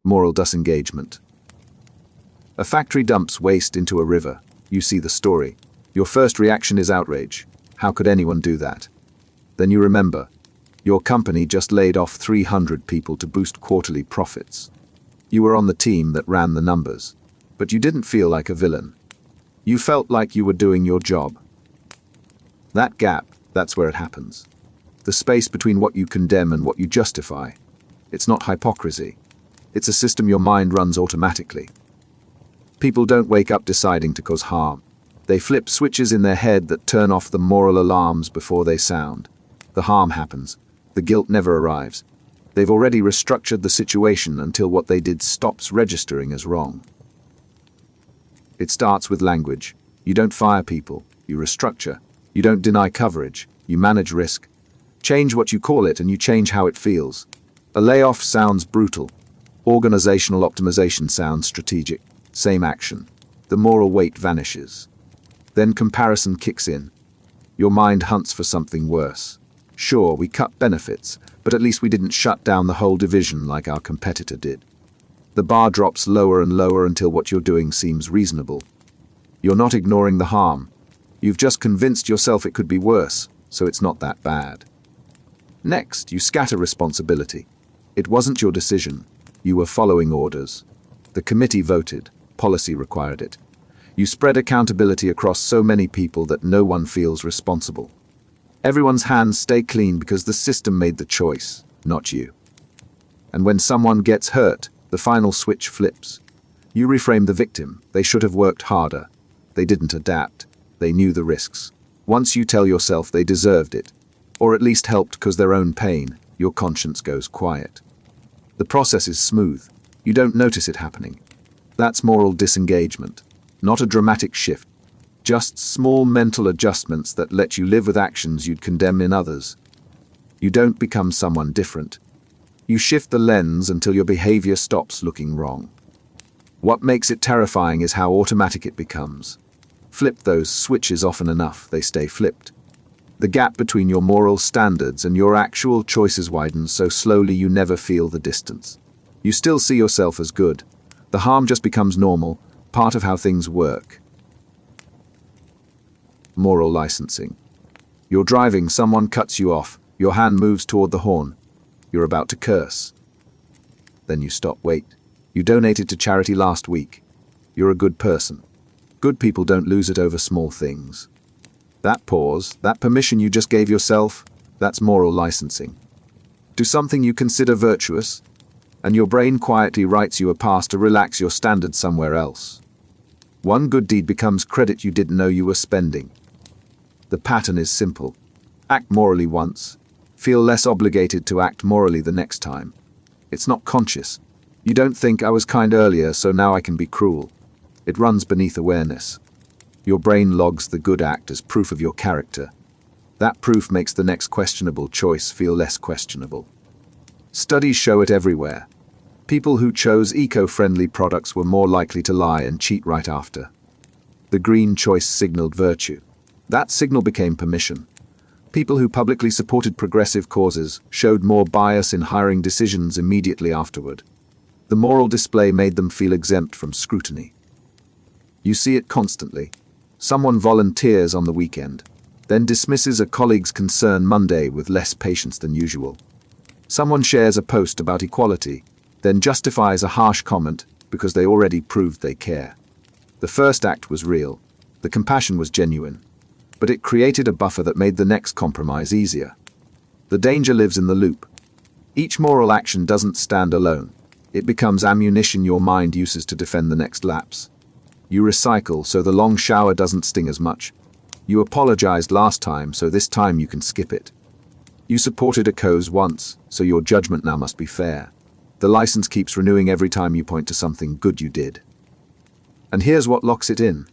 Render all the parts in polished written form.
Moral disengagement. A factory dumps waste into a river. You see the story. Your first reaction is outrage. How could anyone do that? Then you remember, your company just laid off 300 people to boost quarterly profits. You were on the team that ran the numbers, but you didn't feel like a villain. You felt like you were doing your job. That gap, that's where it happens. The space between what you condemn and what you justify. It's not hypocrisy. It's a system your mind runs automatically. People don't wake up deciding to cause harm. They flip switches in their head that turn off the moral alarms before they sound. The harm happens. The guilt never arrives. They've already restructured the situation until what they did stops registering as wrong. It starts with language. You don't fire people. You restructure. You don't deny coverage. You manage risk. Change what you call it and you change how it feels. A layoff sounds brutal. Organizational optimization sounds strategic. Same action. The moral weight vanishes. Then comparison kicks in. Your mind hunts for something worse. Sure, we cut benefits, but at least we didn't shut down the whole division like our competitor did. The bar drops lower and lower until what you're doing seems reasonable. You're not ignoring the harm. You've just convinced yourself it could be worse, so it's not that bad. Next, you scatter responsibility. It wasn't your decision. You were following orders. The committee voted. Policy required it. You spread accountability across so many people that no one feels responsible. Everyone's hands stay clean because the system made the choice, not you. And when someone gets hurt, the final switch flips. You reframe the victim. They should have worked harder. They didn't adapt. They knew the risks. Once you tell yourself they deserved it, or at least helped because their own pain, your conscience goes quiet. The process is smooth. You don't notice it happening. That's moral disengagement, not a dramatic shift. Just small mental adjustments that let you live with actions you'd condemn in others. You don't become someone different. You shift the lens until your behavior stops looking wrong. What makes it terrifying is how automatic it becomes. Flip those switches often enough, they stay flipped. The gap between your moral standards and your actual choices widens so slowly you never feel the distance. You still see yourself as good. The harm just becomes normal, part of how things work. Moral licensing. You're driving, someone cuts you off, your hand moves toward the horn. You're about to curse. Then you stop. Wait. You donated to charity last week. You're a good person. Good people don't lose it over small things. That pause, that permission you just gave yourself, that's moral licensing. Do something you consider virtuous, and your brain quietly writes you a pass to relax your standards somewhere else. One good deed becomes credit you didn't know you were spending. The pattern is simple. Act morally once. Feel less obligated to act morally the next time. It's not conscious. You don't think I was kind earlier, so now I can be cruel. It runs beneath awareness. Your brain logs the good act as proof of your character. That proof makes the next questionable choice feel less questionable. Studies show it everywhere. People who chose eco-friendly products were more likely to lie and cheat right after. The green choice signaled virtue. That signal became permission. People who publicly supported progressive causes showed more bias in hiring decisions immediately afterward. The moral display made them feel exempt from scrutiny. You see it constantly. Someone volunteers on the weekend, then dismisses a colleague's concern Monday with less patience than usual. Someone shares a post about equality, then justifies a harsh comment because they already proved they care. The first act was real. The compassion was genuine. But it created a buffer that made the next compromise easier. The danger lives in the loop. Each moral action doesn't stand alone. It becomes ammunition your mind uses to defend the next lapse. You recycle so the long shower doesn't sting as much. You apologized last time, so this time you can skip it. You supported a cause once, so your judgment now must be fair. The license keeps renewing every time you point to something good you did. And here's what locks it in.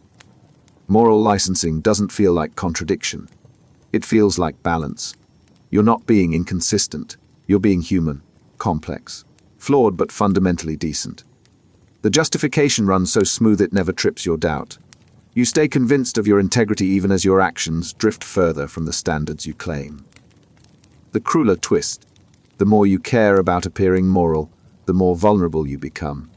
Moral licensing doesn't feel like contradiction. It feels like balance. You're not being inconsistent. You're being human, complex, flawed but fundamentally decent. The justification runs so smooth it never trips your doubt. You stay convinced of your integrity even as your actions drift further from the standards you claim. The crueler twist: the more you care about appearing moral, the more vulnerable you become.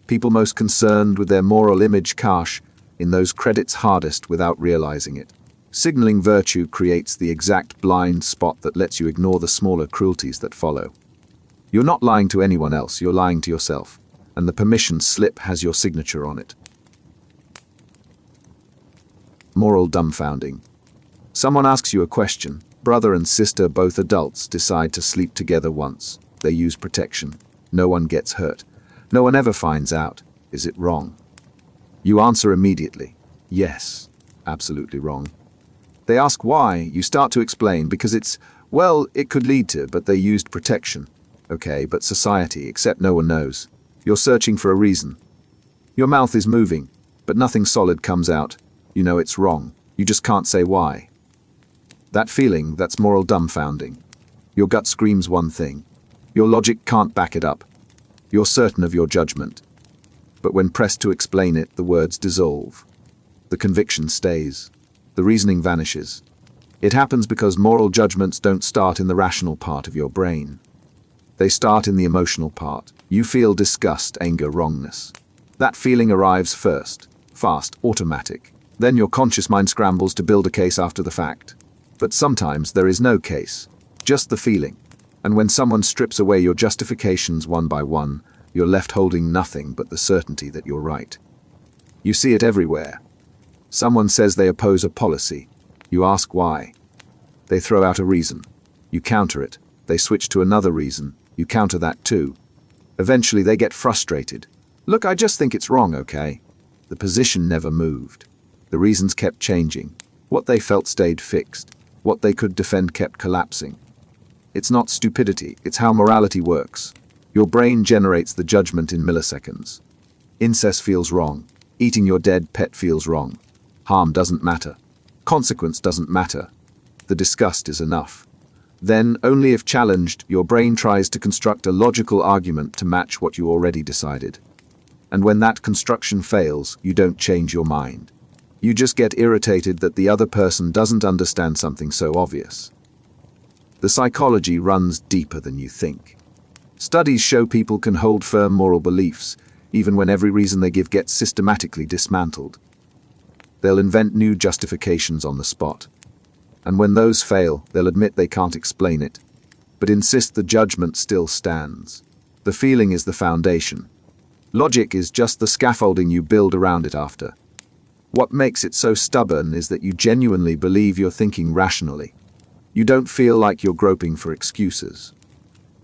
People most concerned with their moral image cash in those credits hardest without realizing it. Signaling virtue creates the exact blind spot that lets you ignore the smaller cruelties that follow. You're not lying to anyone else, you're lying to yourself, and the permission slip has your signature on it. Moral dumbfounding. Someone asks you a question. Brother and sister, both adults, decide to sleep together once. They use protection. No one gets hurt. No one ever finds out. Is it wrong? You answer immediately. Yes, absolutely wrong. They ask why. You start to explain because it could lead to, but they used protection. Okay, but society, except no one knows. You're searching for a reason. Your mouth is moving, but nothing solid comes out. You know it's wrong. You just can't say why. That feeling, that's moral dumbfounding. Your gut screams one thing. Your logic can't back it up. You're certain of your judgment. But when pressed to explain it, the words dissolve. The conviction stays. The reasoning vanishes. It happens because moral judgments don't start in the rational part of your brain. They start in the emotional part. You feel disgust, anger, wrongness. That feeling arrives first, fast, automatic. Then your conscious mind scrambles to build a case after the fact. But sometimes there is no case, just the feeling. And when someone strips away your justifications one by one, you're left holding nothing but the certainty that you're right. You see it everywhere. Someone says they oppose a policy. You ask why. They throw out a reason. You counter it. They switch to another reason. You counter that too. Eventually they get frustrated. Look, I just think it's wrong, okay? The position never moved. The reasons kept changing. What they felt stayed fixed. What they could defend kept collapsing. It's not stupidity, it's how morality works. Your brain generates the judgment in milliseconds. Incest feels wrong. Eating your dead pet feels wrong. Harm doesn't matter. Consequence doesn't matter. The disgust is enough. Then, only if challenged, your brain tries to construct a logical argument to match what you already decided. And when that construction fails, you don't change your mind. You just get irritated that the other person doesn't understand something so obvious. The psychology runs deeper than you think. Studies show people can hold firm moral beliefs, even when every reason they give gets systematically dismantled. They'll invent new justifications on the spot. And when those fail, they'll admit they can't explain it, but insist the judgment still stands. The feeling is the foundation. Logic is just the scaffolding you build around it after. What makes it so stubborn is that you genuinely believe you're thinking rationally. You don't feel like you're groping for excuses.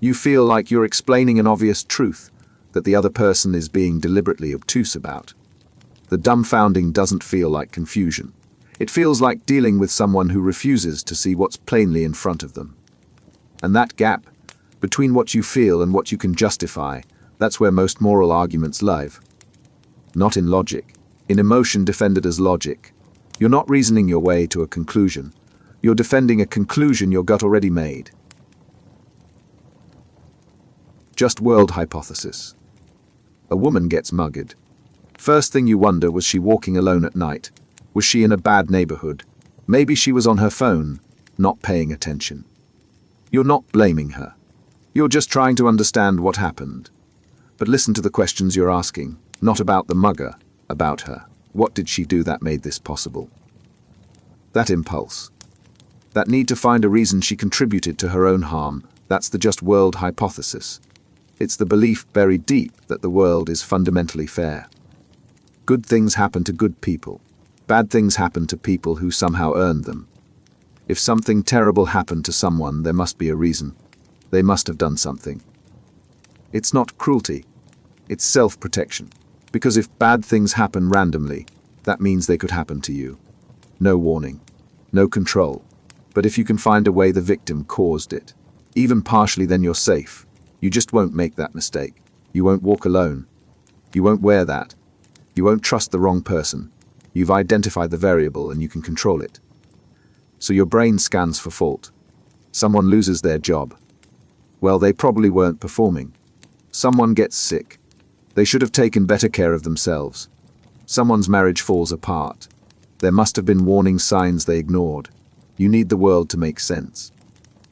You feel like you're explaining an obvious truth that the other person is being deliberately obtuse about. The dumbfounding doesn't feel like confusion. It feels like dealing with someone who refuses to see what's plainly in front of them. And that gap, between what you feel and what you can justify, that's where most moral arguments live. Not in logic, in emotion defended as logic. You're not reasoning your way to a conclusion. You're defending a conclusion your gut already made. Just world hypothesis. A woman gets mugged. First thing you wonder, was she walking alone at night? Was she in a bad neighborhood? Maybe she was on her phone, not paying attention. You're not blaming her. You're just trying to understand what happened. But listen to the questions you're asking, not about the mugger, about her. What did she do that made this possible? That impulse. That need to find a reason she contributed to her own harm, that's the just world hypothesis. It's the belief buried deep that the world is fundamentally fair. Good things happen to good people. Bad things happen to people who somehow earned them. If something terrible happened to someone, there must be a reason. They must have done something. It's not cruelty. It's self-protection. Because if bad things happen randomly, that means they could happen to you. No warning. No control. But if you can find a way the victim caused it, even partially, then you're safe. You just won't make that mistake. You won't walk alone. You won't wear that. You won't trust the wrong person. You've identified the variable and you can control it. So your brain scans for fault. Someone loses their job. Well, they probably weren't performing. Someone gets sick. They should have taken better care of themselves. Someone's marriage falls apart. There must have been warning signs they ignored. You need the world to make sense.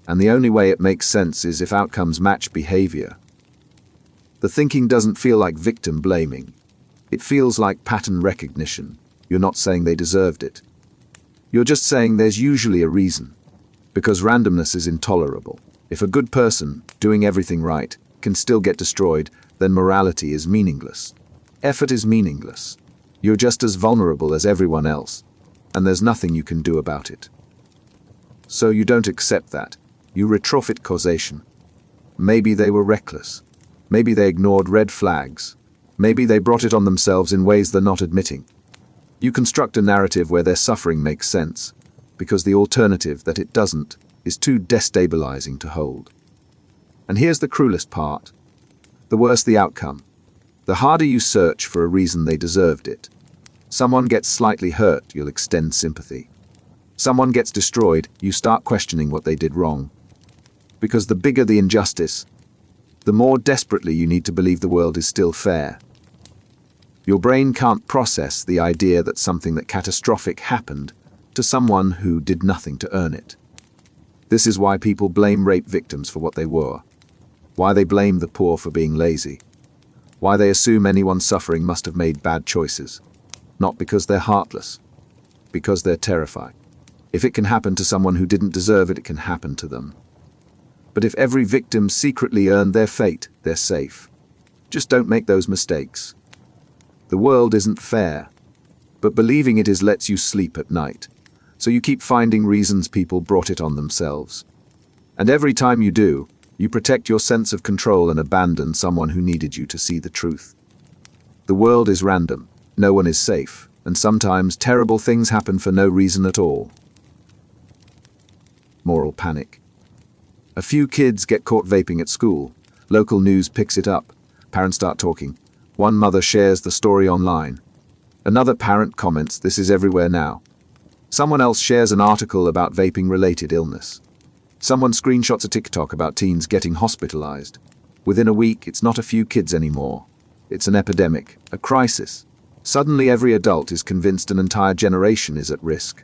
And the only way it makes sense is if outcomes match behavior. The thinking doesn't feel like victim blaming. It feels like pattern recognition. You're not saying they deserved it. You're just saying there's usually a reason. Because randomness is intolerable. If a good person, doing everything right, can still get destroyed, then morality is meaningless. Effort is meaningless. You're just as vulnerable as everyone else, and there's nothing you can do about it. So you don't accept that. You retrofit causation. Maybe they were reckless. Maybe they ignored red flags. Maybe they brought it on themselves in ways they're not admitting. You construct a narrative where their suffering makes sense, because the alternative, that it doesn't, is too destabilizing to hold. And here's the cruelest part. The worse the outcome, the harder you search for a reason they deserved it. Someone gets slightly hurt, you'll extend sympathy. Someone gets destroyed, you start questioning what they did wrong. Because the bigger the injustice, the more desperately you need to believe the world is still fair. Your brain can't process the idea that something that catastrophic happened to someone who did nothing to earn it. This is why people blame rape victims for what they were. Why they blame the poor for being lazy. Why they assume anyone suffering must have made bad choices. Not because they're heartless. Because they're terrified. If it can happen to someone who didn't deserve it, it can happen to them. But if every victim secretly earned their fate, they're safe. Just don't make those mistakes. The world isn't fair, but believing it is lets you sleep at night. So you keep finding reasons people brought it on themselves. And every time you do, you protect your sense of control and abandon someone who needed you to see the truth. The world is random, no one is safe, and sometimes terrible things happen for no reason at all. Moral panic. A few kids get caught vaping at school. Local news picks it up. Parents start talking. One mother shares the story online. Another parent comments, "This is everywhere now." Someone else shares an article about vaping-related illness. Someone screenshots a TikTok about teens getting hospitalized. Within a week, it's not a few kids anymore. It's an epidemic, a crisis. Suddenly every adult is convinced an entire generation is at risk.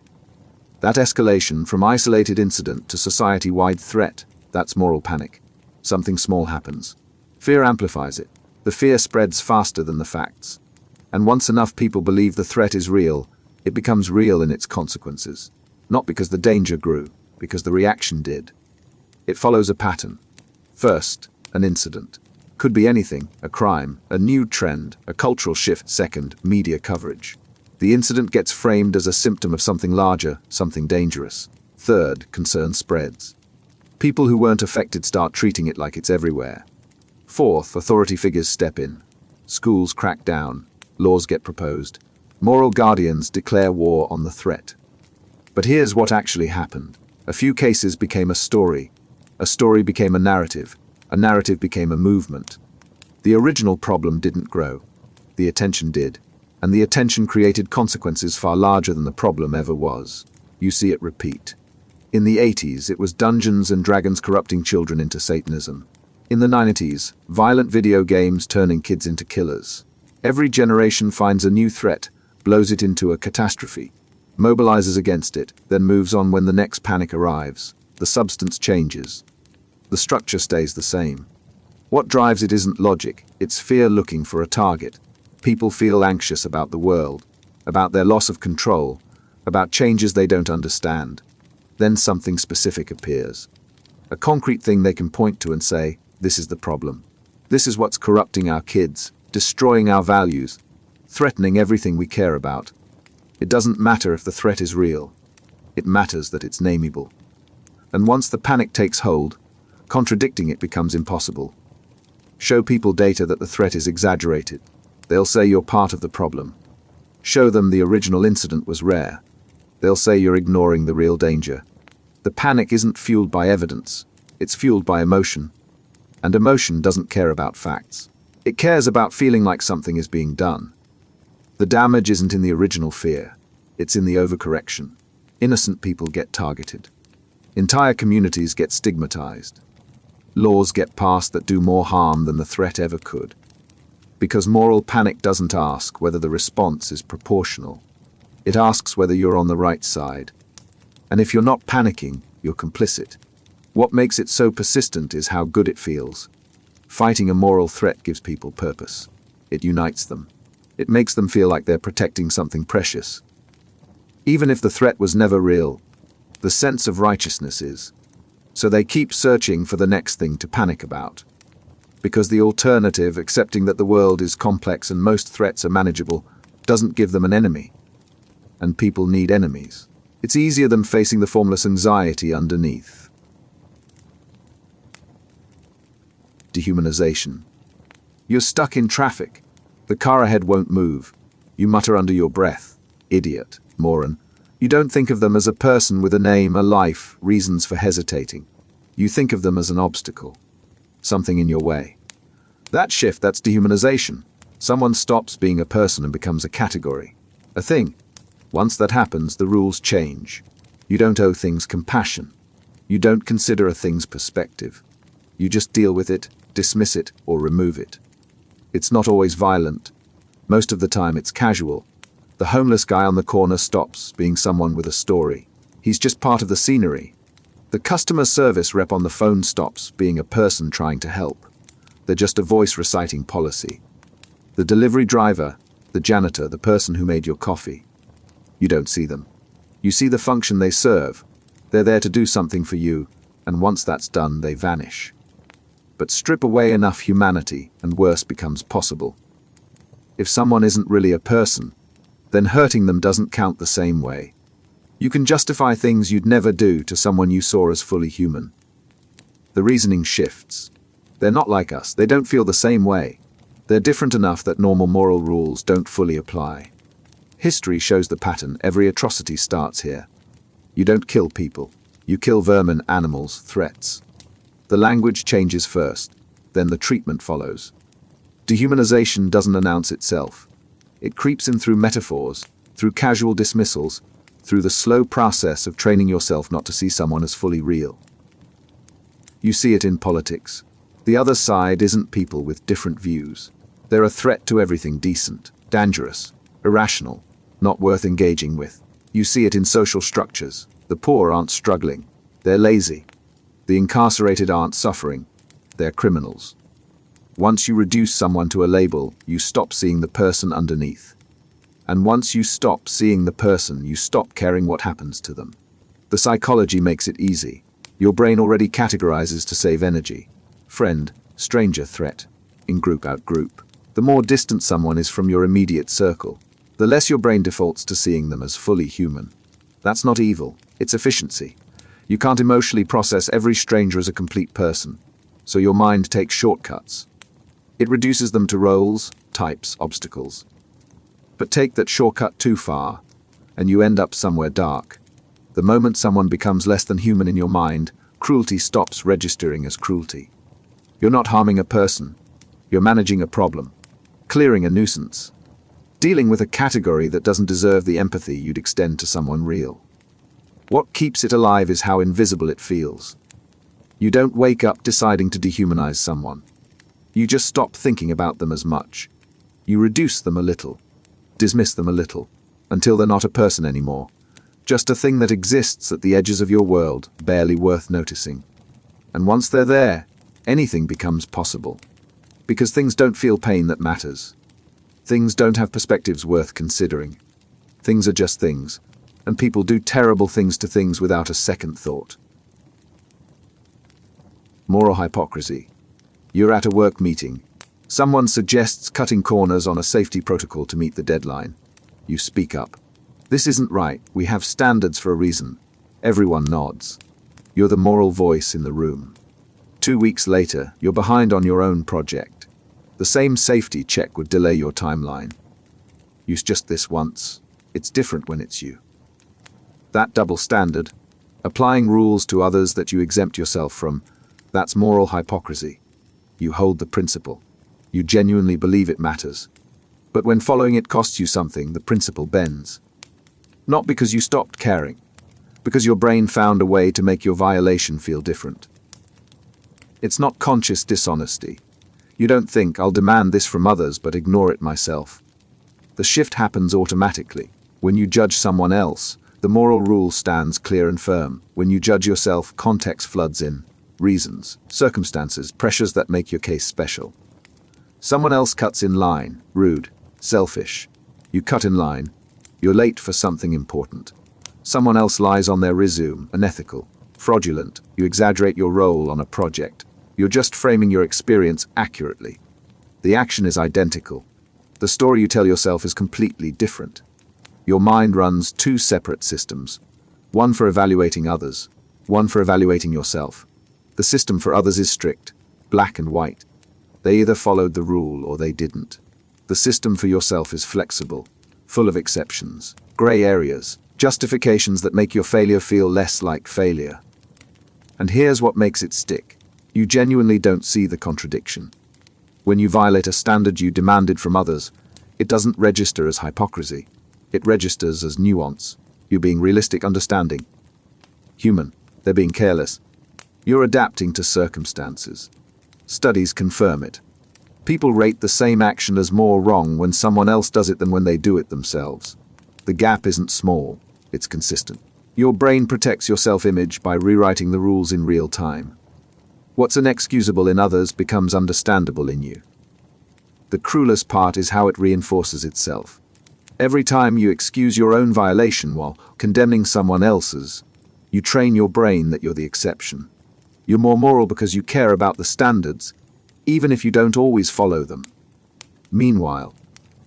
That escalation from isolated incident to society-wide threat, that's moral panic. Something small happens. Fear amplifies it. The fear spreads faster than the facts. And once enough people believe the threat is real, it becomes real in its consequences. Not because the danger grew, because the reaction did. It follows a pattern. First, an incident. Could be anything, a crime, a new trend, a cultural shift. Second, media coverage. The incident gets framed as a symptom of something larger, something dangerous. Third, concern spreads. People who weren't affected start treating it like it's everywhere. Fourth, authority figures step in. Schools crack down. Laws get proposed. Moral guardians declare war on the threat. But here's what actually happened. A few cases became a story became a narrative became a movement. The original problem didn't grow. The attention did. And the attention created consequences far larger than the problem ever was. You see it repeat. In the 80s, it was Dungeons and Dragons corrupting children into Satanism. In the 90s, violent video games turning kids into killers. Every generation finds a new threat, blows it into a catastrophe, mobilizes against it, then moves on when the next panic arrives. The substance changes. The structure stays the same. What drives it isn't logic, it's fear looking for a target. People feel anxious about the world, about their loss of control, about changes they don't understand. Then something specific appears. A concrete thing they can point to and say, "This is the problem. This is what's corrupting our kids, destroying our values, threatening everything we care about." It doesn't matter if the threat is real. It matters that it's nameable. And once the panic takes hold, contradicting it becomes impossible. Show people data that the threat is exaggerated. They'll say you're part of the problem. Show them the original incident was rare. They'll say you're ignoring the real danger. The panic isn't fueled by evidence. It's fueled by emotion. And emotion doesn't care about facts. It cares about feeling like something is being done. The damage isn't in the original fear. It's in the overcorrection. Innocent people get targeted. Entire communities get stigmatized. Laws get passed that do more harm than the threat ever could. Because moral panic doesn't ask whether the response is proportional. It asks whether you're on the right side. And if you're not panicking, you're complicit. What makes it so persistent is how good it feels. Fighting a moral threat gives people purpose. It unites them. It makes them feel like they're protecting something precious. Even if the threat was never real, the sense of righteousness is. So they keep searching for the next thing to panic about. Because the alternative, accepting that the world is complex and most threats are manageable, doesn't give them an enemy. And people need enemies. It's easier than facing the formless anxiety underneath. Dehumanization. You're stuck in traffic. The car ahead won't move. You mutter under your breath, "Idiot, moron." You don't think of them as a person with a name, a life, reasons for hesitating. You think of them as an obstacle, something in your way. That shift, that's dehumanization. Someone stops being a person and becomes a category, a thing. Once that happens, the rules change. You don't owe things compassion. You don't consider a thing's perspective. You just deal with it, dismiss it, or remove it. It's not always violent. Most of the time it's casual. The homeless guy on the corner stops being someone with a story. He's just part of the scenery. The customer service rep on the phone stops being a person trying to help. They're just a voice reciting policy. The delivery driver, the janitor, the person who made your coffee. You don't see them. You see the function they serve. They're there to do something for you, and once that's done, they vanish. But strip away enough humanity, and worse becomes possible. If someone isn't really a person, then hurting them doesn't count the same way. You can justify things you'd never do to someone you saw as fully human. The reasoning shifts. They're not like us. They don't feel the same way. They're different enough that normal moral rules don't fully apply. History shows the pattern. Every atrocity starts here. You don't kill people. You kill vermin, animals, threats. The language changes first, then the treatment follows. Dehumanization doesn't announce itself. It creeps in through metaphors, through casual dismissals, through the slow process of training yourself not to see someone as fully real. You see it in politics. The other side isn't people with different views. They're a threat to everything decent, dangerous, irrational, not worth engaging with. You see it in social structures. The poor aren't struggling. They're lazy. The incarcerated aren't suffering. They're criminals. Once you reduce someone to a label, you stop seeing the person underneath. And once you stop seeing the person, you stop caring what happens to them. The psychology makes it easy. Your brain already categorizes to save energy. Friend, stranger, threat, in-group, outgroup. The more distant someone is from your immediate circle, the less your brain defaults to seeing them as fully human. That's not evil, it's efficiency. You can't emotionally process every stranger as a complete person, so your mind takes shortcuts. It reduces them to roles, types, obstacles. But take that shortcut too far, and you end up somewhere dark. The moment someone becomes less than human in your mind, cruelty stops registering as cruelty. You're not harming a person. You're managing a problem, clearing a nuisance, dealing with a category that doesn't deserve the empathy you'd extend to someone real. What keeps it alive is how invisible it feels. You don't wake up deciding to dehumanize someone. You just stop thinking about them as much. You reduce them a little, dismiss them a little, until they're not a person anymore. Just a thing that exists at the edges of your world, barely worth noticing. And once they're there, anything becomes possible. Because things don't feel pain that matters. Things don't have perspectives worth considering. Things are just things, and people do terrible things to things without a second thought. Moral hypocrisy. You're at a work meeting. Someone suggests cutting corners on a safety protocol to meet the deadline. You speak up. This isn't right. We have standards for a reason. Everyone nods. You're the moral voice in the room. 2 weeks later, you're behind on your own project. The same safety check would delay your timeline. Use just this once. It's different when it's you. That double standard, applying rules to others that you exempt yourself from, that's moral hypocrisy. You hold the principle. You genuinely believe it matters. But when following it costs you something, the principle bends. Not because you stopped caring, because your brain found a way to make your violation feel different. It's not conscious dishonesty. You don't think, I'll demand this from others but ignore it myself. The shift happens automatically. When you judge someone else, the moral rule stands clear and firm. When you judge yourself, context floods in. reasons, circumstances, pressures that make your case special. Someone else cuts in line, rude, selfish. You cut in line, you're late for something important. Someone else lies on their resume, unethical, fraudulent. You exaggerate your role on a project. You're just framing your experience accurately. The action is identical. The story you tell yourself is completely different. Your mind runs two separate systems, one for evaluating others, one for evaluating yourself. The system for others is strict, black and white. They either followed the rule or they didn't. The system for yourself is flexible, full of exceptions, gray areas, justifications that make your failure feel less like failure. And here's what makes it stick. You genuinely don't see the contradiction. When you violate a standard you demanded from others, it doesn't register as hypocrisy. It registers as nuance. You're being realistic, understanding. Human. They're being careless. You're adapting to circumstances. Studies confirm it. People rate the same action as more wrong when someone else does it than when they do it themselves. The gap isn't small, it's consistent. Your brain protects your self-image by rewriting the rules in real time. What's inexcusable in others becomes understandable in you. The cruelest part is how it reinforces itself. Every time you excuse your own violation while condemning someone else's, you train your brain that you're the exception. You're more moral because you care about the standards, even if you don't always follow them. Meanwhile,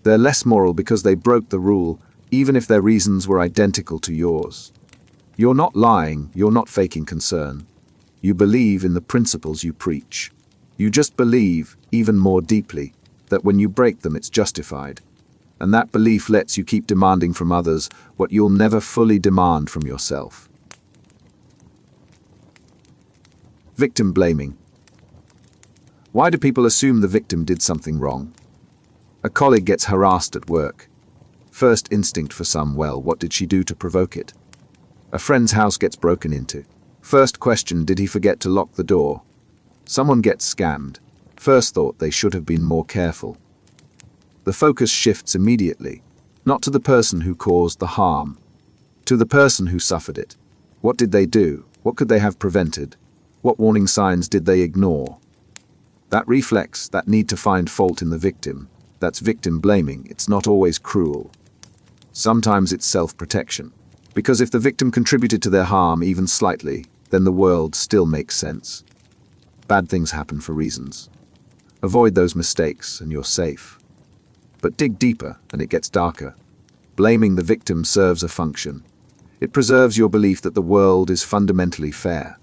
they're less moral because they broke the rule, even if their reasons were identical to yours. You're not lying, you're not faking concern. You believe in the principles you preach. You just believe, even more deeply, that when you break them it's justified. And that belief lets you keep demanding from others what you'll never fully demand from yourself. Victim blaming. Why do people assume the victim did something wrong? A colleague gets harassed at work. First instinct for some, well, what did she do to provoke it? A friend's house gets broken into. First question, did he forget to lock the door? Someone gets scammed. First thought, they should have been more careful. The focus shifts immediately, not to the person who caused the harm, to the person who suffered it. What did they do? What could they have prevented? What warning signs did they ignore? That reflex, that need to find fault in the victim, that's victim blaming. It's not always cruel. Sometimes it's self-protection. Because if the victim contributed to their harm even slightly, then the world still makes sense. Bad things happen for reasons. Avoid those mistakes and you're safe. But dig deeper and it gets darker. Blaming the victim serves a function. It preserves your belief that the world is fundamentally fair.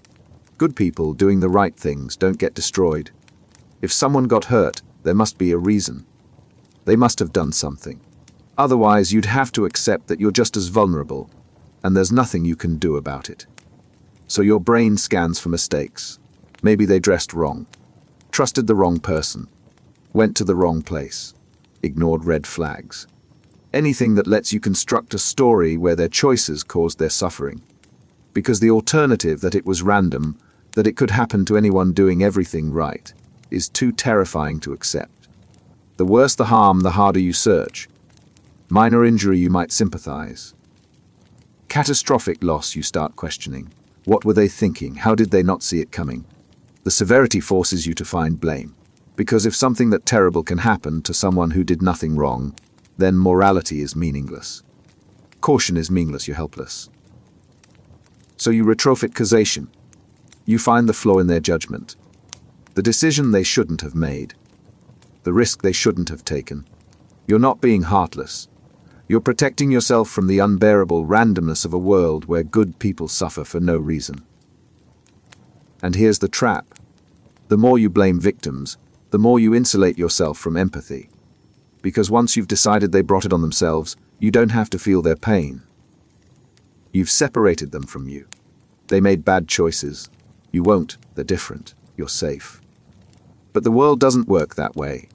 Good people doing the right things don't get destroyed. If someone got hurt, there must be a reason. They must have done something. Otherwise, you'd have to accept that you're just as vulnerable, and there's nothing you can do about it. So your brain scans for mistakes. Maybe they dressed wrong, trusted the wrong person, went to the wrong place, ignored red flags. Anything that lets you construct a story where their choices caused their suffering. Because the alternative, that it was random, that it could happen to anyone doing everything right, is too terrifying to accept. The worse the harm, the harder you search. Minor injury, you might sympathize. Catastrophic loss, you start questioning. What were they thinking? How did they not see it coming? The severity forces you to find blame. Because if something that terrible can happen to someone who did nothing wrong, then morality is meaningless. Caution is meaningless, you're helpless. So you retrofit causation. You find the flaw in their judgment. The decision they shouldn't have made. The risk they shouldn't have taken. You're not being heartless. You're protecting yourself from the unbearable randomness of a world where good people suffer for no reason. And here's the trap. The more you blame victims, the more you insulate yourself from empathy. Because once you've decided they brought it on themselves, you don't have to feel their pain. You've separated them from you. They made bad choices. You won't. They're different. You're safe. But the world doesn't work that way.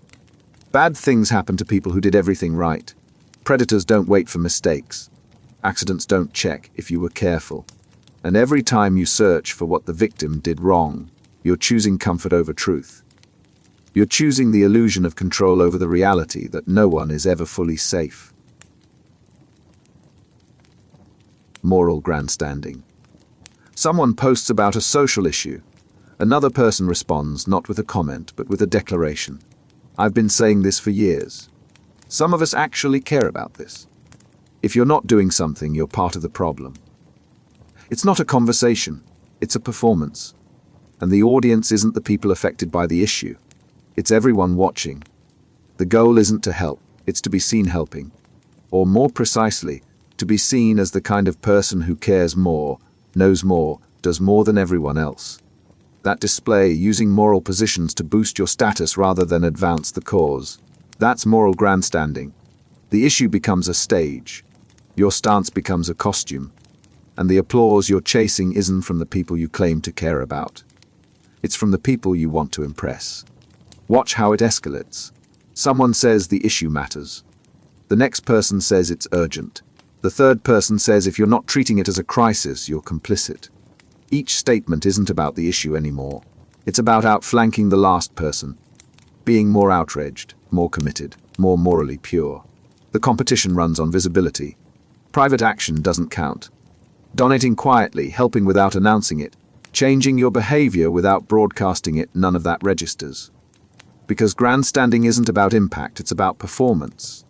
Bad things happen to people who did everything right. Predators don't wait for mistakes. Accidents don't check if you were careful. And every time you search for what the victim did wrong, you're choosing comfort over truth. You're choosing the illusion of control over the reality that no one is ever fully safe. Moral grandstanding. Someone posts about a social issue. Another person responds not with a comment, but with a declaration. I've been saying this for years. Some of us actually care about this. If you're not doing something, you're part of the problem. It's not a conversation, it's a performance. And the audience isn't the people affected by the issue. It's everyone watching. The goal isn't to help, it's to be seen helping. Or more precisely, to be seen as the kind of person who cares more, knows more, does more than everyone else. That display, using moral positions to boost your status rather than advance the cause. That's moral grandstanding. The issue becomes a stage. Your stance becomes a costume. And the applause you're chasing isn't from the people you claim to care about. It's from the people you want to impress. Watch how it escalates. Someone says the issue matters. The next person says it's urgent. The third person says if you're not treating it as a crisis, you're complicit. Each statement isn't about the issue anymore. It's about outflanking the last person, being more outraged, more committed, more morally pure. The competition runs on visibility. Private action doesn't count. Donating quietly, helping without announcing it, changing your behavior without broadcasting it, none of that registers. Because grandstanding isn't about impact, it's about performance.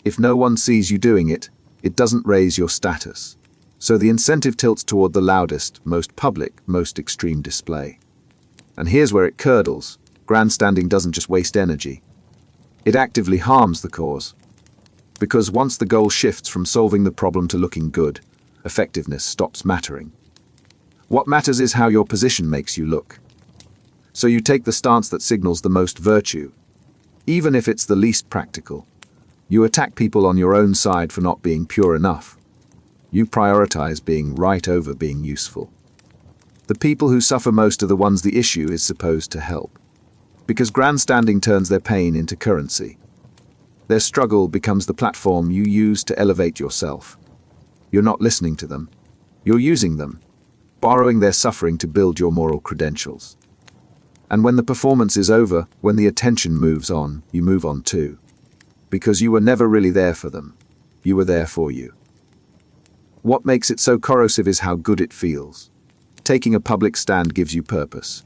If no one sees you doing it, it doesn't raise your status. So the incentive tilts toward the loudest, most public, most extreme display. And here's where it curdles. Grandstanding doesn't just waste energy. It actively harms the cause. Because once the goal shifts from solving the problem to looking good, effectiveness stops mattering. What matters is how your position makes you look. So you take the stance that signals the most virtue, even if it's the least practical. You attack people on your own side for not being pure enough. You prioritize being right over being useful. The people who suffer most are the ones the issue is supposed to help. Because grandstanding turns their pain into currency. Their struggle becomes the platform you use to elevate yourself. You're not listening to them. You're using them, borrowing their suffering to build your moral credentials. And when the performance is over, when the attention moves on, you move on too. Because you were never really there for them. You were there for you. What makes it so corrosive is how good it feels. Taking a public stand gives you purpose,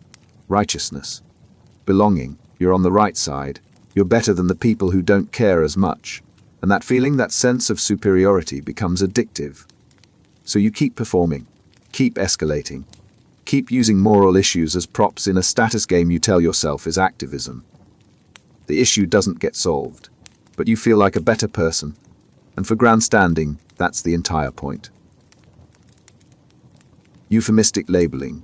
righteousness, belonging. You're on the right side. You're better than the people who don't care as much. And that feeling, that sense of superiority becomes addictive. So you keep performing, keep escalating, keep using moral issues as props in a status game you tell yourself is activism. The issue doesn't get solved, but you feel like a better person. And for grandstanding, that's the entire point. Euphemistic labeling.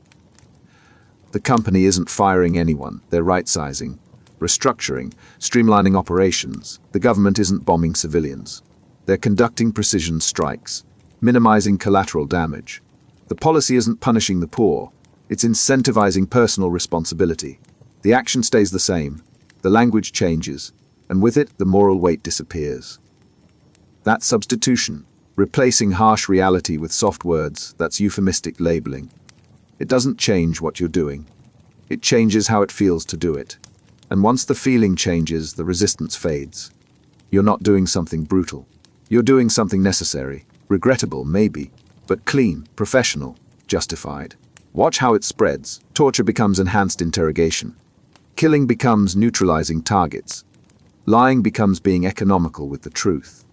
The company isn't firing anyone, they're right-sizing, restructuring, streamlining operations. The government isn't bombing civilians. They're conducting precision strikes, minimizing collateral damage. The policy isn't punishing the poor, it's incentivizing personal responsibility. The action stays the same, the language changes, and with it, the moral weight disappears. That substitution, replacing harsh reality with soft words, that's euphemistic labeling. It doesn't change what you're doing. It changes how it feels to do it. And once the feeling changes, the resistance fades. You're not doing something brutal. You're doing something necessary, regrettable maybe, but clean, professional, justified. Watch how it spreads. Torture becomes enhanced interrogation. Killing becomes neutralizing targets. Lying becomes being economical with the truth.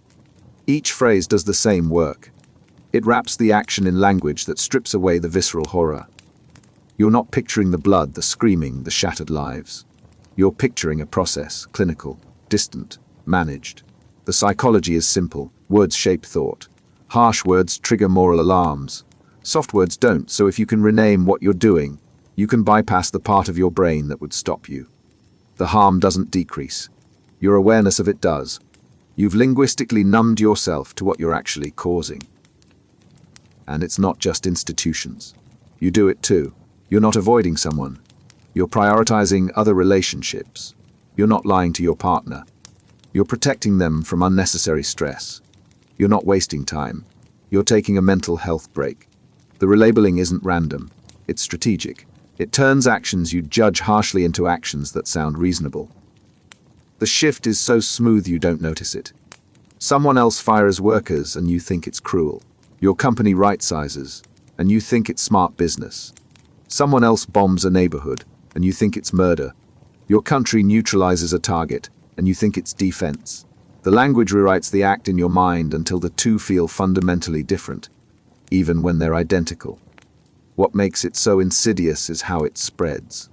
Each phrase does the same work. It wraps the action in language that strips away the visceral horror. You're not picturing the blood, the screaming, the shattered lives. You're picturing a process, clinical, distant, managed. The psychology is simple. Words shape thought. Harsh words trigger moral alarms. Soft words don't, so if you can rename what you're doing, you can bypass the part of your brain that would stop you. The harm doesn't decrease. Your awareness of it does. You've linguistically numbed yourself to what you're actually causing. And it's not just institutions. You do it too. You're not avoiding someone. You're prioritizing other relationships. You're not lying to your partner. You're protecting them from unnecessary stress. You're not wasting time. You're taking a mental health break. The relabeling isn't random. It's strategic. It turns actions you judge harshly into actions that sound reasonable. The shift is so smooth you don't notice it. Someone else fires workers and you think it's cruel. Your company right-sizes and you think it's smart business. Someone else bombs a neighborhood, and you think it's murder. Your country neutralizes a target, and you think it's defense. The language rewrites the act in your mind until the two feel fundamentally different, even when they're identical. What makes it so insidious is how it spreads.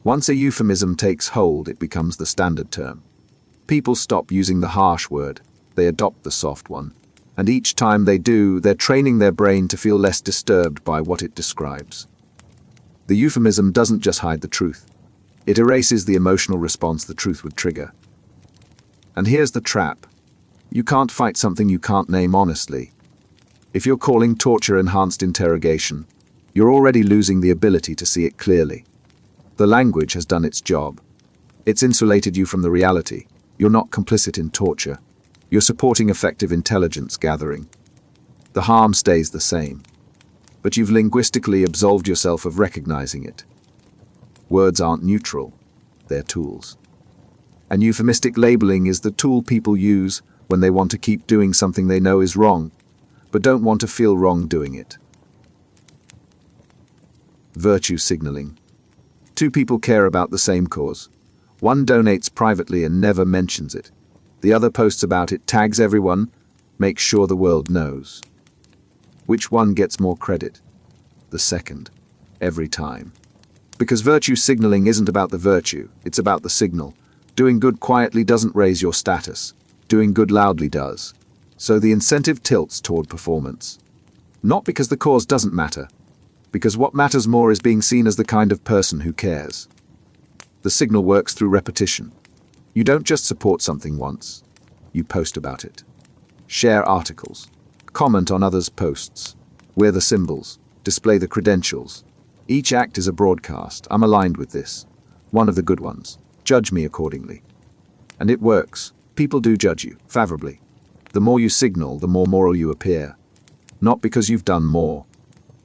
Once a euphemism takes hold, it becomes the standard term. People stop using the harsh word, they adopt the soft one. And each time they do, they're training their brain to feel less disturbed by what it describes. The euphemism doesn't just hide the truth. It erases the emotional response the truth would trigger. And here's the trap. You can't fight something you can't name honestly. If you're calling torture enhanced interrogation, you're already losing the ability to see it clearly. The language has done its job. It's insulated you from the reality. You're not complicit in torture. You're supporting effective intelligence gathering. The harm stays the same, but you've linguistically absolved yourself of recognizing it. Words aren't neutral, they're tools. And euphemistic labeling is the tool people use when they want to keep doing something they know is wrong, but don't want to feel wrong doing it. Virtue signaling. Two people care about the same cause. One donates privately and never mentions it. The other posts about it, tags everyone, makes sure the world knows. Which one gets more credit? The second. Every time. Because virtue signaling isn't about the virtue, it's about the signal. Doing good quietly doesn't raise your status. Doing good loudly does. So the incentive tilts toward performance. Not because the cause doesn't matter, because what matters more is being seen as the kind of person who cares. The signal works through repetition. You don't just support something once, you post about it. Share articles, comment on others' posts, wear the symbols, display the credentials. Each act is a broadcast. I'm aligned with this. One of the good ones. Judge me accordingly. And it works. People do judge you, favorably. The more you signal, the more moral you appear. Not because you've done more,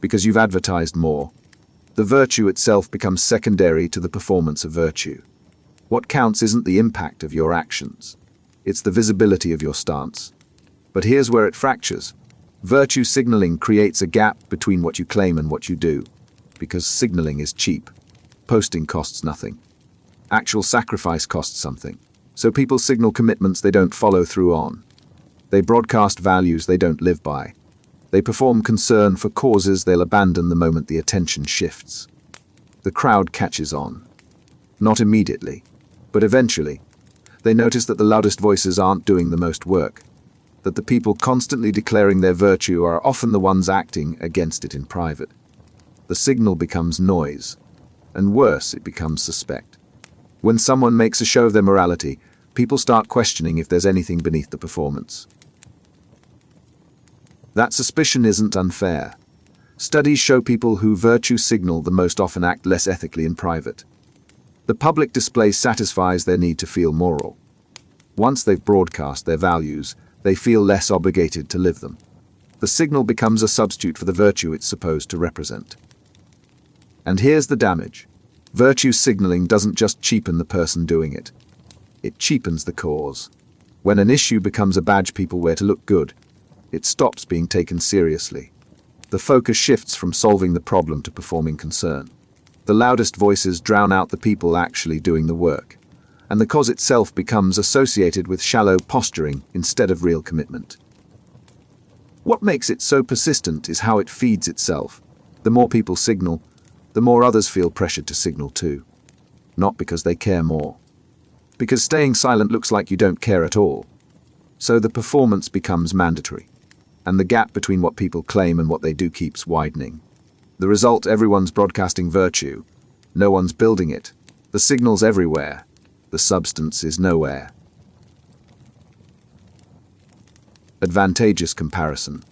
because you've advertised more. The virtue itself becomes secondary to the performance of virtue. What counts isn't the impact of your actions. It's the visibility of your stance. But here's where it fractures. Virtue signaling creates a gap between what you claim and what you do, because signaling is cheap. Posting costs nothing. Actual sacrifice costs something. So people signal commitments they don't follow through on. They broadcast values they don't live by. They perform concern for causes they'll abandon the moment the attention shifts. The crowd catches on. Not immediately, but eventually. They notice that the loudest voices aren't doing the most work, that the people constantly declaring their virtue are often the ones acting against it in private. The signal becomes noise, and worse, it becomes suspect. When someone makes a show of their morality, people start questioning if there's anything beneath the performance. That suspicion isn't unfair. Studies show people who virtue signal the most often act less ethically in private. The public display satisfies their need to feel moral. Once they've broadcast their values, they feel less obligated to live them. The signal becomes a substitute for the virtue it's supposed to represent. And here's the damage. Virtue signaling doesn't just cheapen the person doing it. It cheapens the cause. When an issue becomes a badge people wear to look good, it stops being taken seriously. The focus shifts from solving the problem to performing concern. The loudest voices drown out the people actually doing the work, and the cause itself becomes associated with shallow posturing instead of real commitment. What makes it so persistent is how it feeds itself. The more people signal, the more others feel pressured to signal too. Not because they care more. Because staying silent looks like you don't care at all. So the performance becomes mandatory. And the gap between what people claim and what they do keeps widening. The result, everyone's broadcasting virtue. No one's building it. The signal's everywhere. The substance is nowhere. Advantageous comparison.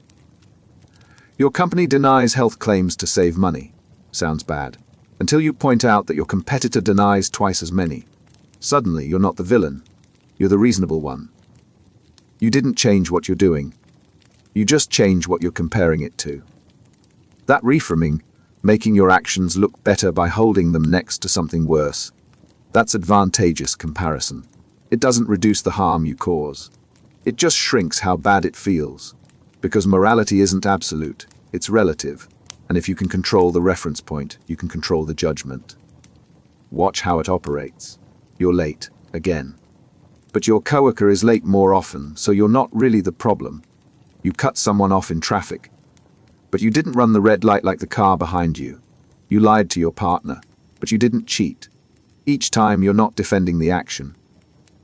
Your company denies health claims to save money. Sounds bad. Until you point out that your competitor denies twice as many. Suddenly, you're not the villain. You're the reasonable one. You didn't change what you're doing. You just change what you're comparing it to. That reframing, making your actions look better by holding them next to something worse, that's advantageous comparison. It doesn't reduce the harm you cause. It just shrinks how bad it feels. Because morality isn't absolute, it's relative. And if you can control the reference point, you can control the judgment. Watch how it operates. You're late, again. But your coworker is late more often, so you're not really the problem. You cut someone off in traffic. But you didn't run the red light like the car behind you. You lied to your partner, but you didn't cheat. Each time you're not defending the action.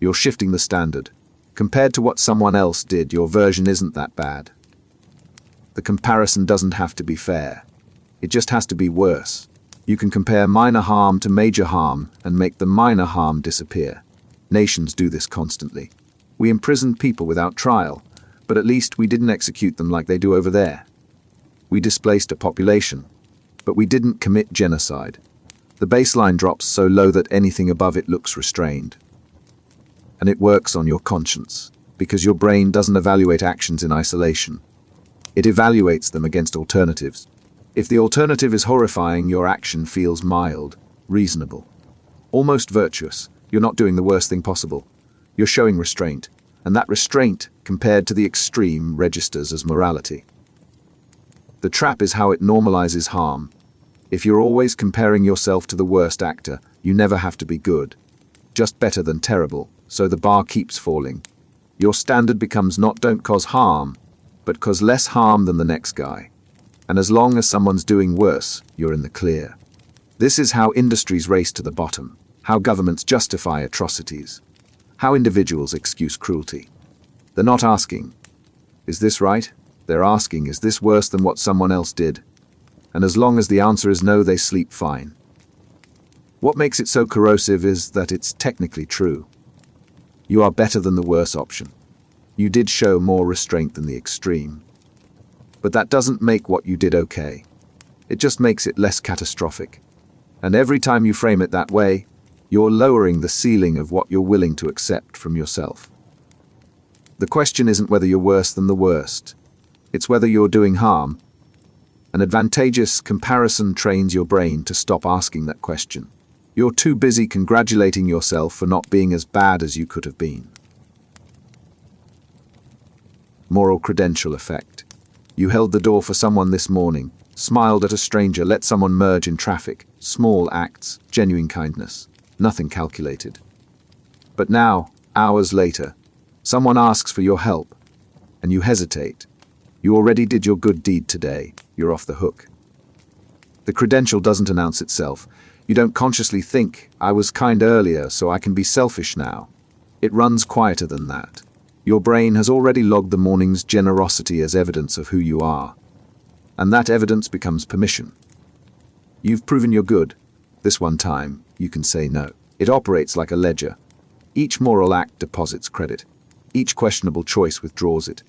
You're shifting the standard. Compared to what someone else did, your version isn't that bad. The comparison doesn't have to be fair. It just has to be worse. You can compare minor harm to major harm and make the minor harm disappear. Nations do this constantly. We imprisoned people without trial, but at least we didn't execute them like they do over there. We displaced a population, but we didn't commit genocide. The baseline drops so low that anything above it looks restrained. And it works on your conscience, because your brain doesn't evaluate actions in isolation. It evaluates them against alternatives. If the alternative is horrifying, your action feels mild, reasonable, almost virtuous. You're not doing the worst thing possible. You're showing restraint, and that restraint, compared to the extreme, registers as morality. The trap is how it normalizes harm. If you're always comparing yourself to the worst actor, you never have to be good, just better than terrible, so the bar keeps falling. Your standard becomes not don't cause harm, but cause less harm than the next guy. And as long as someone's doing worse, you're in the clear. This is how industries race to the bottom, how governments justify atrocities, how individuals excuse cruelty. They're not asking, is this right? They're asking, is this worse than what someone else did? And as long as the answer is no, they sleep fine. What makes it so corrosive is that it's technically true. You are better than the worse option. You did show more restraint than the extreme. But that doesn't make what you did okay. It just makes it less catastrophic. And every time you frame it that way, you're lowering the ceiling of what you're willing to accept from yourself. The question isn't whether you're worse than the worst. It's whether you're doing harm. An advantageous comparison trains your brain to stop asking that question. You're too busy congratulating yourself for not being as bad as you could have been. Moral credential effect. You held the door for someone this morning, smiled at a stranger, let someone merge in traffic. Small acts, genuine kindness, nothing calculated. But now, hours later, someone asks for your help, and you hesitate. You already did your good deed today. You're off the hook. The credential doesn't announce itself. You don't consciously think, I was kind earlier, so I can be selfish now. It runs quieter than that. Your brain has already logged the morning's generosity as evidence of who you are. And that evidence becomes permission. You've proven you're good. This one time, you can say no. It operates like a ledger. Each moral act deposits credit. Each questionable choice withdraws it.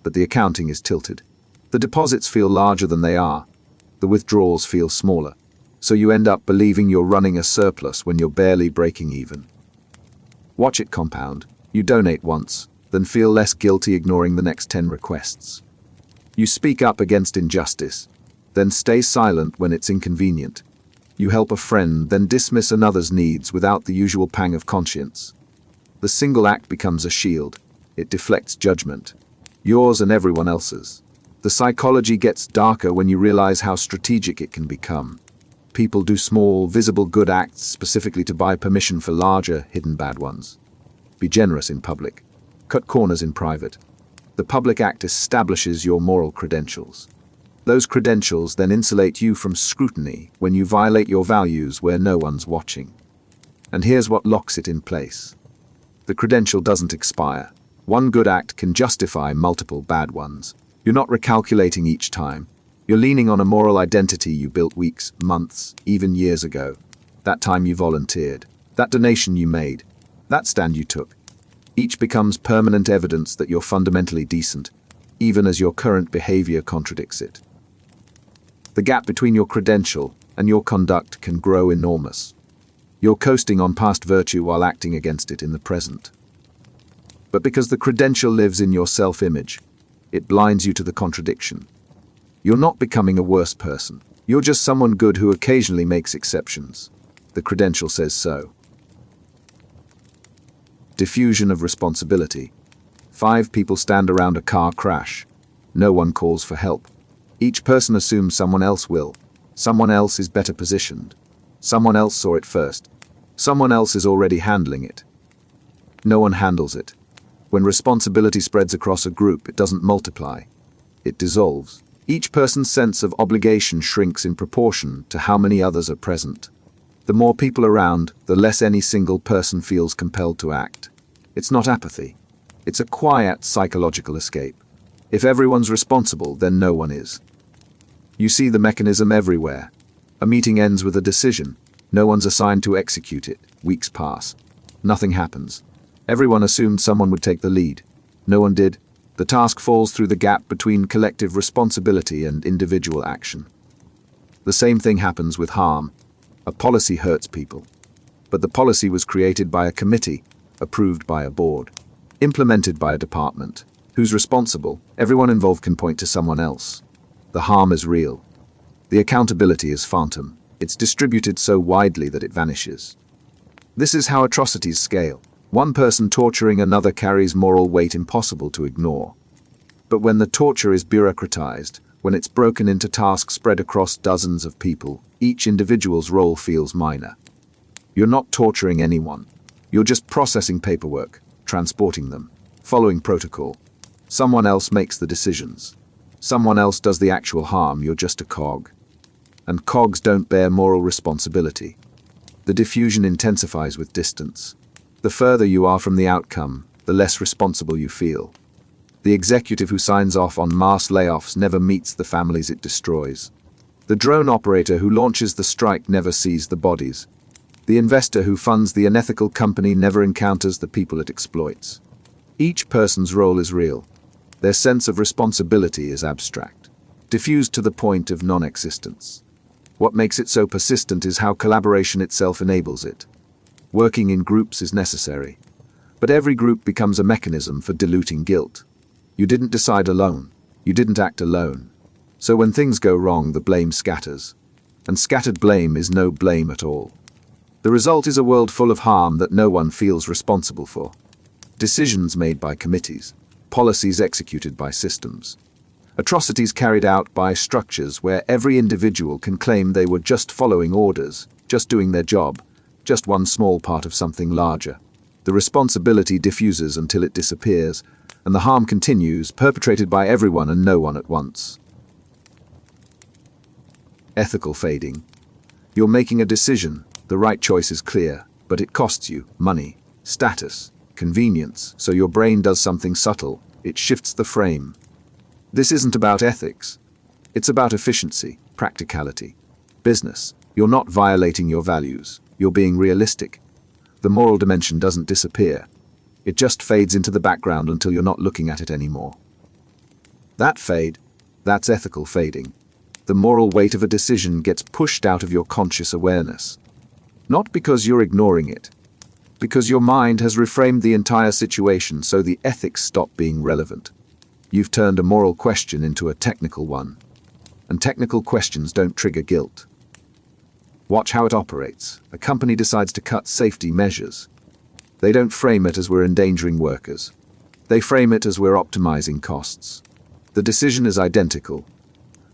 But the accounting is tilted. The deposits feel larger than they are. The withdrawals feel smaller. So you end up believing you're running a surplus when you're barely breaking even. Watch it compound. You donate once, then feel less guilty ignoring the next 10 requests. You speak up against injustice, then stay silent when it's inconvenient. You help a friend, then dismiss another's needs without the usual pang of conscience. The single act becomes a shield. It deflects judgment, yours and everyone else's. The psychology gets darker when you realize how strategic it can become. People do small, visible good acts specifically to buy permission for larger, hidden bad ones. Be generous in public. Cut corners in private. The public act establishes your moral credentials. Those credentials then insulate you from scrutiny when you violate your values where no one's watching. And here's what locks it in place. The credential doesn't expire. One good act can justify multiple bad ones. You're not recalculating each time. You're leaning on a moral identity you built weeks, months, even years ago. That time you volunteered. That donation you made. That stand you took. Each becomes permanent evidence that you're fundamentally decent, even as your current behavior contradicts it. The gap between your credential and your conduct can grow enormous. You're coasting on past virtue while acting against it in the present. But because the credential lives in your self-image, it blinds you to the contradiction. You're not becoming a worse person. You're just someone good who occasionally makes exceptions. The credential says so. Diffusion of responsibility. 5 people stand around a car crash. No one calls for help. Each person assumes someone else will. Someone else is better positioned. Someone else saw it first. Someone else is already handling it. No one handles it. When responsibility spreads across a group, it doesn't multiply. It dissolves. Each person's sense of obligation shrinks in proportion to how many others are present. The more people around, the less any single person feels compelled to act. It's not apathy. It's a quiet psychological escape. If everyone's responsible, then no one is. You see the mechanism everywhere. A meeting ends with a decision. No one's assigned to execute it. Weeks pass. Nothing happens. Everyone assumed someone would take the lead. No one did. The task falls through the gap between collective responsibility and individual action. The same thing happens with harm. A policy hurts people. But the policy was created by a committee, approved by a board, implemented by a department. Who's responsible? Everyone involved can point to someone else. The harm is real. The accountability is phantom. It's distributed so widely that it vanishes. This is how atrocities scale. One person torturing another carries moral weight impossible to ignore. But when the torture is bureaucratized, when it's broken into tasks spread across dozens of people, each individual's role feels minor. You're not torturing anyone. You're just processing paperwork, transporting them, following protocol. Someone else makes the decisions. Someone else does the actual harm. You're just a cog. And cogs don't bear moral responsibility. The diffusion intensifies with distance. The further you are from the outcome, the less responsible you feel. The executive who signs off on mass layoffs never meets the families it destroys. The drone operator who launches the strike never sees the bodies. The investor who funds the unethical company never encounters the people it exploits. Each person's role is real. Their sense of responsibility is abstract, diffused to the point of non-existence. What makes it so persistent is how collaboration itself enables it. Working in groups is necessary, but every group becomes a mechanism for diluting guilt. You didn't decide alone. You didn't act alone. So when things go wrong, the blame scatters. And scattered blame is no blame at all. The result is a world full of harm that no one feels responsible for. Decisions made by committees. Policies executed by systems. Atrocities carried out by structures where every individual can claim they were just following orders, just doing their job, just one small part of something larger. The responsibility diffuses until it disappears, and the harm continues, perpetrated by everyone and no one at once. Ethical fading. You're making a decision. The right choice is clear, but it costs you money, status, convenience, so your brain does something subtle. It shifts the frame. This isn't about ethics. It's about efficiency, practicality, business. You're not violating your values. You're being realistic. The moral dimension doesn't disappear. It just fades into the background until you're not looking at it anymore. That fade, that's ethical fading. The moral weight of a decision gets pushed out of your conscious awareness. Not because you're ignoring it, because your mind has reframed the entire situation so the ethics stop being relevant. You've turned a moral question into a technical one. And technical questions don't trigger guilt. Watch how it operates. A company decides to cut safety measures. They don't frame it as we're endangering workers. They frame it as we're optimizing costs. The decision is identical,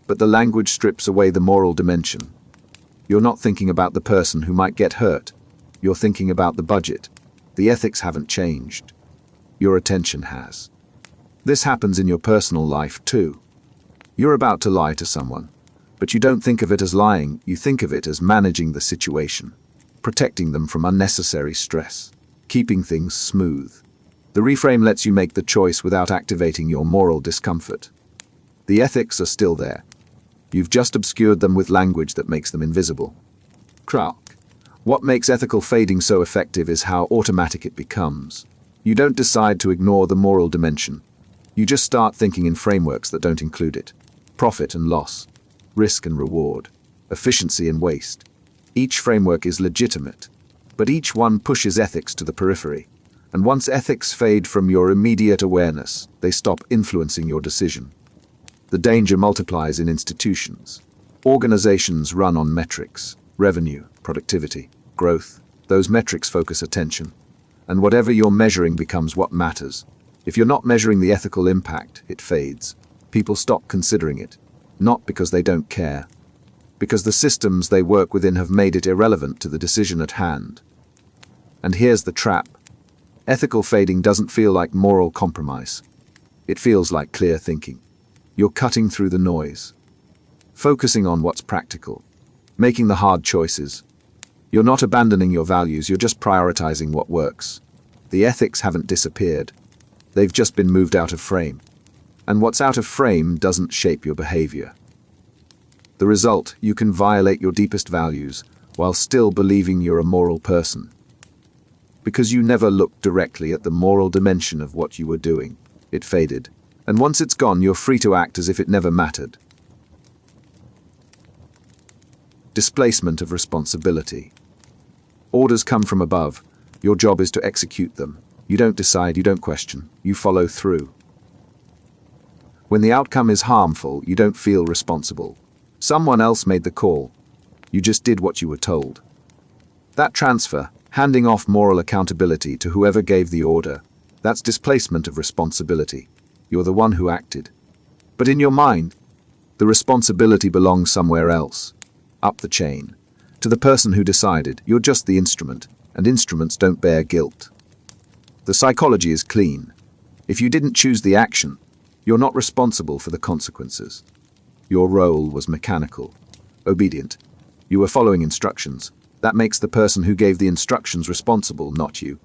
but the language strips away the moral dimension. You're not thinking about the person who might get hurt. You're thinking about the budget. The ethics haven't changed. Your attention has. This happens in your personal life too. You're about to lie to someone. But you don't think of it as lying, you think of it as managing the situation, protecting them from unnecessary stress, keeping things smooth. The reframe lets you make the choice without activating your moral discomfort. The ethics are still there. You've just obscured them with language that makes them invisible. Crack. What makes ethical fading so effective is how automatic it becomes. You don't decide to ignore the moral dimension. You just start thinking in frameworks that don't include it. Profit and loss. Risk and reward, efficiency and waste. Each framework is legitimate, but each one pushes ethics to the periphery. And once ethics fade from your immediate awareness, they stop influencing your decision. The danger multiplies in institutions. Organizations run on metrics, revenue, productivity, growth. Those metrics focus attention. And whatever you're measuring becomes what matters. If you're not measuring the ethical impact, it fades. People stop considering it. Not because they don't care, because the systems they work within have made it irrelevant to the decision at hand. And here's the trap. Ethical fading doesn't feel like moral compromise. It feels like clear thinking. You're cutting through the noise, focusing on what's practical, making the hard choices. You're not abandoning your values, you're just prioritizing what works. The ethics haven't disappeared. They've just been moved out of frame. And what's out of frame doesn't shape your behavior. The result, you can violate your deepest values while still believing you're a moral person. Because you never looked directly at the moral dimension of what you were doing. It faded. And once it's gone, you're free to act as if it never mattered. Displacement of responsibility. Orders come from above. Your job is to execute them. You don't decide, you don't question, you follow through. When the outcome is harmful, you don't feel responsible. Someone else made the call. You just did what you were told. That transfer, handing off moral accountability to whoever gave the order, that's displacement of responsibility. You're the one who acted. But in your mind, the responsibility belongs somewhere else, up the chain. To the person who decided, you're just the instrument, and instruments don't bear guilt. The psychology is clean. If you didn't choose the action, you're not responsible for the consequences. Your role was mechanical, obedient. You were following instructions. That makes the person who gave the instructions responsible, not you.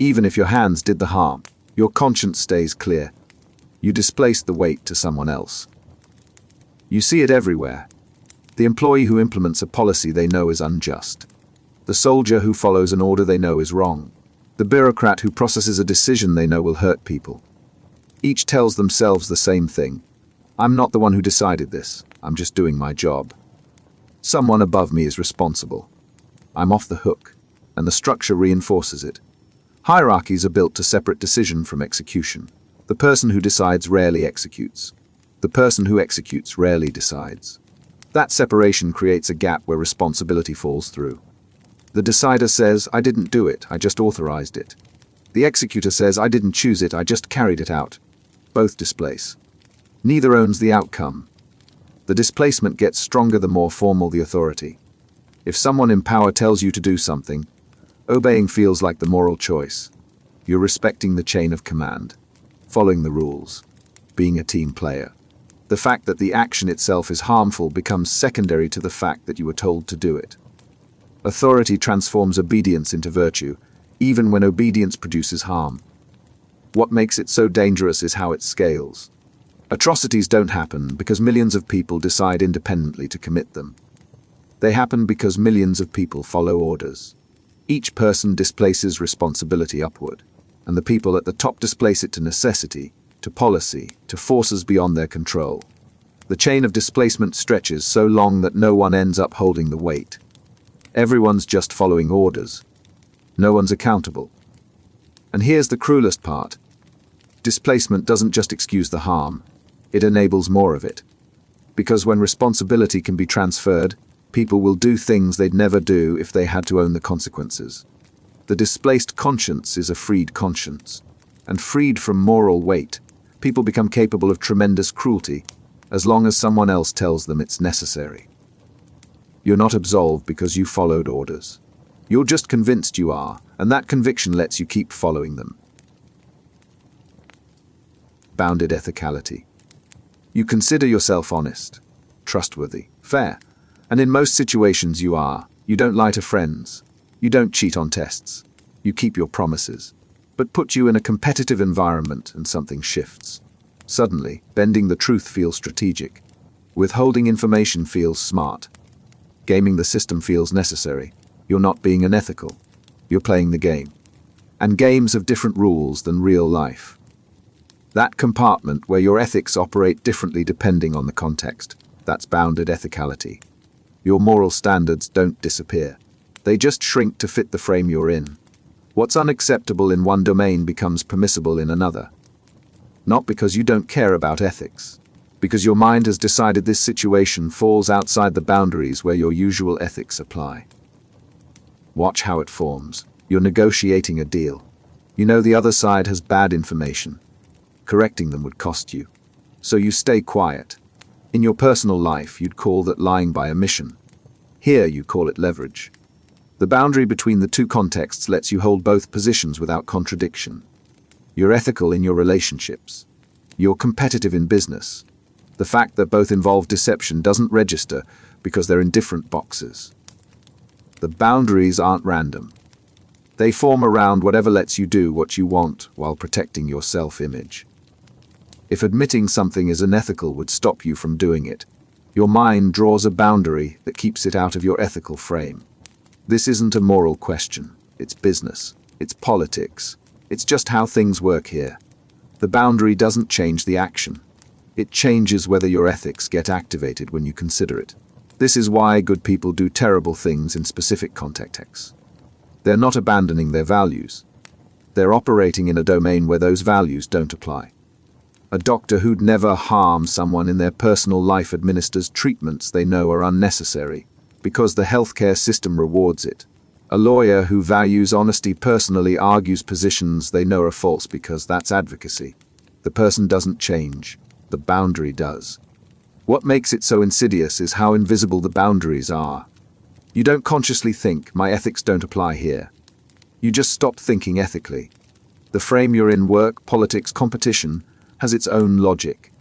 Even if your hands did the harm, your conscience stays clear. You displaced the weight to someone else. You see it everywhere. The employee who implements a policy they know is unjust. The soldier who follows an order they know is wrong. The bureaucrat who processes a decision they know will hurt people. Each tells themselves the same thing. I'm not the one who decided this. I'm just doing my job. Someone above me is responsible. I'm off the hook, and the structure reinforces it. Hierarchies are built to separate decision from execution. The person who decides rarely executes. The person who executes rarely decides. That separation creates a gap where responsibility falls through. The decider says, I didn't do it, I just authorized it. The executor says, I didn't choose it, I just carried it out. Both displace. Neither owns the outcome. The displacement gets stronger the more formal the authority. If someone in power tells you to do something, obeying feels like the moral choice. You're respecting the chain of command, following the rules, being a team player. The fact that the action itself is harmful becomes secondary to the fact that you were told to do it. Authority transforms obedience into virtue, even when obedience produces harm. What makes it so dangerous is how it scales. Atrocities don't happen because millions of people decide independently to commit them. They happen because millions of people follow orders. Each person displaces responsibility upward, and the people at the top displace it to necessity, to policy, to forces beyond their control. The chain of displacement stretches so long that no one ends up holding the weight. Everyone's just following orders. No one's accountable. And here's the cruelest part. Displacement doesn't just excuse the harm, it enables more of it. Because when responsibility can be transferred, people will do things they'd never do if they had to own the consequences. The displaced conscience is a freed conscience. And freed from moral weight, people become capable of tremendous cruelty, as long as someone else tells them it's necessary. You're not absolved because you followed orders. You're just convinced you are, and that conviction lets you keep following them. Bounded ethicality. You consider yourself honest, trustworthy, fair, and in most situations you are. You don't lie to friends. You don't cheat on tests. You keep your promises. But put you in a competitive environment and something shifts. Suddenly, bending the truth feels strategic. Withholding information feels smart. Gaming the system feels necessary. You're not being unethical. You're playing the game. And games have different rules than real life. That compartment where your ethics operate differently depending on the context, that's bounded ethicality. Your moral standards don't disappear. They just shrink to fit the frame you're in. What's unacceptable in one domain becomes permissible in another. Not because you don't care about ethics, because your mind has decided this situation falls outside the boundaries where your usual ethics apply. Watch how it forms. You're negotiating a deal. You know the other side has bad information. Correcting them would cost you. So you stay quiet. In your personal life, you'd call that lying by omission. Here, you call it leverage. The boundary between the two contexts lets you hold both positions without contradiction. You're ethical in your relationships. You're competitive in business. The fact that both involve deception doesn't register because they're in different boxes. The boundaries aren't random. They form around whatever lets you do what you want while protecting your self-image. If admitting something is unethical would stop you from doing it, your mind draws a boundary that keeps it out of your ethical frame. This isn't a moral question. It's business. It's politics. It's just how things work here. The boundary doesn't change the action. It changes whether your ethics get activated when you consider it. This is why good people do terrible things in specific contexts. They're not abandoning their values. They're operating in a domain where those values don't apply. A doctor who'd never harm someone in their personal life administers treatments they know are unnecessary because the healthcare system rewards it. A lawyer who values honesty personally argues positions they know are false because that's advocacy. The person doesn't change. The boundary does. What makes it so insidious is how invisible the boundaries are. You don't consciously think, my ethics don't apply here. You just stop thinking ethically. The frame you're in, work, politics, competition, has its own logic.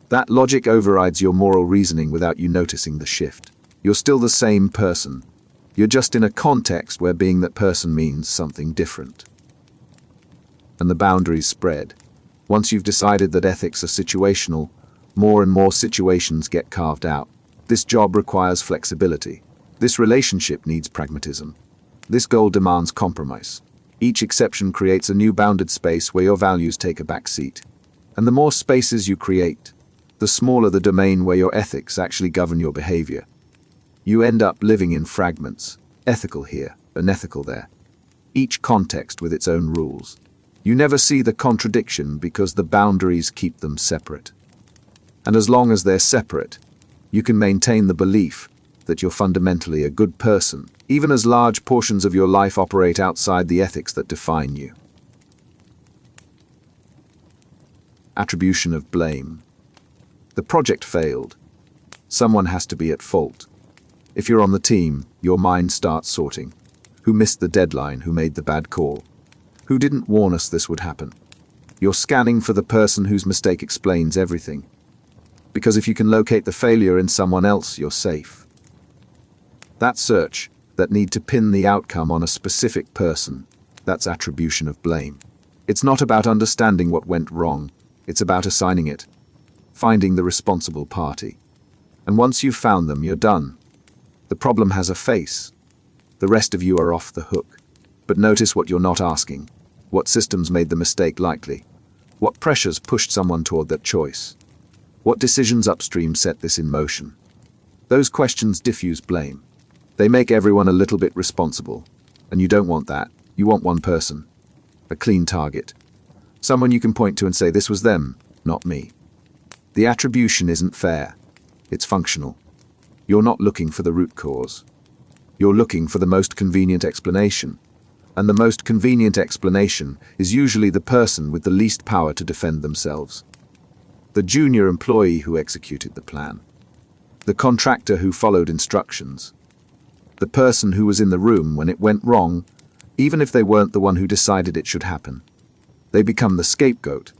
That logic overrides your moral reasoning without you noticing the shift. You're still the same person. You're just in a context where being that person means something different. And the boundaries spread. Once you've decided that ethics are situational, more and more situations get carved out. This job requires flexibility. This relationship needs pragmatism. This goal demands compromise. Each exception creates a new bounded space where your values take a back seat. And the more spaces you create, the smaller the domain where your ethics actually govern your behavior. You end up living in fragments, ethical here, unethical there. Each context with its own rules. You never see the contradiction because the boundaries keep them separate. And as long as they're separate, you can maintain the belief that you're fundamentally a good person, even as large portions of your life operate outside the ethics that define you. Attribution of blame. The project failed. Someone has to be at fault. If you're on the team, your mind starts sorting. Who missed the deadline? Who made the bad call? Who didn't warn us this would happen? You're scanning for the person whose mistake explains everything. Because if you can locate the failure in someone else, you're safe. That search, that need to pin the outcome on a specific person, that's attribution of blame. It's not about understanding what went wrong. It's about assigning it, finding the responsible party. And once you've found them, you're done. The problem has a face. The rest of you are off the hook. But notice what you're not asking. What systems made the mistake likely? What pressures pushed someone toward that choice? What decisions upstream set this in motion? Those questions diffuse blame. They make everyone a little bit responsible. And you don't want that. You want one person. A clean target. Someone you can point to and say, this was them, not me. The attribution isn't fair. It's functional. You're not looking for the root cause. You're looking for the most convenient explanation. And the most convenient explanation is usually the person with the least power to defend themselves. The junior employee who executed the plan. The contractor who followed instructions. The person who was in the room when it went wrong, even if they weren't the one who decided it should happen. They become the scapegoat.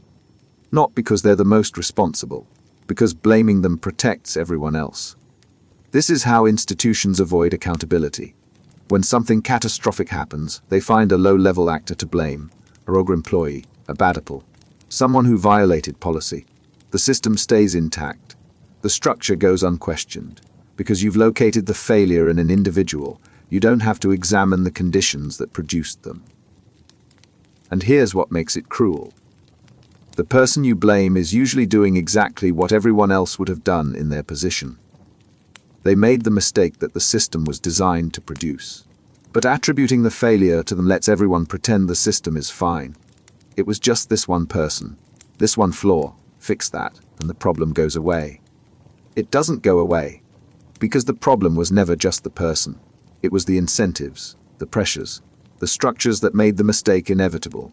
Not because they're the most responsible, because blaming them protects everyone else. This is how institutions avoid accountability. When something catastrophic happens, they find a low-level actor to blame, a rogue employee, a bad apple, someone who violated policy. The system stays intact. The structure goes unquestioned. Because you've located the failure in an individual, you don't have to examine the conditions that produced them. And here's what makes it cruel. The person you blame is usually doing exactly what everyone else would have done in their position. They made the mistake that the system was designed to produce. But attributing the failure to them lets everyone pretend the system is fine. It was just this one person, this one flaw. Fix that, and the problem goes away. It doesn't go away, because the problem was never just the person. It was the incentives, the pressures, the structures that made the mistake inevitable.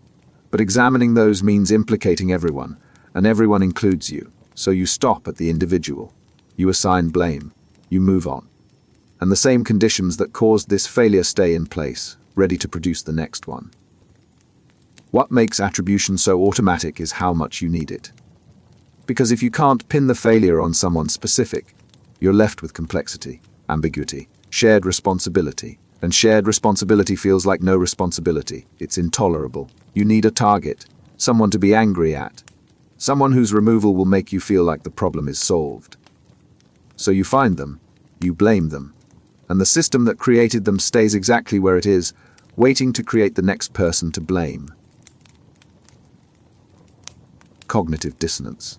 But examining those means implicating everyone, and everyone includes you, so you stop at the individual. You assign blame. You move on. And the same conditions that caused this failure stay in place, ready to produce the next one. What makes attribution so automatic is how much you need it. Because if you can't pin the failure on someone specific, you're left with complexity, ambiguity, shared responsibility. And shared responsibility feels like no responsibility. It's intolerable. You need a target, someone to be angry at, someone whose removal will make you feel like the problem is solved. So you find them, you blame them, and the system that created them stays exactly where it is, waiting to create the next person to blame. Cognitive dissonance.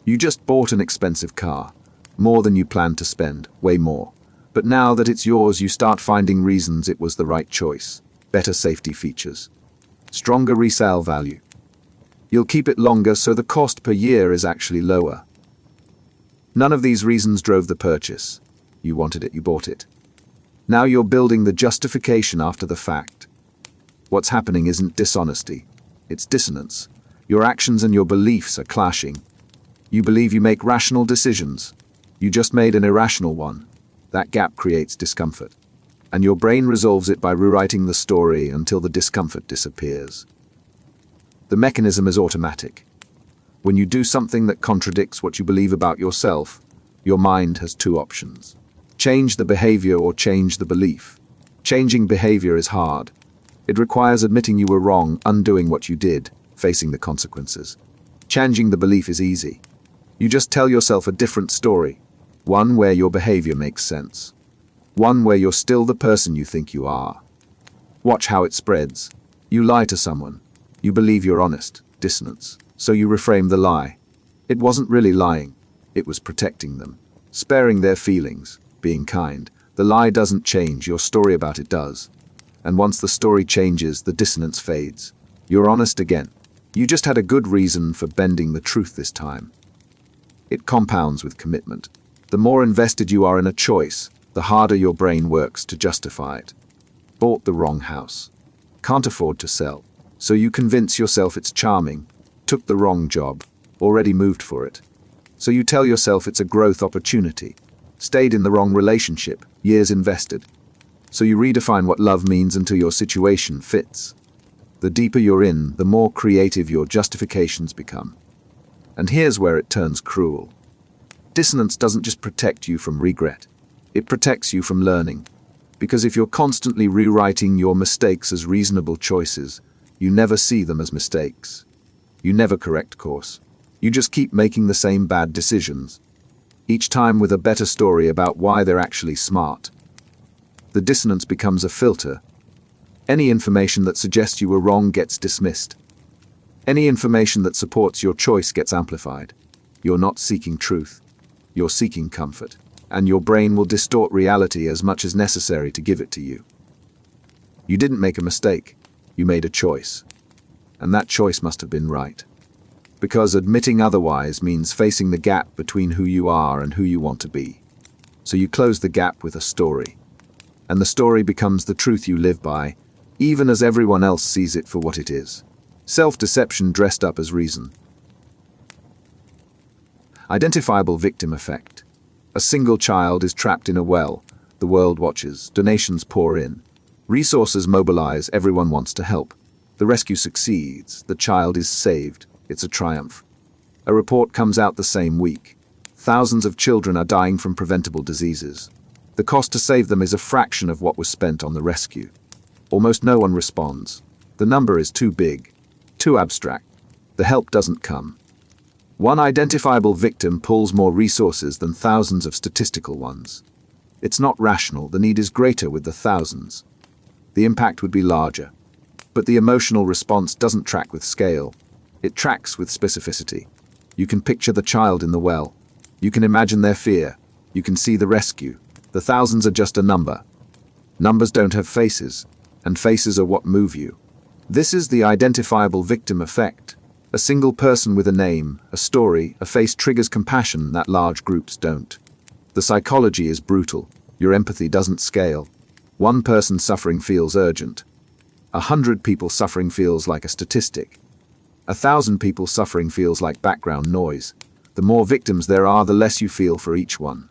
You just bought an expensive car, more than you planned to spend, way more. But now that it's yours, you start finding reasons it was the right choice. Better safety features. Stronger resale value. You'll keep it longer, so the cost per year is actually lower. None of these reasons drove the purchase. You wanted it, you bought it. Now you're building the justification after the fact. What's happening isn't dishonesty. It's dissonance. Your actions and your beliefs are clashing. You believe you make rational decisions. You just made an irrational one. That gap creates discomfort. And your brain resolves it by rewriting the story until the discomfort disappears. The mechanism is automatic. When you do something that contradicts what you believe about yourself, your mind has two options. Change the behavior or change the belief. Changing behavior is hard. It requires admitting you were wrong, undoing what you did, facing the consequences. Changing the belief is easy. You just tell yourself a different story, one where your behavior makes sense, one where you're still the person you think you are. Watch how it spreads. You lie to someone. You believe you're honest, dissonance, so you reframe the lie. It wasn't really lying. It was protecting them, sparing their feelings, being kind. The lie doesn't change, your story about it does. And once the story changes, the dissonance fades. You're honest again. You just had a good reason for bending the truth this time. It compounds with commitment. The more invested you are in a choice, the harder your brain works to justify it. Bought the wrong house. Can't afford to sell. So you convince yourself it's charming. Took the wrong job. Already moved for it. So you tell yourself it's a growth opportunity. Stayed in the wrong relationship. Years invested. So you redefine what love means until your situation fits. The deeper you're in, the more creative your justifications become. And here's where it turns cruel. Dissonance doesn't just protect you from regret. It protects you from learning. Because if you're constantly rewriting your mistakes as reasonable choices, you never see them as mistakes. You never correct course. You just keep making the same bad decisions, each time with a better story about why they're actually smart. The dissonance becomes a filter. Any information that suggests you were wrong gets dismissed. Any information that supports your choice gets amplified. You're not seeking truth. You're seeking comfort. And your brain will distort reality as much as necessary to give it to you. You didn't make a mistake. You made a choice. And that choice must have been right. Because admitting otherwise means facing the gap between who you are and who you want to be. So you close the gap with a story. And the story becomes the truth you live by, even as everyone else sees it for what it is. Self-deception dressed up as reason. Identifiable victim effect. A single child is trapped in a well. The world watches. Donations pour in. Resources mobilize. Everyone wants to help. The rescue succeeds. The child is saved. It's a triumph. A report comes out the same week. Thousands of children are dying from preventable diseases. The cost to save them is a fraction of what was spent on the rescue. Almost no one responds. The number is too big, too abstract. The help doesn't come. One identifiable victim pulls more resources than thousands of statistical ones. It's not rational. The need is greater with the thousands. The impact would be larger. But the emotional response doesn't track with scale. It tracks with specificity. You can picture the child in the well. You can imagine their fear. You can see the rescue. The thousands are just a number. Numbers don't have faces, and faces are what move you. This is the identifiable victim effect. A single person with a name, a story, a face triggers compassion that large groups don't. The psychology is brutal. Your empathy doesn't scale. One person suffering feels urgent. 100 people suffering feels like a statistic. 1,000 people suffering feels like background noise. The more victims there are, the less you feel for each one.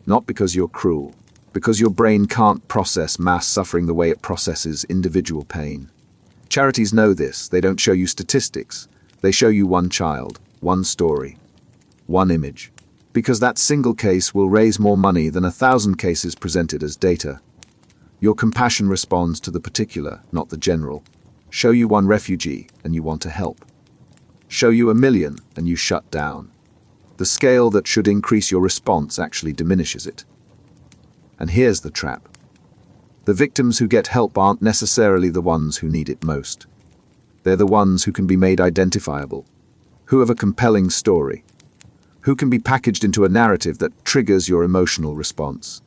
Not because you're cruel, because your brain can't process mass suffering the way it processes individual pain. Charities know this. They don't show you statistics. They show you one child, one story, one image. Because that single case will raise more money than 1,000 cases presented as data. Your compassion responds to the particular, not the general. Show you one refugee, and you want to help. Show you 1,000,000, and you shut down. The scale that should increase your response actually diminishes it. And here's the trap. The victims who get help aren't necessarily the ones who need it most. They're the ones who can be made identifiable, who have a compelling story, who can be packaged into a narrative that triggers your emotional response.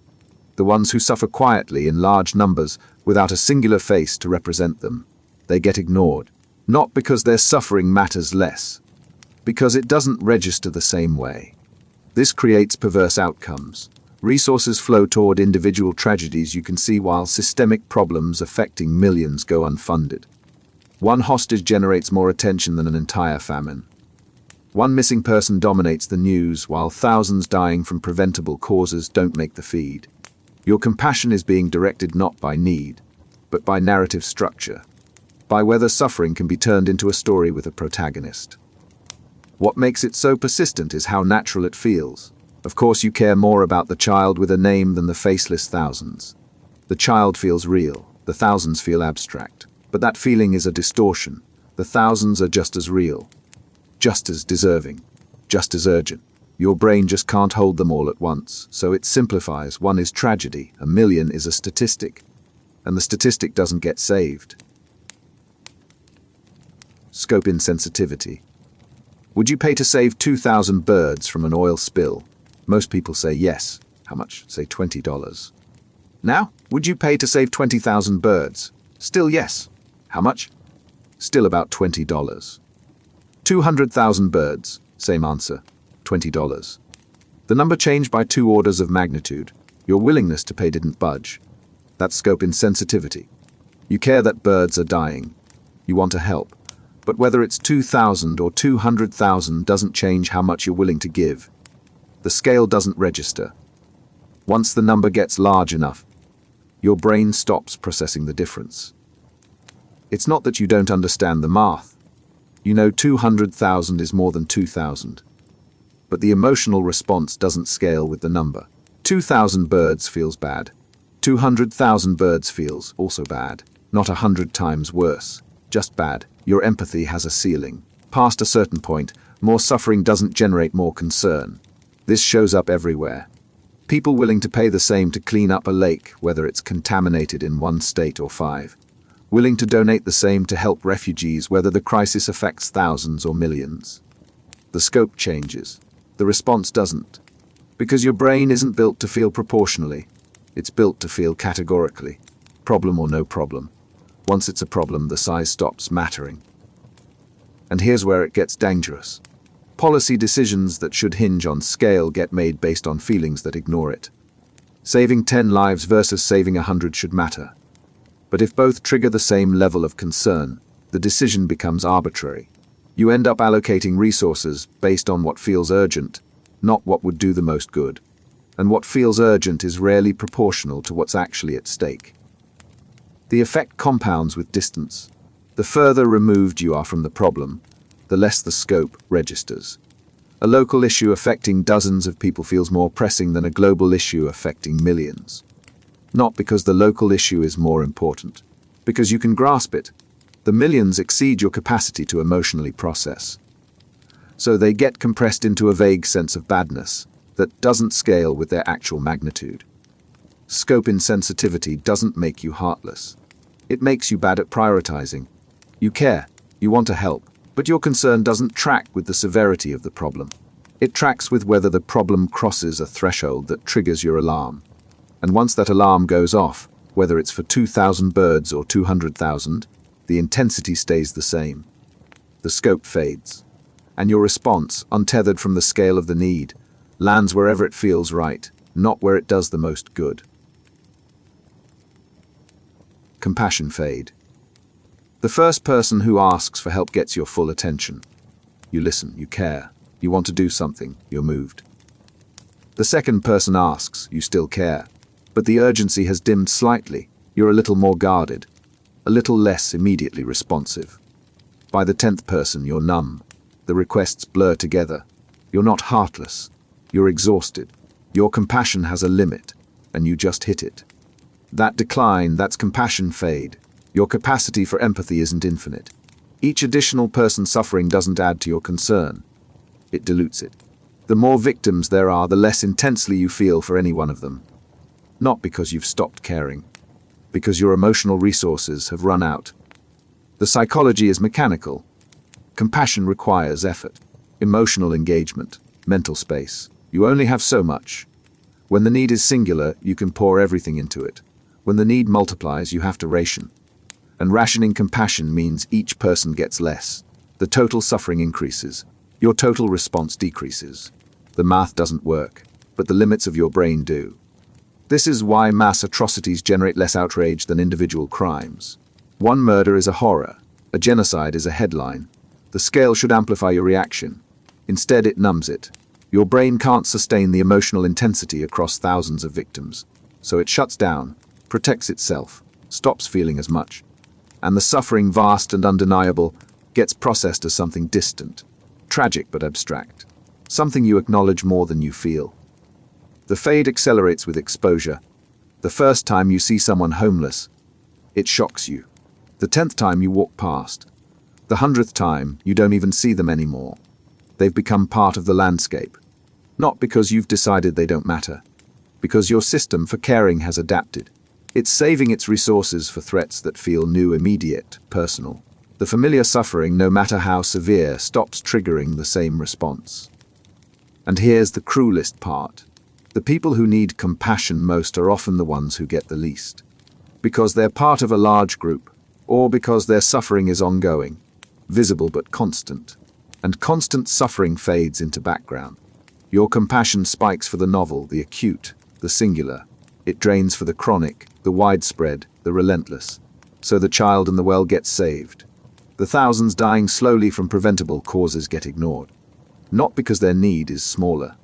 The ones who suffer quietly in large numbers without a singular face to represent them. They get ignored, not because their suffering matters less, because it doesn't register the same way. This creates perverse outcomes. Resources flow toward individual tragedies you can see, while systemic problems affecting millions go unfunded. One hostage generates more attention than an entire famine. One missing person dominates the news, while thousands dying from preventable causes don't make the feed. Your compassion is being directed not by need, but by narrative structure, by whether suffering can be turned into a story with a protagonist. What makes it so persistent is how natural it feels. Of course, you care more about the child with a name than the faceless thousands. The child feels real, the thousands feel abstract. But that feeling is a distortion. The thousands are just as real, just as deserving, just as urgent. Your brain just can't hold them all at once, so it simplifies. One is tragedy, 1,000,000 is a statistic, and the statistic doesn't get saved. Scope insensitivity. Would you pay to save 2,000 birds from an oil spill? Most people say yes. How much? Say $20. Now, would you pay to save 20,000 birds? Still yes. How much? Still about $20. 200,000 birds. Same answer. $20. The number changed by 2 orders of magnitude. Your willingness to pay didn't budge. That's scope insensitivity. You care that birds are dying. You want to help. But whether it's 2,000 or 200,000 doesn't change how much you're willing to give. The scale doesn't register. Once the number gets large enough, your brain stops processing the difference. It's not that you don't understand the math. You know 200,000 is more than 2,000. But the emotional response doesn't scale with the number. 2,000 birds feels bad. 200,000 birds feels also bad. Not 100 times worse. Just bad. Your empathy has a ceiling. Past a certain point, more suffering doesn't generate more concern. This shows up everywhere. People willing to pay the same to clean up a lake, whether it's contaminated in 1 state or 5. Willing to donate the same to help refugees, whether the crisis affects thousands or millions. The scope changes. The response doesn't. Because your brain isn't built to feel proportionally. It's built to feel categorically. Problem or no problem. Once it's a problem, the size stops mattering. And here's where it gets dangerous. Policy decisions that should hinge on scale get made based on feelings that ignore it. Saving 10 lives versus saving 100 should matter. But if both trigger the same level of concern, the decision becomes arbitrary. You end up allocating resources based on what feels urgent, not what would do the most good. And what feels urgent is rarely proportional to what's actually at stake. The effect compounds with distance. The further removed you are from the problem, the less the scope registers. A local issue affecting dozens of people feels more pressing than a global issue affecting millions. Not because the local issue is more important, because you can grasp it. The millions exceed your capacity to emotionally process. So they get compressed into a vague sense of badness that doesn't scale with their actual magnitude. Scope insensitivity doesn't make you heartless. It makes you bad at prioritizing. You care, you want to help, but your concern doesn't track with the severity of the problem. It tracks with whether the problem crosses a threshold that triggers your alarm. And once that alarm goes off, whether it's for 2,000 birds or 200,000, the intensity stays the same. The scope fades. And your response, untethered from the scale of the need, lands wherever it feels right, not where it does the most good. Compassion fade. The first person who asks for help gets your full attention. You listen, you care. You want to do something, you're moved. The second person asks, you still care. But the urgency has dimmed slightly, you're a little more guarded, a little less immediately responsive. By the 10th person, you're numb. The requests blur together. You're not heartless. You're exhausted. Your compassion has a limit, and you just hit it. That decline, that's compassion fade. Your capacity for empathy isn't infinite. Each additional person suffering doesn't add to your concern. It dilutes it. The more victims there are, the less intensely you feel for any one of them. Not because you've stopped caring, because your emotional resources have run out. The psychology is mechanical. Compassion requires effort, emotional engagement, mental space. You only have so much. When the need is singular, you can pour everything into it. When the need multiplies, you have to ration. And rationing compassion means each person gets less. The total suffering increases. Your total response decreases. The math doesn't work, but the limits of your brain do. This is why mass atrocities generate less outrage than individual crimes. One murder is a horror. A genocide is a headline. The scale should amplify your reaction. Instead, it numbs it. Your brain can't sustain the emotional intensity across thousands of victims. So it shuts down, protects itself, stops feeling as much. And the suffering, vast and undeniable, gets processed as something distant, tragic but abstract, something you acknowledge more than you feel. The fade accelerates with exposure. The first time you see someone homeless, it shocks you. The 10th time you walk past. The 100th time you don't even see them anymore. They've become part of the landscape. Not because you've decided they don't matter, because your system for caring has adapted. It's saving its resources for threats that feel new, immediate, personal. The familiar suffering, no matter how severe, stops triggering the same response. And here's the cruelest part. The people who need compassion most are often the ones who get the least. Because they're part of a large group, or because their suffering is ongoing, visible but constant. And constant suffering fades into background. Your compassion spikes for the novel, the acute, the singular. It drains for the chronic, the widespread, the relentless. So the child and the well get saved. The thousands dying slowly from preventable causes get ignored. Not because their need is smaller,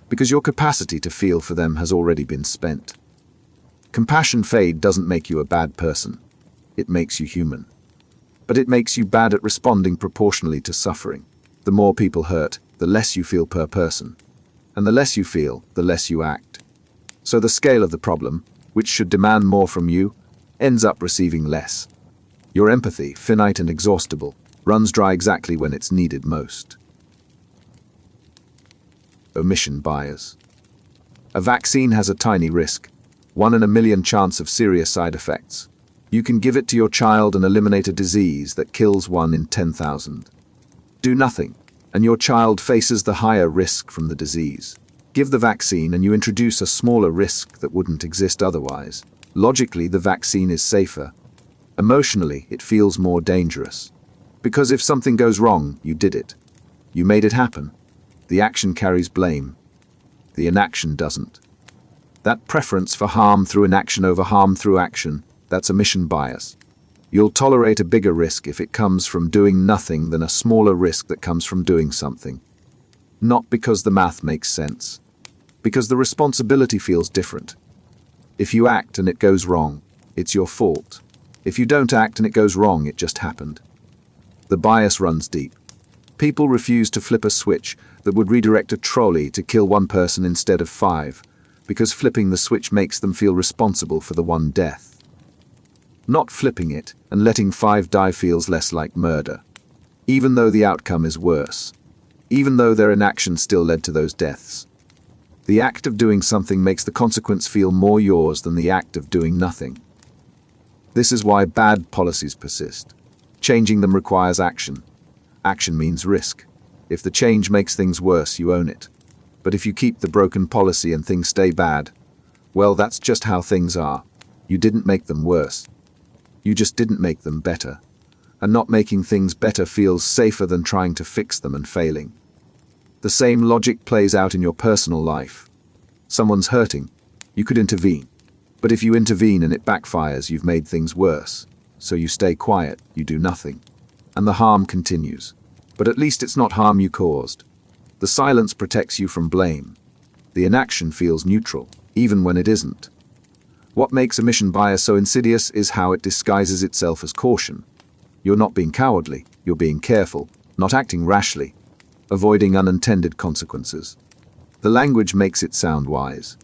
because your capacity to feel for them has already been spent. Compassion fade doesn't make you a bad person. It makes you human. But it makes you bad at responding proportionally to suffering. The more people hurt, the less you feel per person. And the less you feel, the less you act. So the scale of the problem, which should demand more from you, ends up receiving less. Your empathy, finite and exhaustible, runs dry exactly when it's needed most. Omission bias. A vaccine has a tiny risk, 1 in a million chance of serious side effects. You can give it to your child and eliminate a disease that kills 1 in 10,000. Do nothing, and your child faces the higher risk from the disease. Give the vaccine and you introduce a smaller risk that wouldn't exist otherwise. Logically, the vaccine is safer. Emotionally, it feels more dangerous. Because if something goes wrong, you did it. You made it happen. The action carries blame. The inaction doesn't. That preference for harm through inaction over harm through action, that's omission bias. You'll tolerate a bigger risk if it comes from doing nothing than a smaller risk that comes from doing something. Not because the math makes sense. Because the responsibility feels different. If you act and it goes wrong, it's your fault. If you don't act and it goes wrong, it just happened. The bias runs deep. People refuse to flip a switch that would redirect a trolley to kill 1 person instead of 5, because flipping the switch makes them feel responsible for the 1 death. Not flipping it and letting 5 die feels less like murder, even though the outcome is worse, even though their inaction still led to those deaths. The act of doing something makes the consequence feel more yours than the act of doing nothing. This is why bad policies persist. Changing them requires action. Action means risk. If the change makes things worse, you own it. But if you keep the broken policy and things stay bad, well, that's just how things are. You didn't make them worse. You just didn't make them better. And not making things better feels safer than trying to fix them and failing. The same logic plays out in your personal life. Someone's hurting. You could intervene. But if you intervene and it backfires, you've made things worse. So you stay quiet, you do nothing. And the harm continues. But at least it's not harm you caused. The silence protects you from blame. The inaction feels neutral, even when it isn't. What makes omission bias so insidious is how it disguises itself as caution. You're not being cowardly, you're being careful, not acting rashly, avoiding unintended consequences. The language makes it sound wise,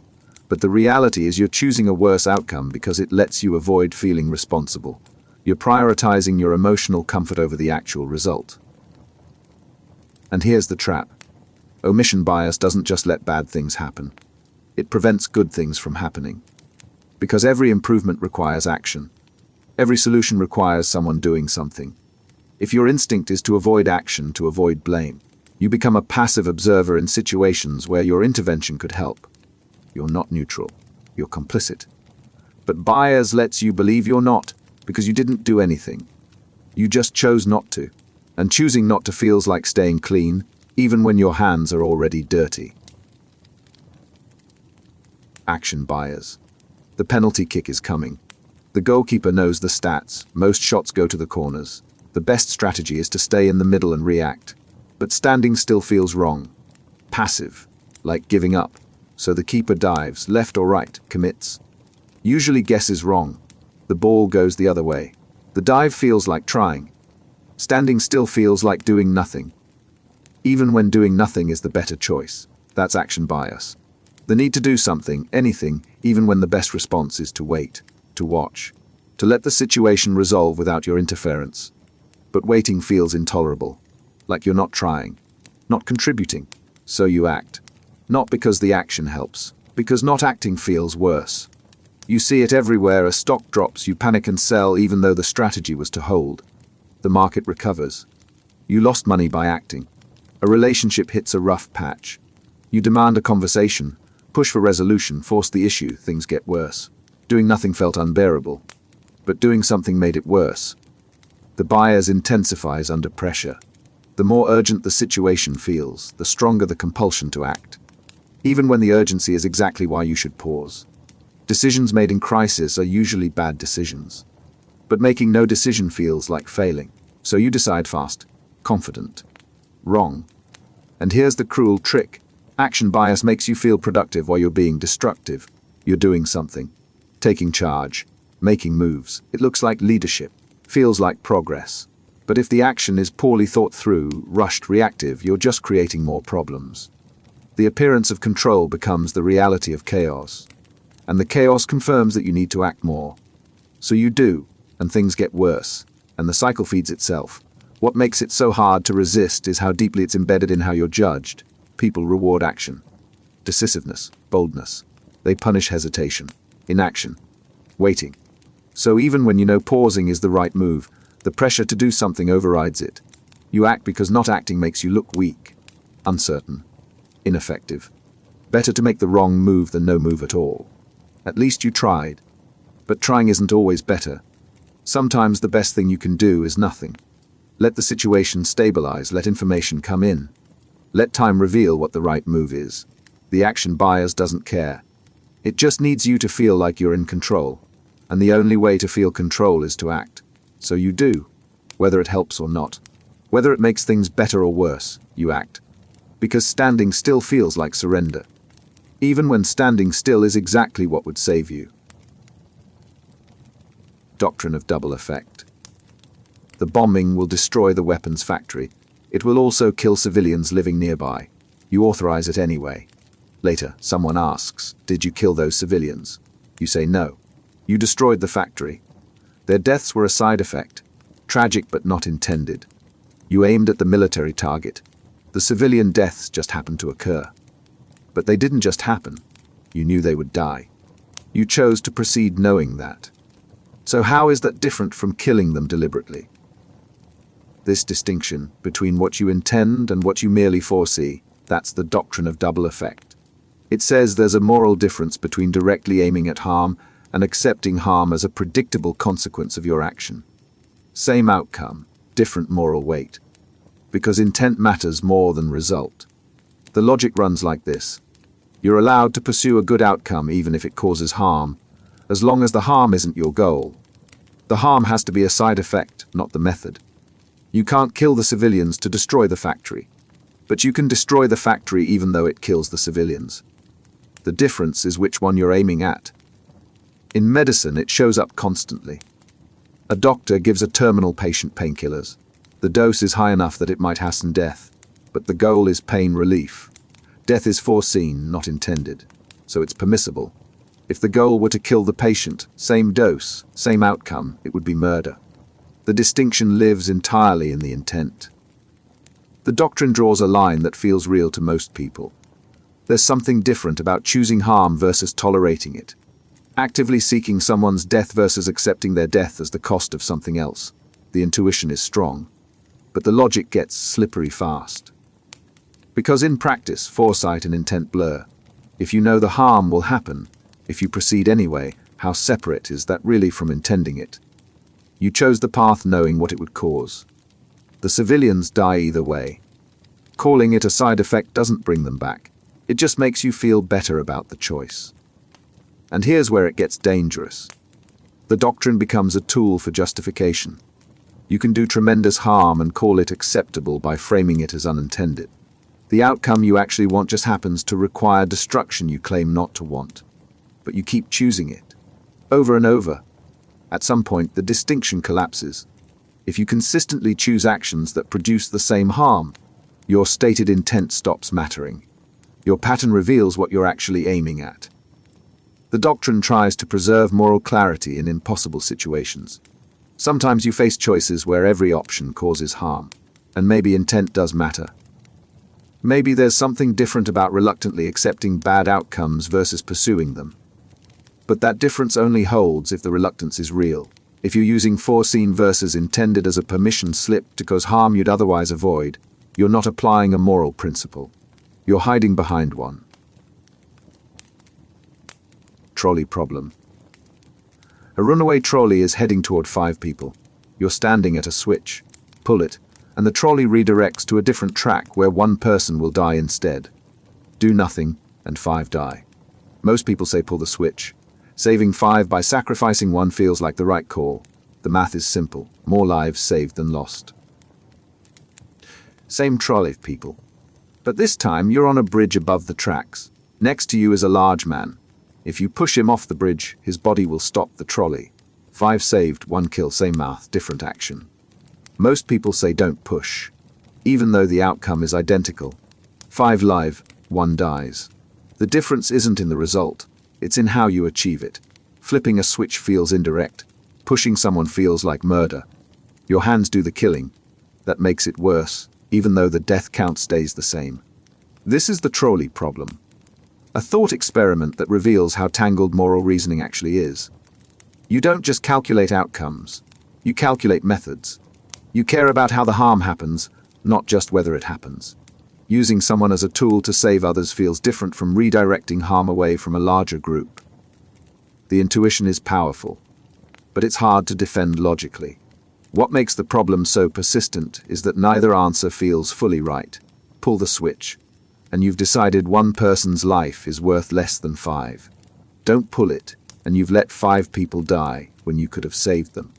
but the reality is you're choosing a worse outcome because it lets you avoid feeling responsible. You're prioritizing your emotional comfort over the actual result. And here's the trap. Omission bias doesn't just let bad things happen. It prevents good things from happening. Because every improvement requires action. Every solution requires someone doing something. If your instinct is to avoid action, to avoid blame, you become a passive observer in situations where your intervention could help. You're not neutral. You're complicit. But bias lets you believe you're not, because you didn't do anything. You just chose not to. And choosing not to feels like staying clean, even when your hands are already dirty. Action bias. The penalty kick is coming. The goalkeeper knows the stats. Most shots go to the corners. The best strategy is to stay in the middle and react. But standing still feels wrong. Passive, like giving up. So the keeper dives, left or right, commits. Usually guesses wrong. The ball goes the other way. The dive feels like trying. Standing still feels like doing nothing. Even when doing nothing is the better choice. That's action bias. The need to do something, anything, even when the best response is to wait, to watch, to let the situation resolve without your interference. But waiting feels intolerable, like you're not trying, not contributing, so you act. Not because the action helps, because not acting feels worse. You see it everywhere. A stock drops, you panic and sell even though the strategy was to hold. The market recovers. You lost money by acting. A relationship hits a rough patch. You demand a conversation, push for resolution, force the issue, things get worse. Doing nothing felt unbearable, but doing something made it worse. The bias intensifies under pressure. The more urgent the situation feels, the stronger the compulsion to act, even when the urgency is exactly why you should pause. Decisions made in crisis are usually bad decisions, but making no decision feels like failing, so you decide fast, confident. Wrong. And here's the cruel trick. Action bias makes you feel productive while you're being destructive. You're doing something, taking charge, making moves. It looks like leadership, feels like progress. But if the action is poorly thought through, rushed, reactive, you're just creating more problems. The appearance of control becomes the reality of chaos. And the chaos confirms that you need to act more. So you do, and things get worse, and the cycle feeds itself. What makes it so hard to resist is how deeply it's embedded in how you're judged. People reward action, decisiveness, boldness. They punish hesitation, inaction, waiting. So even when you know pausing is the right move, the pressure to do something overrides it. You act because not acting makes you look weak, uncertain, ineffective. Better to make the wrong move than no move at all. At least you tried. But trying isn't always better. Sometimes the best thing you can do is nothing. Let the situation stabilize, let information come in. Let time reveal what the right move is. The action bias doesn't care. It just needs you to feel like you're in control. And the only way to feel control is to act. So you do, whether it helps or not. Whether it makes things better or worse, you act. Because standing still feels like surrender. Even when standing still is exactly what would save you. Doctrine of double effect. The bombing will destroy the weapons factory. It will also kill civilians living nearby. You authorize it anyway. Later, someone asks, "Did you kill those civilians?" You say no. You destroyed the factory. Their deaths were a side effect, tragic but not intended. You aimed at the military target. The civilian deaths just happened to occur. But they didn't just happen. You knew they would die. You chose to proceed knowing that. So how is that different from killing them deliberately? This distinction between what you intend and what you merely foresee, that's the doctrine of double effect. It says there's a moral difference between directly aiming at harm and accepting harm as a predictable consequence of your action. Same outcome, different moral weight. Because intent matters more than result. The logic runs like this. You're allowed to pursue a good outcome even if it causes harm, as long as the harm isn't your goal. The harm has to be a side effect, not the method. You can't kill the civilians to destroy the factory. But you can destroy the factory even though it kills the civilians. The difference is which one you're aiming at. In medicine, it shows up constantly. A doctor gives a terminal patient painkillers. The dose is high enough that it might hasten death, but the goal is pain relief. Death is foreseen, not intended, so it's permissible. If the goal were to kill the patient, same dose, same outcome, it would be murder. The distinction lives entirely in the intent. The doctrine draws a line that feels real to most people. There's something different about choosing harm versus tolerating it. Actively seeking someone's death versus accepting their death as the cost of something else. The intuition is strong, but the logic gets slippery fast. Because in practice, foresight and intent blur. If you know the harm will happen, if you proceed anyway, how separate is that really from intending it? You chose the path knowing what it would cause. The civilians die either way. Calling it a side effect doesn't bring them back. It just makes you feel better about the choice. And here's where it gets dangerous. The doctrine becomes a tool for justification. You can do tremendous harm and call it acceptable by framing it as unintended. The outcome you actually want just happens to require destruction you claim not to want. But you keep choosing it, over and over. At some point, the distinction collapses. If you consistently choose actions that produce the same harm, your stated intent stops mattering. Your pattern reveals what you're actually aiming at. The doctrine tries to preserve moral clarity in impossible situations. Sometimes you face choices where every option causes harm, and maybe intent does matter. Maybe there's something different about reluctantly accepting bad outcomes versus pursuing them. But that difference only holds if the reluctance is real. If you're using foreseen versus intended as a permission slip to cause harm you'd otherwise avoid, you're not applying a moral principle. You're hiding behind one. Trolley problem. A runaway trolley is heading toward 5 people. You're standing at a switch. Pull it, and the trolley redirects to a different track where 1 person will die instead. Do nothing, and 5 die. Most people say pull the switch. Saving 5 by sacrificing 1 feels like the right call. The math is simple. More lives saved than lost. Same trolley, people. But this time you're on a bridge above the tracks. Next to you is a large man. If you push him off the bridge, his body will stop the trolley. 5 saved, 1 kill, same math, different action. Most people say don't push, even though the outcome is identical. 5 live, 1 dies. The difference isn't in the result, it's in how you achieve it. Flipping a switch feels indirect. Pushing someone feels like murder. Your hands do the killing. That makes it worse, even though the death count stays the same. This is the trolley problem. A thought experiment that reveals how tangled moral reasoning actually is. You don't just calculate outcomes, you calculate methods. You care about how the harm happens, not just whether it happens. Using someone as a tool to save others feels different from redirecting harm away from a larger group. The intuition is powerful, but it's hard to defend logically. What makes the problem so persistent is that neither answer feels fully right. Pull the switch, and you've decided 1 person's life is worth less than 5. Don't pull it, and you've let 5 people die when you could have saved them.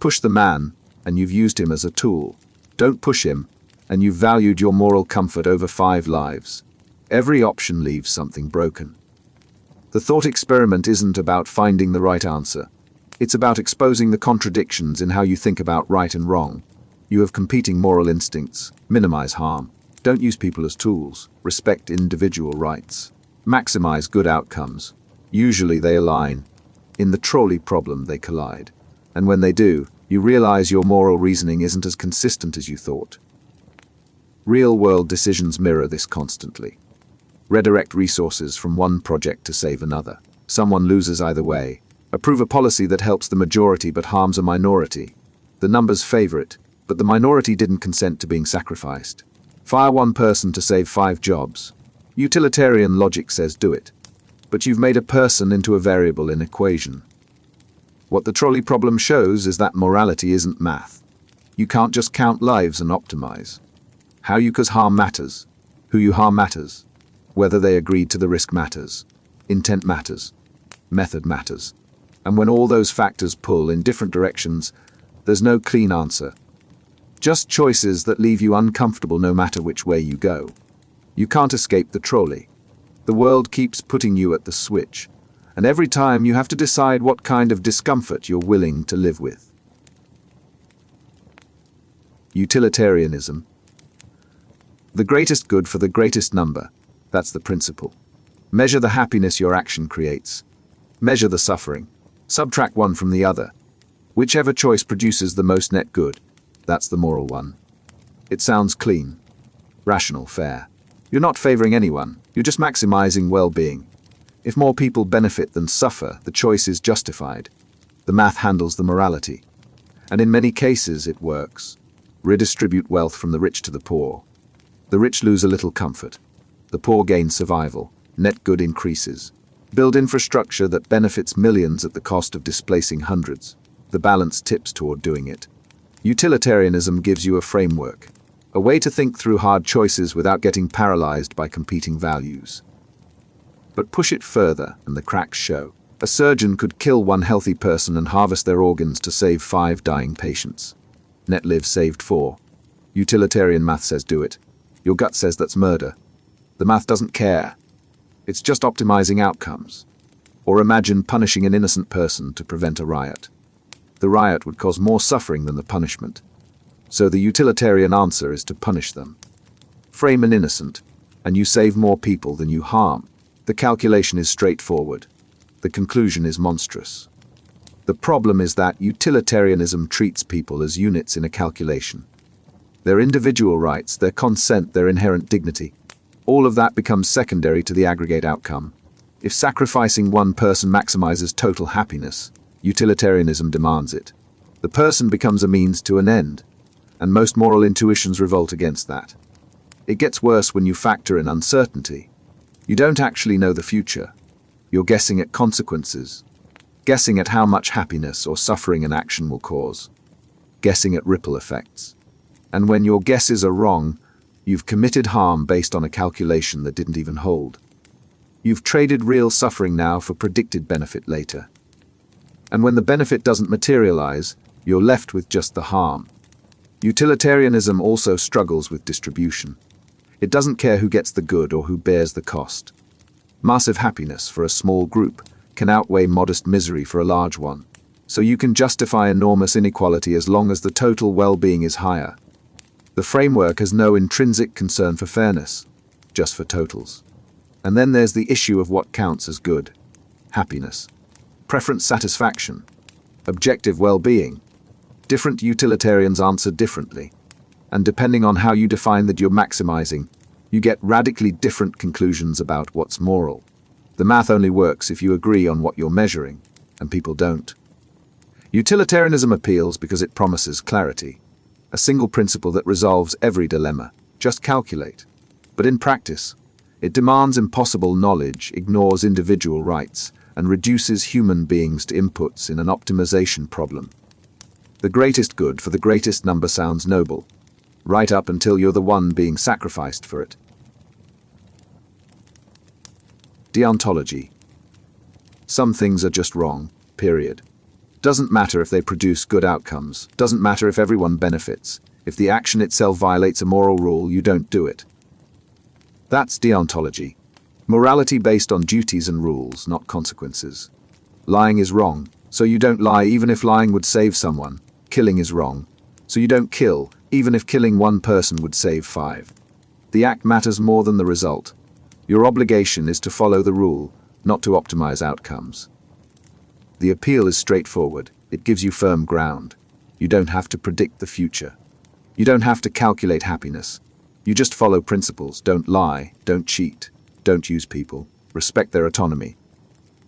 Push the man, and you've used him as a tool. Don't push him, and you've valued your moral comfort over 5 lives. Every option leaves something broken. The thought experiment isn't about finding the right answer. It's about exposing the contradictions in how you think about right and wrong. You have competing moral instincts. Minimize harm. Don't use people as tools. Respect individual rights. Maximize good outcomes. Usually they align. In the trolley problem, they collide. And when they do, you realize your moral reasoning isn't as consistent as you thought. Real-world decisions mirror this constantly. Redirect resources from one project to save another. Someone loses either way. Approve a policy that helps the majority but harms a minority. The numbers favor it, but the minority didn't consent to being sacrificed. Fire 1 person to save 5 jobs. Utilitarian logic says do it. But you've made a person into a variable in equation. What the trolley problem shows is that morality isn't math. You can't just count lives and optimize. How you cause harm matters. Who you harm matters. Whether they agreed to the risk matters. Intent matters. Method matters. And when all those factors pull in different directions, there's no clean answer. Just choices that leave you uncomfortable no matter which way you go. You can't escape the trolley. The world keeps putting you at the switch, and every time you have to decide what kind of discomfort you're willing to live with. Utilitarianism. The greatest good for the greatest number. That's the principle. Measure the happiness your action creates. Measure the suffering. Subtract one from the other. Whichever choice produces the most net good, that's the moral one. It sounds clean, rational, fair. You're not favoring anyone, you're just maximizing well-being. If more people benefit than suffer, the choice is justified. The math handles the morality. And in many cases, it works. Redistribute wealth from the rich to the poor. The rich lose a little comfort. The poor gain survival. Net good increases. Build infrastructure that benefits millions at the cost of displacing hundreds. The balance tips toward doing it. Utilitarianism gives you a framework, a way to think through hard choices without getting paralyzed by competing values. But push it further, and the cracks show. A surgeon could kill one healthy person and harvest their organs to save 5 dying patients. Net lives saved 4. Utilitarian math says do it. Your gut says that's murder. The math doesn't care. It's just optimizing outcomes. Or imagine punishing an innocent person to prevent a riot. The riot would cause more suffering than the punishment. So the utilitarian answer is to punish them. Frame an innocent, and you save more people than you harm. The calculation is straightforward. The conclusion is monstrous. The problem is that utilitarianism treats people as units in a calculation. Their individual rights, their consent, their inherent dignity, all of that becomes secondary to the aggregate outcome. If sacrificing one person maximizes total happiness, utilitarianism demands it. The person becomes a means to an end, and most moral intuitions revolt against that. It gets worse when you factor in uncertainty. You don't actually know the future. You're guessing at consequences, guessing at how much happiness or suffering an action will cause, guessing at ripple effects. And when your guesses are wrong, you've committed harm based on a calculation that didn't even hold. You've traded real suffering now for predicted benefit later. And when the benefit doesn't materialize, you're left with just the harm. Utilitarianism also struggles with distribution. It doesn't care who gets the good or who bears the cost. Massive happiness for a small group can outweigh modest misery for a large one, so you can justify enormous inequality as long as the total well-being is higher. The framework has no intrinsic concern for fairness, just for totals. And then there's the issue of what counts as good. Happiness. Preference satisfaction. Objective well-being. Different utilitarians answer differently. And depending on how you define that you're maximizing, you get radically different conclusions about what's moral. The math only works if you agree on what you're measuring, and people don't. Utilitarianism appeals because it promises clarity. A single principle that resolves every dilemma. Just calculate. But in practice, it demands impossible knowledge, ignores individual rights, and reduces human beings to inputs in an optimization problem. The greatest good for the greatest number sounds noble, right up until you're the one being sacrificed for it. Deontology. Some things are just wrong, period. Doesn't matter if they produce good outcomes, doesn't matter if everyone benefits. If the action itself violates a moral rule, you don't do it. That's deontology. Morality based on duties and rules, not consequences. Lying is wrong, so you don't lie even if lying would save someone. Killing is wrong, so you don't kill, even if killing one person would save 5. The act matters more than the result. Your obligation is to follow the rule, not to optimize outcomes. The appeal is straightforward. It gives you firm ground. You don't have to predict the future. You don't have to calculate happiness. You just follow principles. Don't lie, don't cheat, don't use people. Respect their autonomy.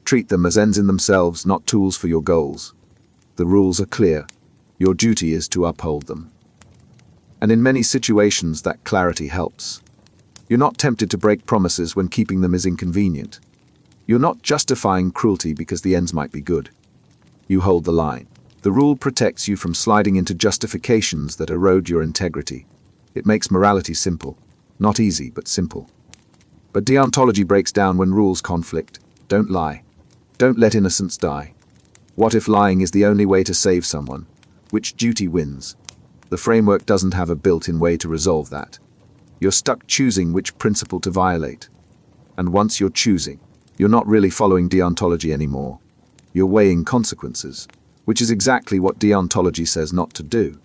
Treat them as ends in themselves, not tools for your goals. The rules are clear. Your duty is to uphold them. And in many situations, that clarity helps. You're not tempted to break promises when keeping them is inconvenient. You're not justifying cruelty because the ends might be good. You hold the line. The rule protects you from sliding into justifications that erode your integrity. It makes morality simple. Not easy, but simple. But deontology breaks down when rules conflict. Don't lie. Don't let innocents die. What if lying is the only way to save someone? Which duty wins? The framework doesn't have a built-in way to resolve that. You're stuck choosing which principle to violate. And once you're choosing, you're not really following deontology anymore. You're weighing consequences, which is exactly what deontology says not to do.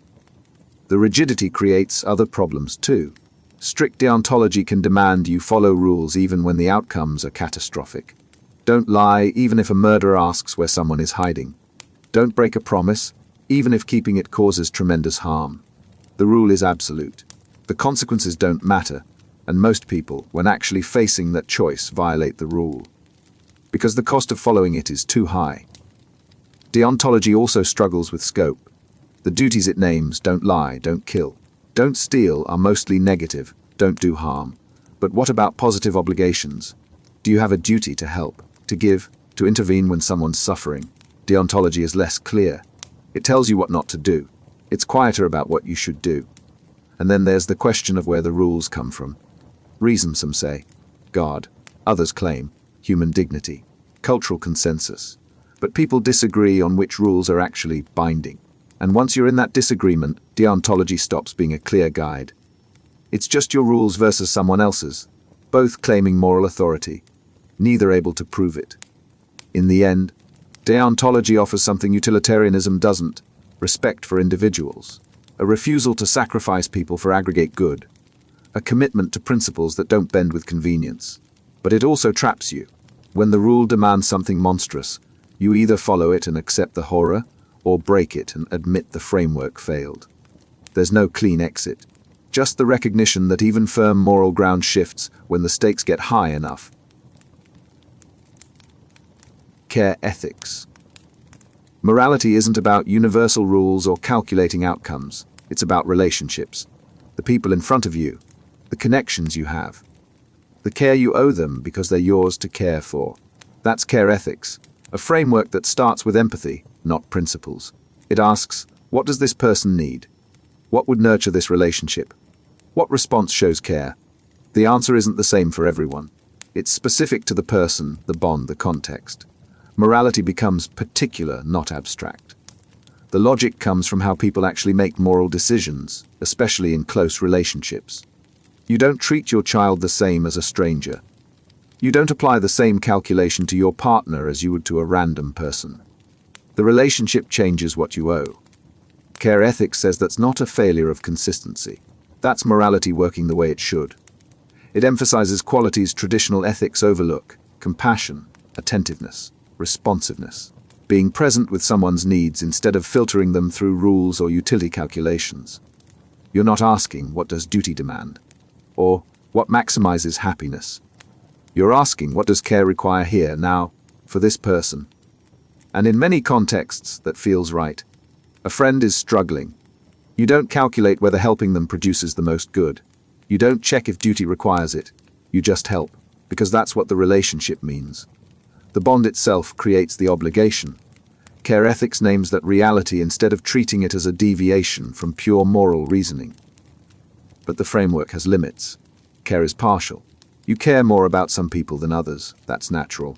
The rigidity creates other problems too. Strict deontology can demand you follow rules even when the outcomes are catastrophic. Don't lie even if a murderer asks where someone is hiding. Don't break a promise, even if keeping it causes tremendous harm. The rule is absolute. The consequences don't matter, and most people, when actually facing that choice, violate the rule. Because the cost of following it is too high. Deontology also struggles with scope. The duties it names, don't lie, don't kill, don't steal, are mostly negative, don't do harm. But what about positive obligations? Do you have a duty to help, to give, to intervene when someone's suffering? Deontology is less clear. It tells you what not to do. It's quieter about what you should do. And then there's the question of where the rules come from. Reason, some say. God. Others claim. Human dignity. Cultural consensus. But people disagree on which rules are actually binding. And once you're in that disagreement, deontology stops being a clear guide. It's just your rules versus someone else's, both claiming moral authority, neither able to prove it. In the end, deontology offers something utilitarianism doesn't: respect for individuals, a refusal to sacrifice people for aggregate good, a commitment to principles that don't bend with convenience. But it also traps you. When the rule demands something monstrous, you either follow it and accept the horror, or break it and admit the framework failed. There's no clean exit, just the recognition that even firm moral ground shifts when the stakes get high enough. Care ethics. Morality isn't about universal rules or calculating outcomes. It's about relationships, the people in front of you, the connections you have, the care you owe them because they're yours to care for. That's care ethics, a framework that starts with empathy, not principles. It asks, what does this person need? What would nurture this relationship? What response shows care? The answer isn't the same for everyone. It's specific to the person, the bond, the context. Morality becomes particular, not abstract. The logic comes from how people actually make moral decisions, especially in close relationships. You don't treat your child the same as a stranger. You don't apply the same calculation to your partner as you would to a random person. The relationship changes what you owe. Care ethics says that's not a failure of consistency. That's morality working the way it should. It emphasizes qualities traditional ethics overlook: compassion, attentiveness, responsiveness, being present with someone's needs instead of filtering them through rules or utility calculations. You're not asking, what does duty demand? Or, what maximizes happiness? You're asking, what does care require here, now, for this person? And in many contexts, that feels right. A friend is struggling. You don't calculate whether helping them produces the most good. You don't check if duty requires it. You just help, because that's what the relationship means. The bond itself creates the obligation. Care ethics names that reality instead of treating it as a deviation from pure moral reasoning. But the framework has limits. Care is partial. You care more about some people than others, that's natural.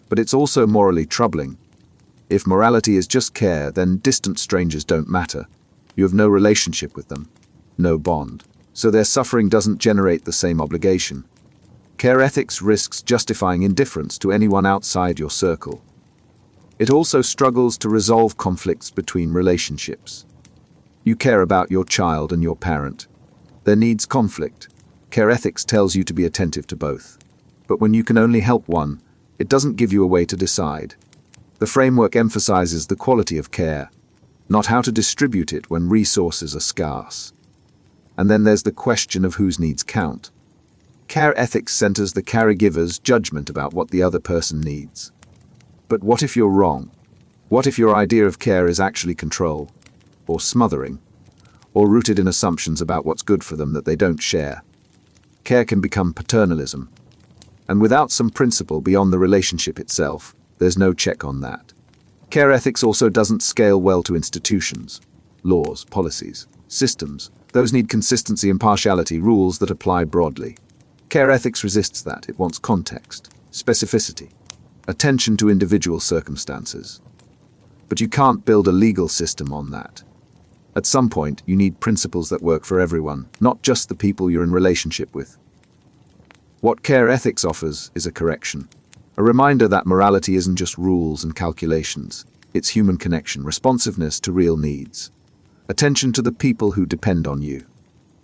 But it's also morally troubling. If morality is just care, then distant strangers don't matter. You have no relationship with them, no bond. So their suffering doesn't generate the same obligation. Care ethics risks justifying indifference to anyone outside your circle. It also struggles to resolve conflicts between relationships. You care about your child and your parent. Their needs conflict. Care ethics tells you to be attentive to both. But when you can only help one, it doesn't give you a way to decide. The framework emphasizes the quality of care, not how to distribute it when resources are scarce. And then there's the question of whose needs count. Care ethics centers the caregiver's judgment about what the other person needs. But what if you're wrong? What if your idea of care is actually control, or smothering, or rooted in assumptions about what's good for them that they don't share? Care can become paternalism. And without some principle beyond the relationship itself, there's no check on that. Care ethics also doesn't scale well to institutions, laws, policies, systems. Those need consistency, impartiality, rules that apply broadly. Care ethics resists that. It wants context, specificity, attention to individual circumstances. But you can't build a legal system on that. At some point, you need principles that work for everyone, not just the people you're in relationship with. What care ethics offers is a correction. A reminder that morality isn't just rules and calculations. It's human connection, responsiveness to real needs, attention to the people who depend on you.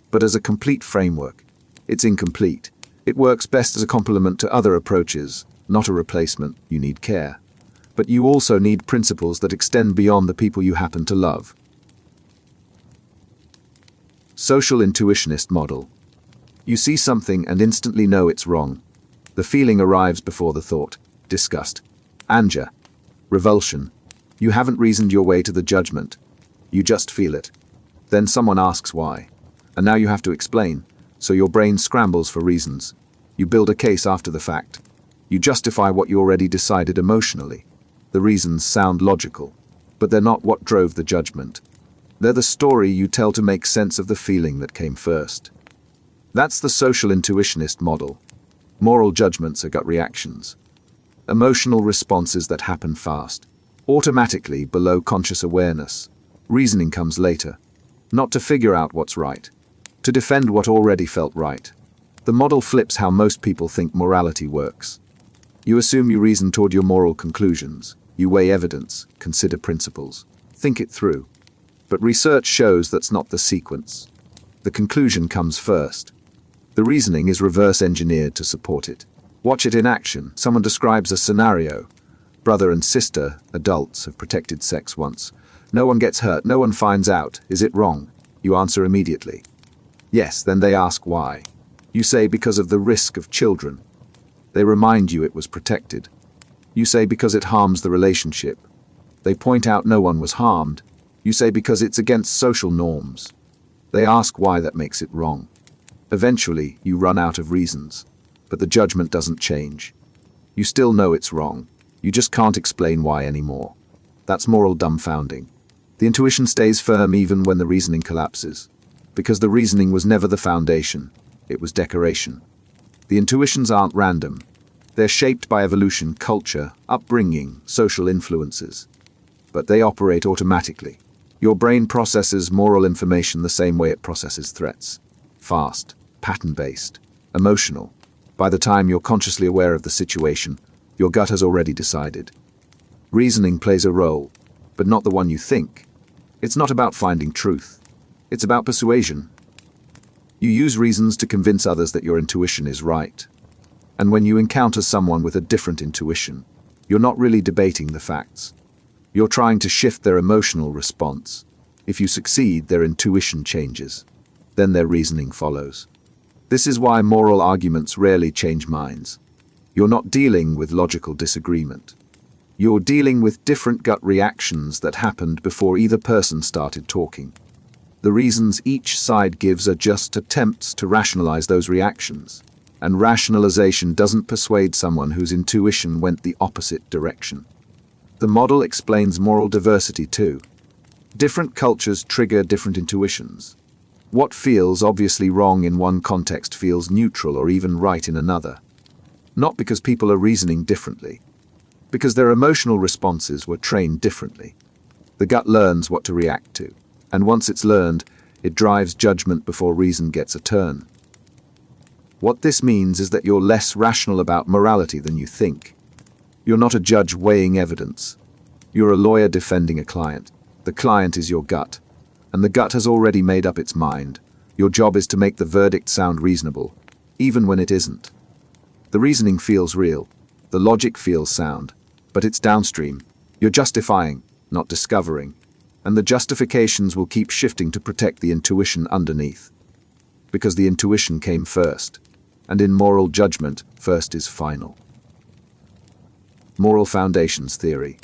But as a complete framework, it's incomplete. It works best as a complement to other approaches, not a replacement. You need care. But you also need principles that extend beyond the people you happen to love. Social Intuitionist model. You see something and instantly know it's wrong. The feeling arrives before the thought. Disgust, anger, revulsion. You haven't reasoned your way to the judgment. You just feel it. Then someone asks why. And now you have to explain, so your brain scrambles for reasons. You build a case after the fact. You justify what you already decided emotionally. The reasons sound logical, but they're not what drove the judgment. They're the story you tell to make sense of the feeling that came first. That's the social intuitionist model. Moral judgments are gut reactions. Emotional responses that happen fast, automatically below conscious awareness. Reasoning comes later, not to figure out what's right, to defend what already felt right. The model flips how most people think morality works. You assume you reason toward your moral conclusions. You weigh evidence, consider principles, think it through. But research shows that's not the sequence. The conclusion comes first. The reasoning is reverse engineered to support it. Watch it in action. Someone describes a scenario. Brother and sister, adults, have protected sex once. No one gets hurt, no one finds out. Is it wrong? You answer immediately. Yes, then they ask why. You say because of the risk of children. They remind you it was protected. You say because it harms the relationship. They point out no one was harmed. You say because it's against social norms. They ask why that makes it wrong. Eventually, you run out of reasons, but the judgment doesn't change. You still know it's wrong. You just can't explain why anymore. That's moral dumbfounding. The intuition stays firm even when the reasoning collapses, because the reasoning was never the foundation. It was decoration. The intuitions aren't random. They're shaped by evolution, culture, upbringing, social influences. But they operate automatically. Your brain processes moral information the same way it processes threats. Fast, pattern-based, emotional. By the time you're consciously aware of the situation, your gut has already decided. Reasoning plays a role, but not the one you think. It's not about finding truth. It's about persuasion. You use reasons to convince others that your intuition is right. And when you encounter someone with a different intuition, you're not really debating the facts. You're trying to shift their emotional response. If you succeed, their intuition changes. Then their reasoning follows. This is why moral arguments rarely change minds. You're not dealing with logical disagreement. You're dealing with different gut reactions that happened before either person started talking. The reasons each side gives are just attempts to rationalize those reactions. And rationalization doesn't persuade someone whose intuition went the opposite direction. The model explains moral diversity too. Different cultures trigger different intuitions. What feels obviously wrong in one context feels neutral or even right in another. Not because people are reasoning differently, because their emotional responses were trained differently. The gut learns what to react to, and once it's learned, it drives judgment before reason gets a turn. What this means is that you're less rational about morality than you think. You're not a judge weighing evidence. You're a lawyer defending a client. The client is your gut, and the gut has already made up its mind. Your job is to make the verdict sound reasonable, even when it isn't. The reasoning feels real. The logic feels sound, but it's downstream. You're justifying, not discovering, and the justifications will keep shifting to protect the intuition underneath. Because the intuition came first, and in moral judgment, first is final. Moral foundations theory.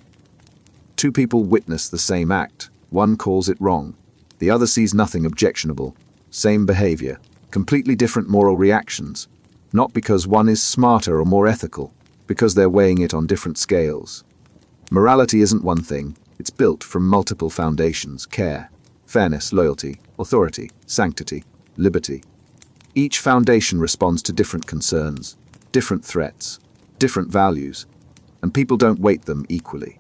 Two people witness the same act. One calls it wrong. The other sees nothing objectionable. Same behavior, completely different moral reactions. Not because one is smarter or more ethical, because they're weighing it on different scales. Morality isn't one thing. It's built from multiple foundations: care, fairness, loyalty, authority, sanctity, liberty. Each foundation responds to different concerns, different threats, different values, and people don't weight them equally.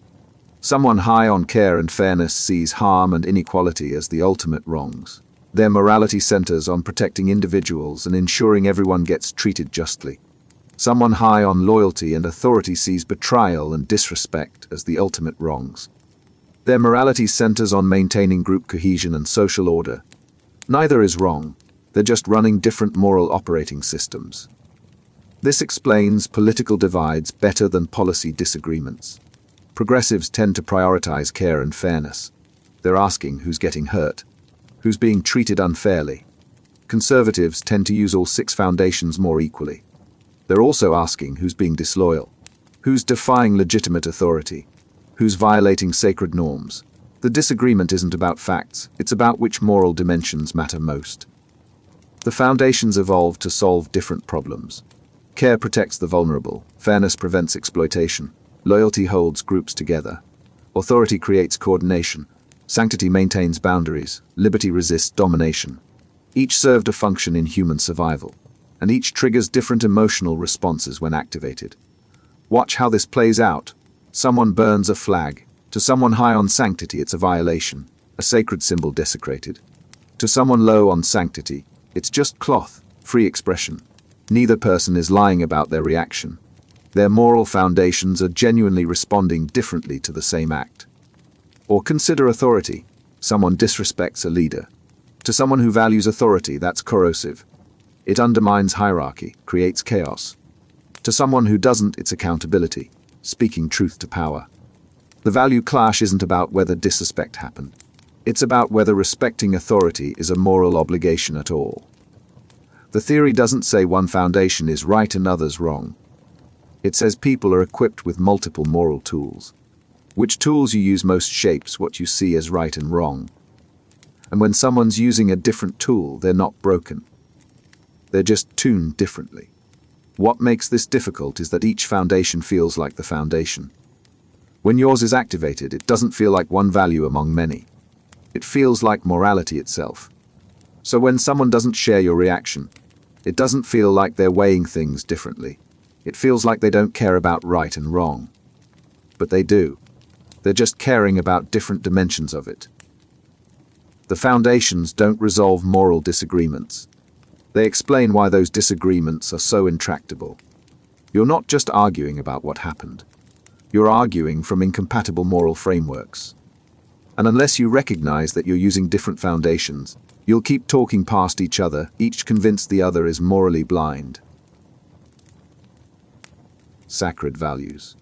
Someone high on care and fairness sees harm and inequality as the ultimate wrongs. Their morality centers on protecting individuals and ensuring everyone gets treated justly. Someone high on loyalty and authority sees betrayal and disrespect as the ultimate wrongs. Their morality centers on maintaining group cohesion and social order. Neither is wrong, they're just running different moral operating systems. This explains political divides better than policy disagreements. Progressives tend to prioritize care and fairness. They're asking who's getting hurt, who's being treated unfairly. Conservatives tend to use all 6 foundations more equally. They're also asking who's being disloyal, who's defying legitimate authority, who's violating sacred norms. The disagreement isn't about facts, it's about which moral dimensions matter most. The foundations evolved to solve different problems. Care protects the vulnerable, fairness prevents exploitation, loyalty holds groups together, authority creates coordination, sanctity maintains boundaries, liberty resists domination. Each served a function in human survival, and each triggers different emotional responses when activated. Watch how this plays out. Someone burns a flag. To someone high on sanctity, it's a violation, a sacred symbol desecrated. To someone low on sanctity, it's just cloth, free expression. Neither person is lying about their reaction. Their moral foundations are genuinely responding differently to the same act. Or consider authority. Someone disrespects a leader. To someone who values authority, that's corrosive. It undermines hierarchy, creates chaos. To someone who doesn't, it's accountability, speaking truth to power. The value clash isn't about whether disrespect happened. It's about whether respecting authority is a moral obligation at all. The theory doesn't say one foundation is right and others wrong. It says people are equipped with multiple moral tools. Which tools you use most shapes what you see as right and wrong. And when someone's using a different tool, they're not broken. They're just tuned differently. What makes this difficult is that each foundation feels like the foundation. When yours is activated, it doesn't feel like one value among many. It feels like morality itself. So when someone doesn't share your reaction, it doesn't feel like they're weighing things differently. It feels like they don't care about right and wrong. But they do. They're just caring about different dimensions of it. The foundations don't resolve moral disagreements. They explain why those disagreements are so intractable. You're not just arguing about what happened. You're arguing from incompatible moral frameworks. And unless you recognize that you're using different foundations, you'll keep talking past each other, each convinced the other is morally blind. Sacred values.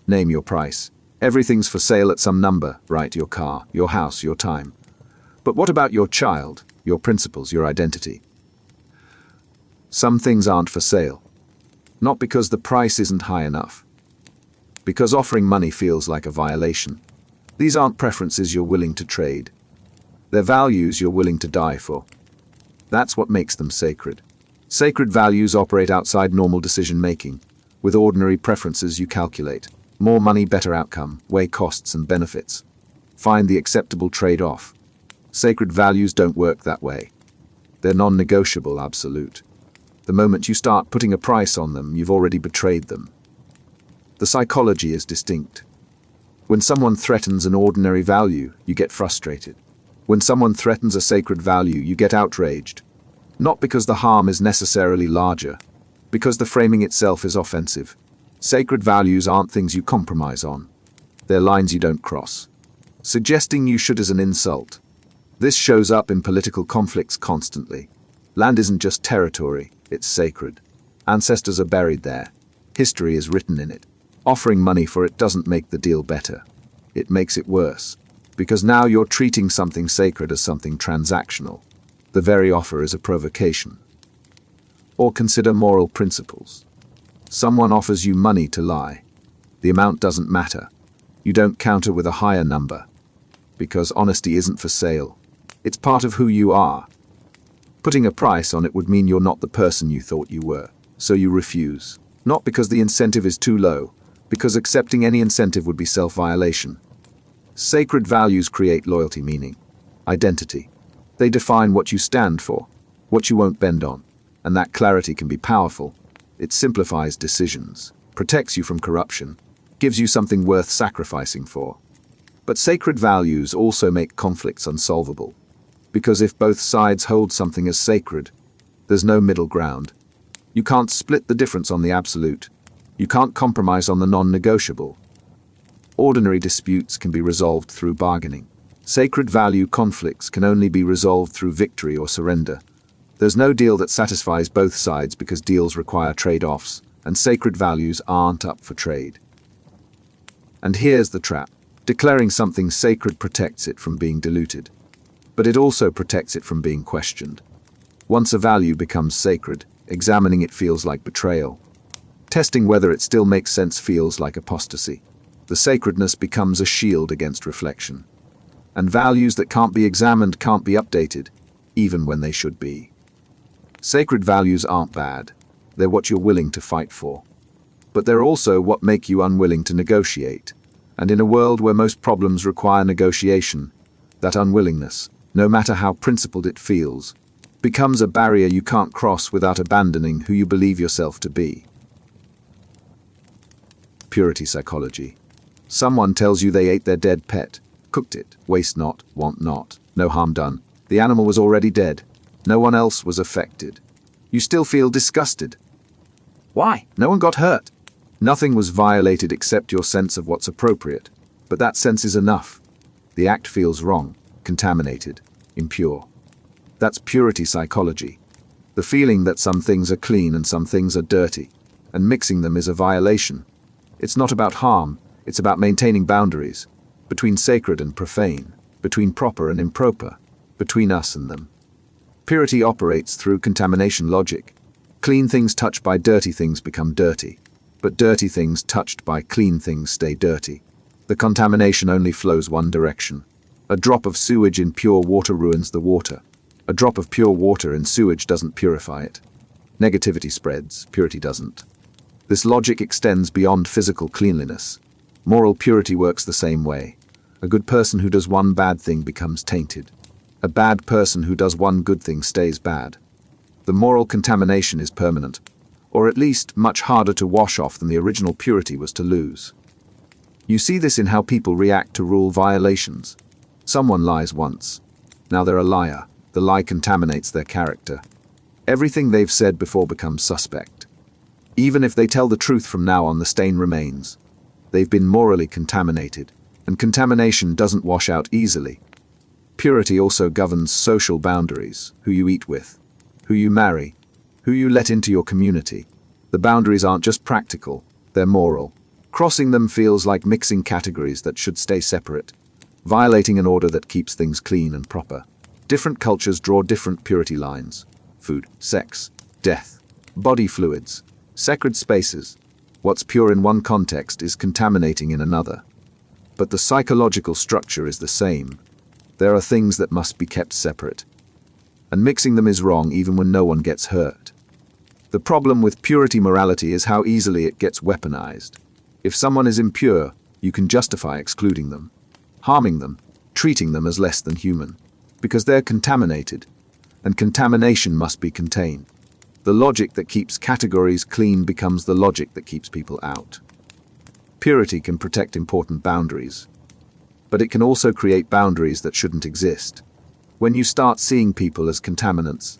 Name your price. Everything's for sale at some number, right? Your car, your house, your time. But what about your child, your principles, your identity? Some things aren't for sale. Not because the price isn't high enough. Because offering money feels like a violation. These aren't preferences you're willing to trade. They're values you're willing to die for. That's what makes them sacred. Sacred values operate outside normal decision-making. With ordinary preferences you calculate. More money, better outcome. Weigh costs and benefits. Find the acceptable trade-off. Sacred values don't work that way. They're non-negotiable, absolute. The moment you start putting a price on them, you've already betrayed them. The psychology is distinct. When someone threatens an ordinary value, you get frustrated. When someone threatens a sacred value, you get outraged. Not because the harm is necessarily larger, because the framing itself is offensive. Sacred values aren't things you compromise on. They're lines you don't cross. Suggesting you should is an insult. This shows up in political conflicts constantly. Land isn't just territory, it's sacred. Ancestors are buried there. History is written in it. Offering money for it doesn't make the deal better. It makes it worse. Because now you're treating something sacred as something transactional. The very offer is a provocation. Or consider moral principles. Someone offers you money to lie. The amount doesn't matter. You don't counter with a higher number. Because honesty isn't for sale. It's part of who you are. Putting a price on it would mean you're not the person you thought you were. So you refuse. Not because the incentive is too low, because accepting any incentive would be self-violation. Sacred values create loyalty, meaning, identity. They define what you stand for, what you won't bend on, and that clarity can be powerful. It simplifies decisions, protects you from corruption, gives you something worth sacrificing for. But sacred values also make conflicts unsolvable. Because if both sides hold something as sacred, there's no middle ground. You can't split the difference on the absolute. You can't compromise on the non-negotiable. Ordinary disputes can be resolved through bargaining. Sacred value conflicts can only be resolved through victory or surrender. There's no deal that satisfies both sides because deals require trade-offs, and sacred values aren't up for trade. And here's the trap. Declaring something sacred protects it from being diluted, but it also protects it from being questioned. Once a value becomes sacred, examining it feels like betrayal. Testing whether it still makes sense feels like apostasy. The sacredness becomes a shield against reflection. And values that can't be examined can't be updated, even when they should be. Sacred values aren't bad. They're what you're willing to fight for. But they're also what make you unwilling to negotiate. And in a world where most problems require negotiation, that unwillingness, no matter how principled it feels, becomes a barrier you can't cross without abandoning who you believe yourself to be. Purity psychology. Someone tells you they ate their dead pet, cooked it, waste not, want not, no harm done. The animal was already dead. No one else was affected. You still feel disgusted. Why? No one got hurt. Nothing was violated except your sense of what's appropriate. But that sense is enough. The act feels wrong, contaminated, impure. That's purity psychology. The feeling that some things are clean and some things are dirty, and mixing them is a violation. It's not about harm, it's about maintaining boundaries, between sacred and profane, between proper and improper, between us and them. Purity operates through contamination logic. Clean things touched by dirty things become dirty, but dirty things touched by clean things stay dirty. The contamination only flows one direction. A drop of sewage in pure water ruins the water. A drop of pure water in sewage doesn't purify it. Negativity spreads, purity doesn't. This logic extends beyond physical cleanliness. Moral purity works the same way. A good person who does one bad thing becomes tainted. A bad person who does one good thing stays bad. The moral contamination is permanent, or at least much harder to wash off than the original purity was to lose. You see this in how people react to rule violations. Someone lies once. Now they're a liar. The lie contaminates their character. Everything they've said before becomes suspect. Even if they tell the truth from now on, the stain remains. They've been morally contaminated, and contamination doesn't wash out easily. Purity also governs social boundaries, who you eat with, who you marry, who you let into your community. The boundaries aren't just practical, they're moral. Crossing them feels like mixing categories that should stay separate, violating an order that keeps things clean and proper. Different cultures draw different purity lines. Food, sex, death, body fluids, sacred spaces. What's pure in one context is contaminating in another. But the psychological structure is the same. There are things that must be kept separate. And mixing them is wrong even when no one gets hurt. The problem with purity morality is how easily it gets weaponized. If someone is impure, you can justify excluding them, harming them, treating them as less than human, because they're contaminated, and contamination must be contained. The logic that keeps categories clean becomes the logic that keeps people out. Purity can protect important boundaries, but it can also create boundaries that shouldn't exist. When you start seeing people as contaminants,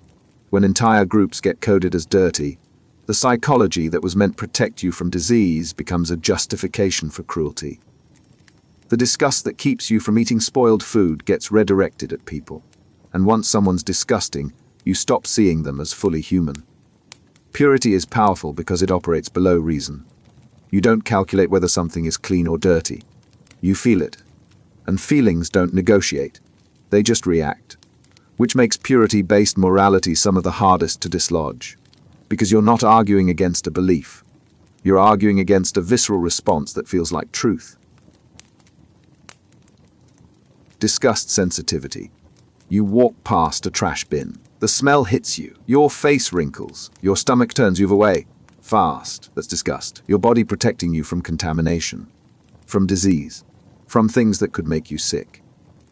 when entire groups get coded as dirty, the psychology that was meant to protect you from disease becomes a justification for cruelty. The disgust that keeps you from eating spoiled food gets redirected at people, and once someone's disgusting, you stop seeing them as fully human. Purity is powerful because it operates below reason. You don't calculate whether something is clean or dirty. You feel it. And feelings don't negotiate. They just react. Which makes purity-based morality some of the hardest to dislodge. Because you're not arguing against a belief. You're arguing against a visceral response that feels like truth. Disgust sensitivity. You walk past a trash bin. The smell hits you. Your face wrinkles. Your stomach turns you away. Fast. That's disgust. Your body protecting you from contamination, from disease, from things that could make you sick.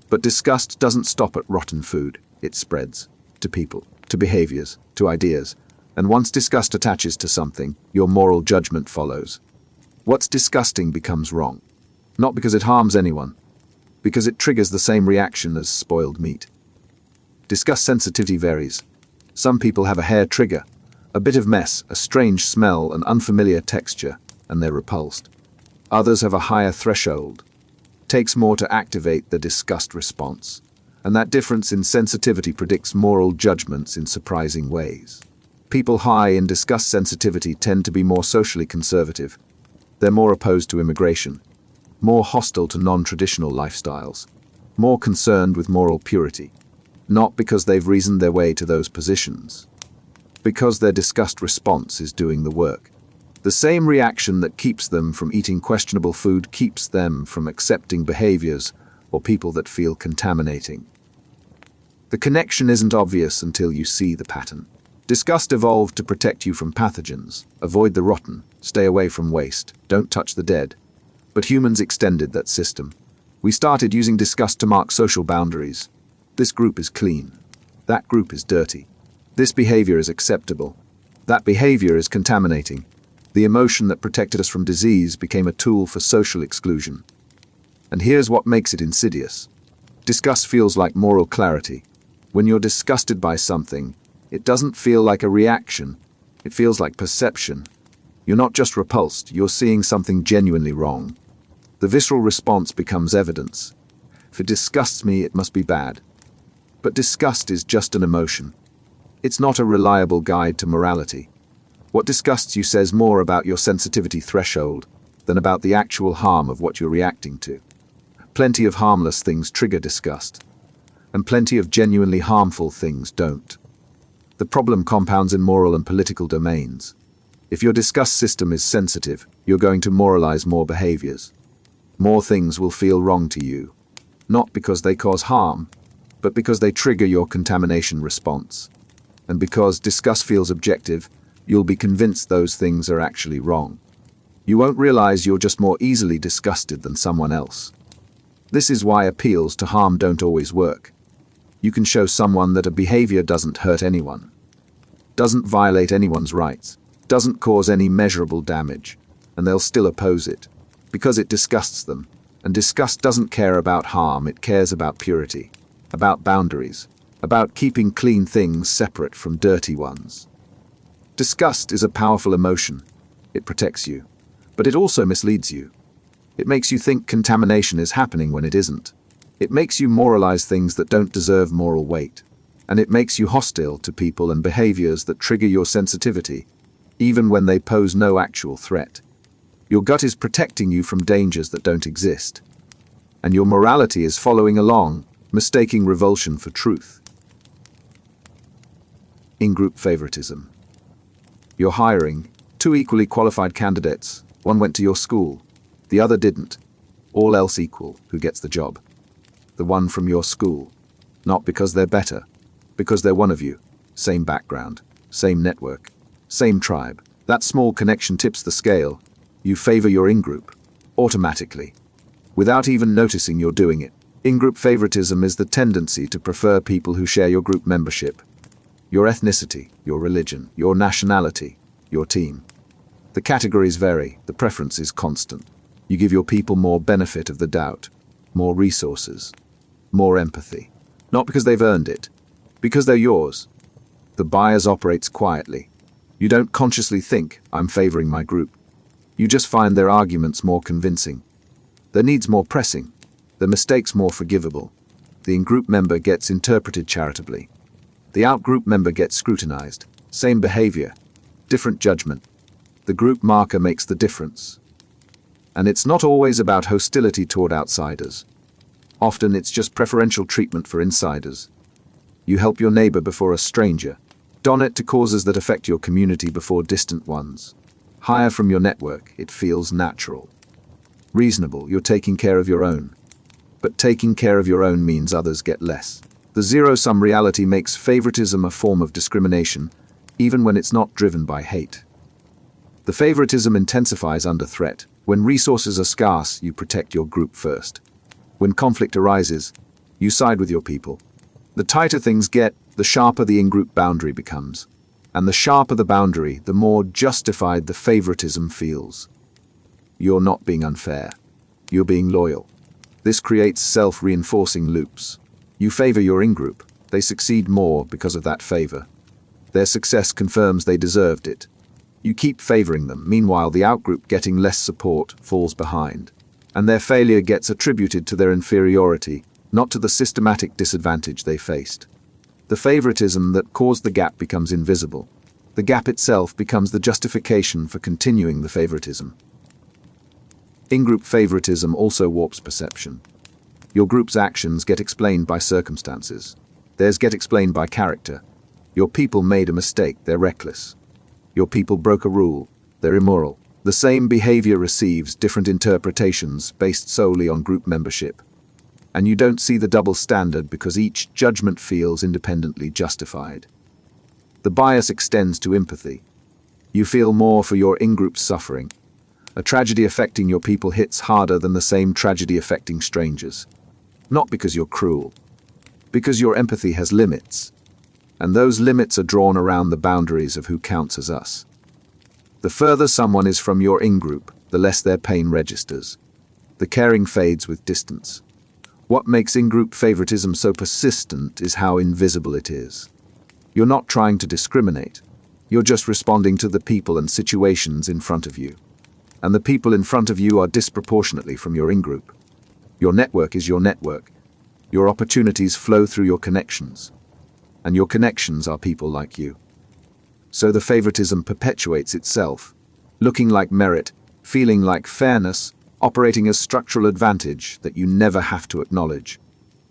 But disgust doesn't stop at rotten food. It spreads to people, to behaviors, to ideas. And once disgust attaches to something, your moral judgment follows. What's disgusting becomes wrong. Not because it harms anyone, because it triggers the same reaction as spoiled meat. Disgust sensitivity varies. Some people have a hair trigger, a bit of mess, a strange smell, an unfamiliar texture, and they're repulsed. Others have a higher threshold. Takes more to activate the disgust response, and that difference in sensitivity predicts moral judgments in surprising ways. People high in disgust sensitivity tend to be more socially conservative. They're more opposed to immigration, more hostile to non-traditional lifestyles, more concerned with moral purity, not because they've reasoned their way to those positions, because their disgust response is doing the work. The same reaction that keeps them from eating questionable food keeps them from accepting behaviors or people that feel contaminating. The connection isn't obvious until you see the pattern. Disgust evolved to protect you from pathogens, avoid the rotten, stay away from waste, don't touch the dead. But humans extended that system. We started using disgust to mark social boundaries. This group is clean. That group is dirty. This behavior is acceptable. That behavior is contaminating. The emotion that protected us from disease became a tool for social exclusion. And here's what makes it insidious. Disgust feels like moral clarity. When you're disgusted by something, it doesn't feel like a reaction. It feels like perception. You're not just repulsed, you're seeing something genuinely wrong. The visceral response becomes evidence. If it disgusts me, it must be bad. But disgust is just an emotion. It's not a reliable guide to morality. What disgusts you says more about your sensitivity threshold than about the actual harm of what you're reacting to. Plenty of harmless things trigger disgust, and plenty of genuinely harmful things don't. The problem compounds in moral and political domains. If your disgust system is sensitive, you're going to moralize more behaviors. More things will feel wrong to you, not because they cause harm, but because they trigger your contamination response. And because disgust feels objective, you'll be convinced those things are actually wrong. You won't realize you're just more easily disgusted than someone else. This is why appeals to harm don't always work. You can show someone that a behavior doesn't hurt anyone, doesn't violate anyone's rights, doesn't cause any measurable damage, and they'll still oppose it, because it disgusts them. And disgust doesn't care about harm, it cares about purity, about boundaries, about keeping clean things separate from dirty ones. Disgust is a powerful emotion. It protects you, but it also misleads you. It makes you think contamination is happening when it isn't. It makes you moralize things that don't deserve moral weight, and it makes you hostile to people and behaviors that trigger your sensitivity, even when they pose no actual threat. Your gut is protecting you from dangers that don't exist, and your morality is following along, mistaking revulsion for truth. Ingroup favoritism. You're hiring 2 equally qualified candidates. One went to your school, the other didn't. All else equal, who gets the job? The one from your school. Not because they're better, because they're one of you. Same background, same network, same tribe. That small connection tips the scale. You favor your in-group, automatically, without even noticing you're doing it. In-group favoritism is the tendency to prefer people who share your group membership, your ethnicity, your religion, your nationality, your team. The categories vary, the preference is constant. You give your people more benefit of the doubt, more resources, more empathy. Not because they've earned it, because they're yours. The bias operates quietly. You don't consciously think, I'm favoring my group. You just find their arguments more convincing, their needs more pressing, their mistakes more forgivable. The in-group member gets interpreted charitably. The out-group member gets scrutinized. Same behavior, different judgment. The group marker makes the difference. And it's not always about hostility toward outsiders. Often it's just preferential treatment for insiders. You help your neighbor before a stranger. Don it to causes that affect your community before distant ones. Hire from your network, it feels natural. Reasonable, you're taking care of your own. But taking care of your own means others get less. The zero-sum reality makes favoritism a form of discrimination, even when it's not driven by hate. The favoritism intensifies under threat. When resources are scarce, you protect your group first. When conflict arises, you side with your people. The tighter things get, the sharper the in-group boundary becomes. And the sharper the boundary, the more justified the favoritism feels. You're not being unfair. You're being loyal. This creates self-reinforcing loops. You favor your in-group. They succeed more because of that favor. Their success confirms they deserved it. You keep favoring them. Meanwhile, the outgroup, getting less support, falls behind. And their failure gets attributed to their inferiority, not to the systematic disadvantage they faced. The favoritism that caused the gap becomes invisible. The gap itself becomes the justification for continuing the favoritism. In-group favoritism also warps perception. Your group's actions get explained by circumstances. Theirs get explained by character. Your people made a mistake, they're reckless. Your people broke a rule, they're immoral. The same behavior receives different interpretations based solely on group membership. And you don't see the double standard because each judgment feels independently justified. The bias extends to empathy. You feel more for your in-group's suffering. A tragedy affecting your people hits harder than the same tragedy affecting strangers. Not because you're cruel, because your empathy has limits. And those limits are drawn around the boundaries of who counts as us. The further someone is from your in-group, the less their pain registers. The caring fades with distance. What makes in-group favoritism so persistent is how invisible it is. You're not trying to discriminate. You're just responding to the people and situations in front of you. And the people in front of you are disproportionately from your in-group. Your network is your network. Your opportunities flow through your connections. And your connections are people like you. So the favoritism perpetuates itself, looking like merit, feeling like fairness, operating as structural advantage that you never have to acknowledge.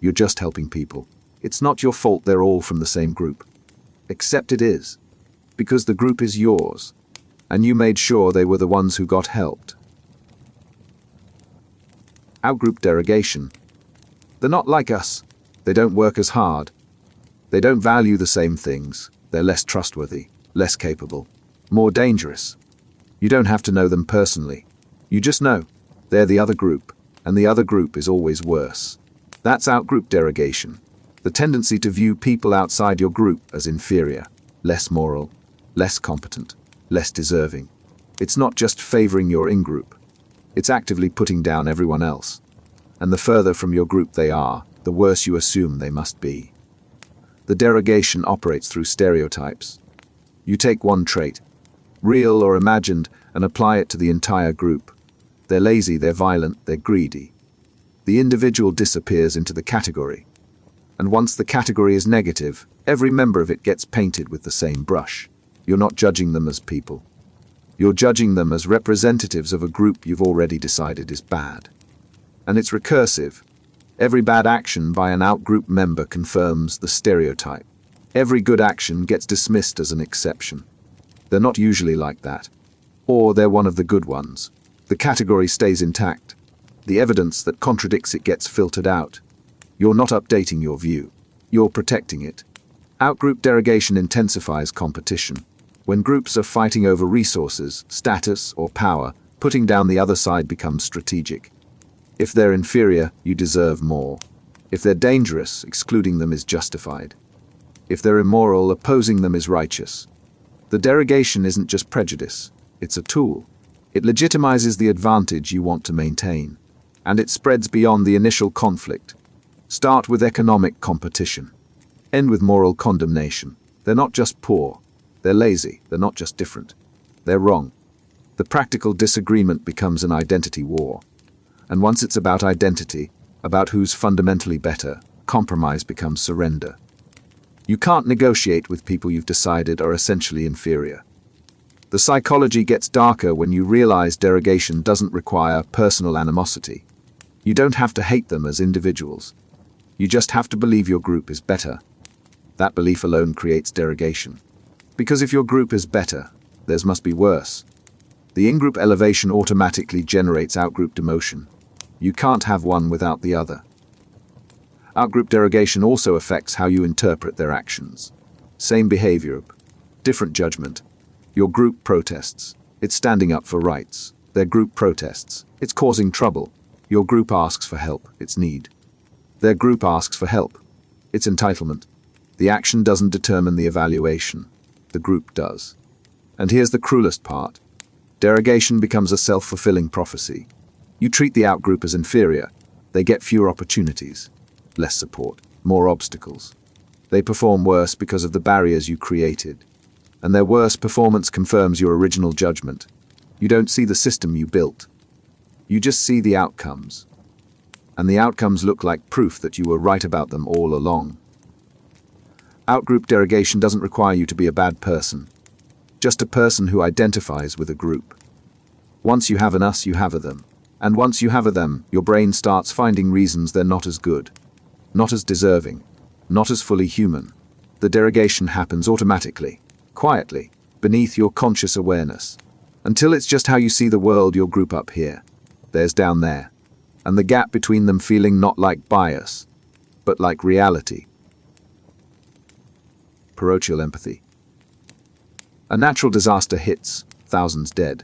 You're just helping people. It's not your fault they're all from the same group. Except it is, because the group is yours, and you made sure they were the ones who got helped. Outgroup derogation. They're not like us. They don't work as hard. They don't value the same things. They're less trustworthy, less capable, more dangerous. You don't have to know them personally. You just know they're the other group, and the other group is always worse. That's outgroup derogation. The tendency to view people outside your group as inferior, less moral, less competent, less deserving. It's not just favoring your in-group. It's actively putting down everyone else. And the further from your group they are, the worse you assume they must be. The derogation operates through stereotypes. You take one trait, real or imagined, and apply it to the entire group. They're lazy, they're violent, they're greedy. The individual disappears into the category. And once the category is negative, every member of it gets painted with the same brush. You're not judging them as people. You're judging them as representatives of a group you've already decided is bad. And it's recursive. Every bad action by an outgroup member confirms the stereotype. Every good action gets dismissed as an exception. They're not usually like that. Or they're one of the good ones. The category stays intact. The evidence that contradicts it gets filtered out. You're not updating your view. You're protecting it. Outgroup derogation intensifies competition. When groups are fighting over resources, status, or power, putting down the other side becomes strategic. If they're inferior, you deserve more. If they're dangerous, excluding them is justified. If they're immoral, opposing them is righteous. The derogation isn't just prejudice. It's a tool. It legitimizes the advantage you want to maintain. And it spreads beyond the initial conflict. Start with economic competition. End with moral condemnation. They're not just poor. They're lazy. They're not just different. They're wrong. The practical disagreement becomes an identity war. And once it's about identity, about who's fundamentally better, compromise becomes surrender. You can't negotiate with people you've decided are essentially inferior. The psychology gets darker when you realize derogation doesn't require personal animosity. You don't have to hate them as individuals. You just have to believe your group is better. That belief alone creates derogation. Because if your group is better, theirs must be worse. The in-group elevation automatically generates outgroup demotion. You can't have one without the other. Outgroup derogation also affects how you interpret their actions. Same behavior, different judgment. Your group protests. It's standing up for rights. Their group protests. It's causing trouble. Your group asks for help. It's need. Their group asks for help. It's entitlement. The action doesn't determine the evaluation. The group does. And here's the cruelest part. Derogation becomes a self-fulfilling prophecy. You treat the outgroup as inferior. They get fewer opportunities, less support, more obstacles. They perform worse because of the barriers you created. And their worse performance confirms your original judgment. You don't see the system you built. You just see the outcomes. And the outcomes look like proof that you were right about them all along. Outgroup derogation doesn't require you to be a bad person, just a person who identifies with a group. Once you have an us, you have a them. And once you have a them, your brain starts finding reasons they're not as good, not as deserving, not as fully human. The derogation happens automatically, quietly, beneath your conscious awareness, until it's just how you see the world, your group up here, theirs down there, and the gap between them feeling not like bias, but like reality. Parochial empathy. A natural disaster hits, thousands dead.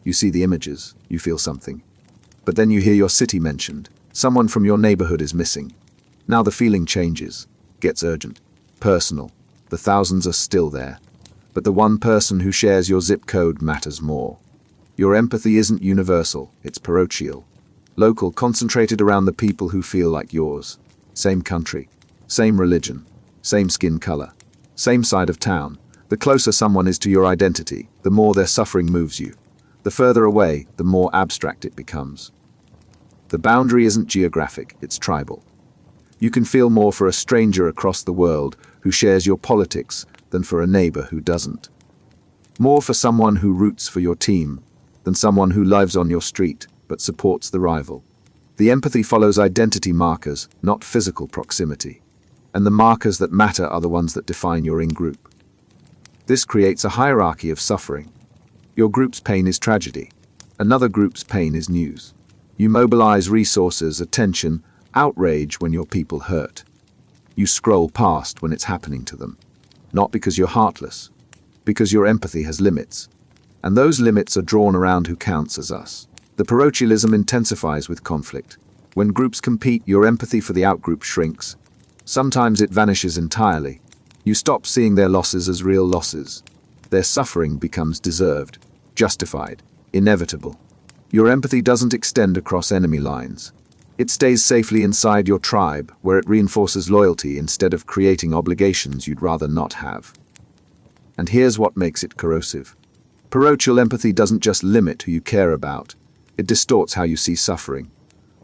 You see the images, you feel something. But then you hear your city mentioned, someone from your neighborhood is missing. Now the feeling changes, gets urgent, personal. The thousands are still there, but the one person who shares your zip code matters more. Your empathy isn't universal, it's parochial. Local, concentrated around the people who feel like yours. Same country, same religion, same skin color, same side of town. The closer someone is to your identity, the more their suffering moves you. The further away, the more abstract it becomes. The boundary isn't geographic, it's tribal. You can feel more for a stranger across the world who shares your politics than for a neighbor who doesn't. More for someone who roots for your team than someone who lives on your street but supports the rival. The empathy follows identity markers, not physical proximity. And the markers that matter are the ones that define your in-group. This creates a hierarchy of suffering. Your group's pain is tragedy. Another group's pain is news. You mobilize resources, attention, outrage when your people hurt. You scroll past when it's happening to them. Not because you're heartless, because your empathy has limits. And those limits are drawn around who counts as us. The parochialism intensifies with conflict. When groups compete, your empathy for the outgroup shrinks. Sometimes it vanishes entirely. You stop seeing their losses as real losses. Their suffering becomes deserved, justified, inevitable. Your empathy doesn't extend across enemy lines. It stays safely inside your tribe, where it reinforces loyalty instead of creating obligations you'd rather not have. And here's what makes it corrosive. Parochial empathy doesn't just limit who you care about. It distorts how you see suffering.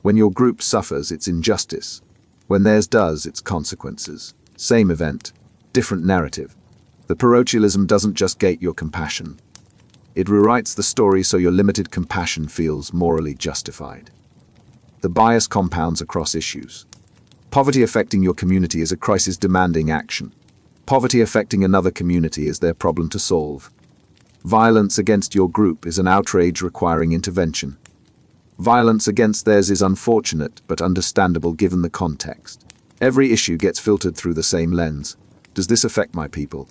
When your group suffers, it's injustice. When theirs does, it's consequences. Same event, different narrative. The parochialism doesn't just gate your compassion. It rewrites the story so your limited compassion feels morally justified. The bias compounds across issues. Poverty affecting your community is a crisis demanding action. Poverty affecting another community is their problem to solve. Violence against your group is an outrage requiring intervention. Violence against theirs is unfortunate but understandable given the context. Every issue gets filtered through the same lens. Does this affect my people?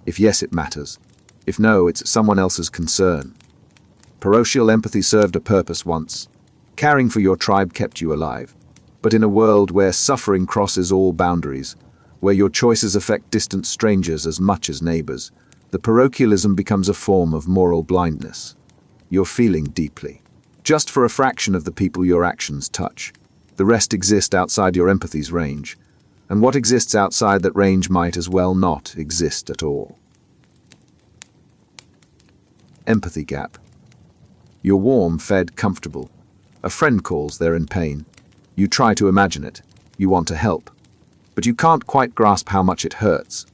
If yes, it matters. If no, it's someone else's concern. Parochial empathy served a purpose once. Caring for your tribe kept you alive. But in a world where suffering crosses all boundaries, where your choices affect distant strangers as much as neighbors, the parochialism becomes a form of moral blindness. You're feeling deeply. Just for a fraction of the people your actions touch. The rest exist outside your empathy's range. And what exists outside that range might as well not exist at all. Empathy gap. You're warm, fed, comfortable. A friend calls, they're in pain. You try to imagine it. You want to help. But you can't quite grasp how much it hurts.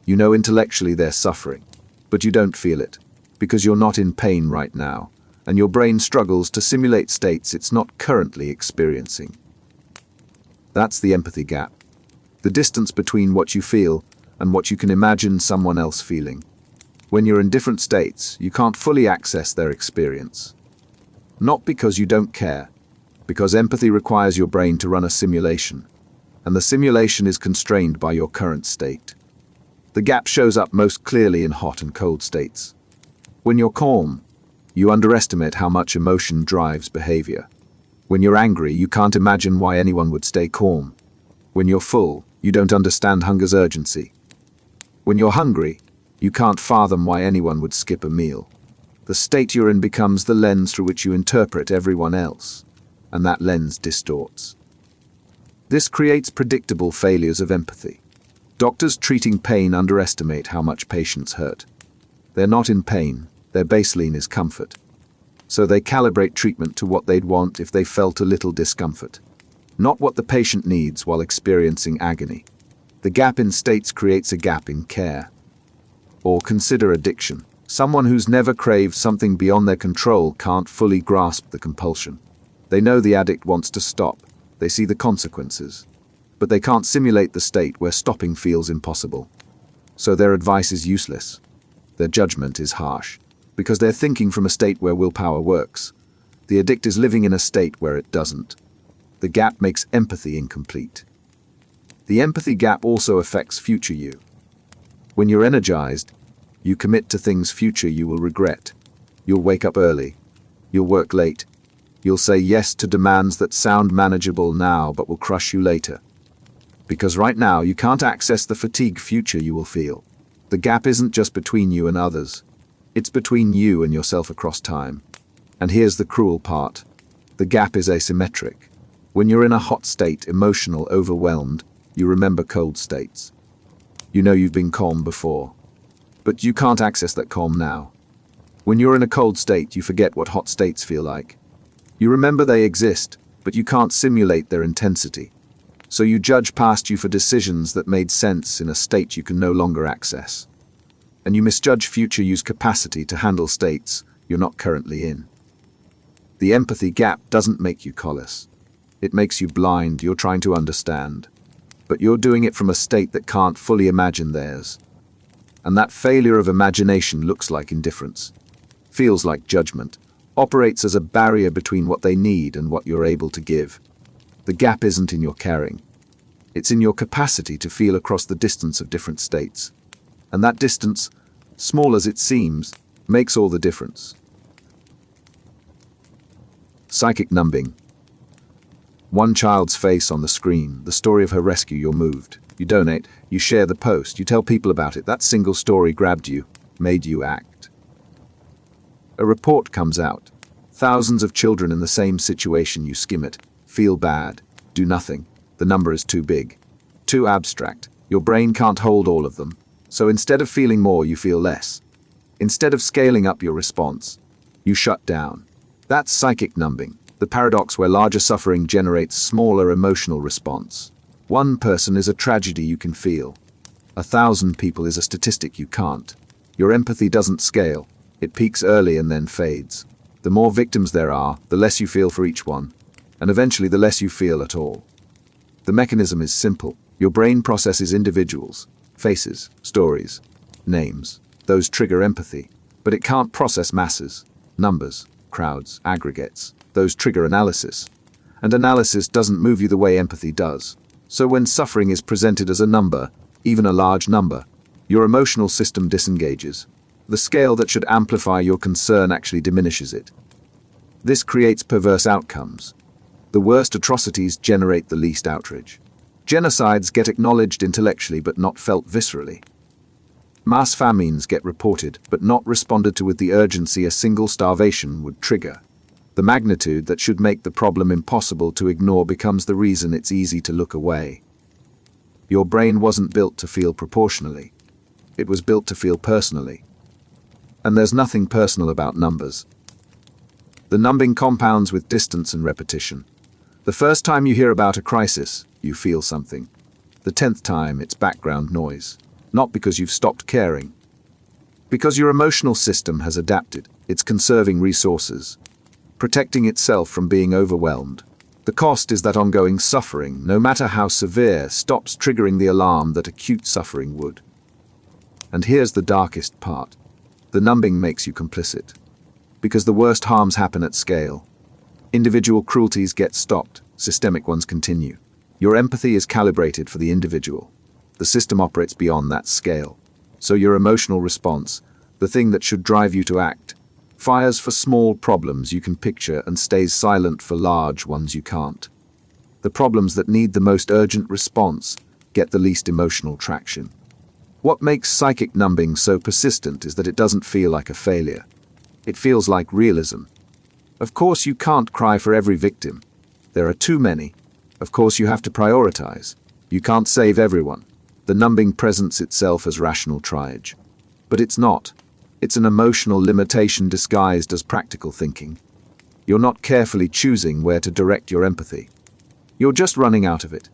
You know intellectually they're suffering, but you don't feel it, because you're not in pain right now, and your brain struggles to simulate states it's not currently experiencing. That's the empathy gap. The distance between what you feel and what you can imagine someone else feeling. When you're in different states, you can't fully access their experience. Not because you don't care, because empathy requires your brain to run a simulation, and the simulation is constrained by your current state. The gap shows up most clearly in hot and cold states. When you're calm, you underestimate how much emotion drives behavior. When you're angry, you can't imagine why anyone would stay calm. When you're full, you don't understand hunger's urgency. When you're hungry, you can't fathom why anyone would skip a meal. The state you're in becomes the lens through which you interpret everyone else. and that lens distorts. This creates predictable failures of empathy. Doctors treating pain underestimate how much patients hurt. They're not in pain, their baseline is comfort. So they calibrate treatment to what they'd want if they felt a little discomfort, not what the patient needs while experiencing agony. The gap in states creates a gap in care. Or consider addiction. Someone who's never craved something beyond their control can't fully grasp the compulsion. They know the addict wants to stop. They see the consequences. But they can't simulate the state where stopping feels impossible. So their advice is useless. Their judgment is harsh, because they're thinking from a state where willpower works. The addict is living in a state where it doesn't. The gap makes empathy incomplete. The empathy gap also affects future you. When you're energized, you commit to things future you will regret. You'll wake up early. You'll work late. You'll say yes to demands that sound manageable now but will crush you later. Because right now you can't access the fatigue future you will feel. The gap isn't just between you and others. It's between you and yourself across time. And here's the cruel part. The gap is asymmetric. When you're in a hot state, emotional, overwhelmed, you remember cold states. You know you've been calm before. But you can't access that calm now. When you're in a cold state, you forget what hot states feel like. You remember they exist, but you can't simulate their intensity. So you judge past you for decisions that made sense in a state you can no longer access. And you misjudge future you's capacity to handle states you're not currently in. The empathy gap doesn't make you callous. It makes you blind. You're trying to understand. But you're doing it from a state that can't fully imagine theirs. And that failure of imagination looks like indifference, feels like judgment, operates as a barrier between what they need and what you're able to give. The gap isn't in your caring. It's in your capacity to feel across the distance of different states. And that distance, small as it seems, makes all the difference. Psychic numbing. One child's face on the screen, the story of her rescue. You're moved. You donate, you share the post, you tell people about it. That single story grabbed you, made you act. A report comes out. Thousands of children in the same situation. You skim it, feel bad, do nothing. The number is too big, too abstract. Your brain can't hold all of them. So instead of feeling more, you feel less. Instead of scaling up your response, you shut down. That's psychic numbing, the paradox where larger suffering generates smaller emotional response. One person is a tragedy you can feel. 1,000 people is a statistic you can't. Your empathy doesn't scale. It peaks early and then fades. The more victims there are, the less you feel for each one, and eventually the less you feel at all. The mechanism is simple. Your brain processes individuals, faces, stories, names. Those trigger empathy, but it can't process masses, numbers, crowds, aggregates. Those trigger analysis. And analysis doesn't move you the way empathy does. So when suffering is presented as a number, even a large number, your emotional system disengages. The scale that should amplify your concern actually diminishes it. This creates perverse outcomes. The worst atrocities generate the least outrage. Genocides get acknowledged intellectually but not felt viscerally. Mass famines get reported but not responded to with the urgency a single starvation would trigger. The magnitude that should make the problem impossible to ignore becomes the reason it's easy to look away. Your brain wasn't built to feel proportionally. It was built to feel personally. And there's nothing personal about numbers. The numbing compounds with distance and repetition. The first time you hear about a crisis, you feel something. The 10th time, it's background noise. Not because you've stopped caring. Because your emotional system has adapted. It's conserving resources, protecting itself from being overwhelmed. The cost is that ongoing suffering, no matter how severe, stops triggering the alarm that acute suffering would. And here's the darkest part. The numbing makes you complicit. Because the worst harms happen at scale. Individual cruelties get stopped, systemic ones continue. Your empathy is calibrated for the individual. The system operates beyond that scale. So your emotional response, the thing that should drive you to act, fires for small problems you can picture and stays silent for large ones you can't. The problems that need the most urgent response get the least emotional traction. What makes psychic numbing so persistent is that it doesn't feel like a failure. It feels like realism. Of course you can't cry for every victim. There are too many. Of course, you have to prioritize. You can't save everyone. The numbing presents itself as rational triage. But it's not. It's an emotional limitation disguised as practical thinking. You're not carefully choosing where to direct your empathy. You're just running out of it.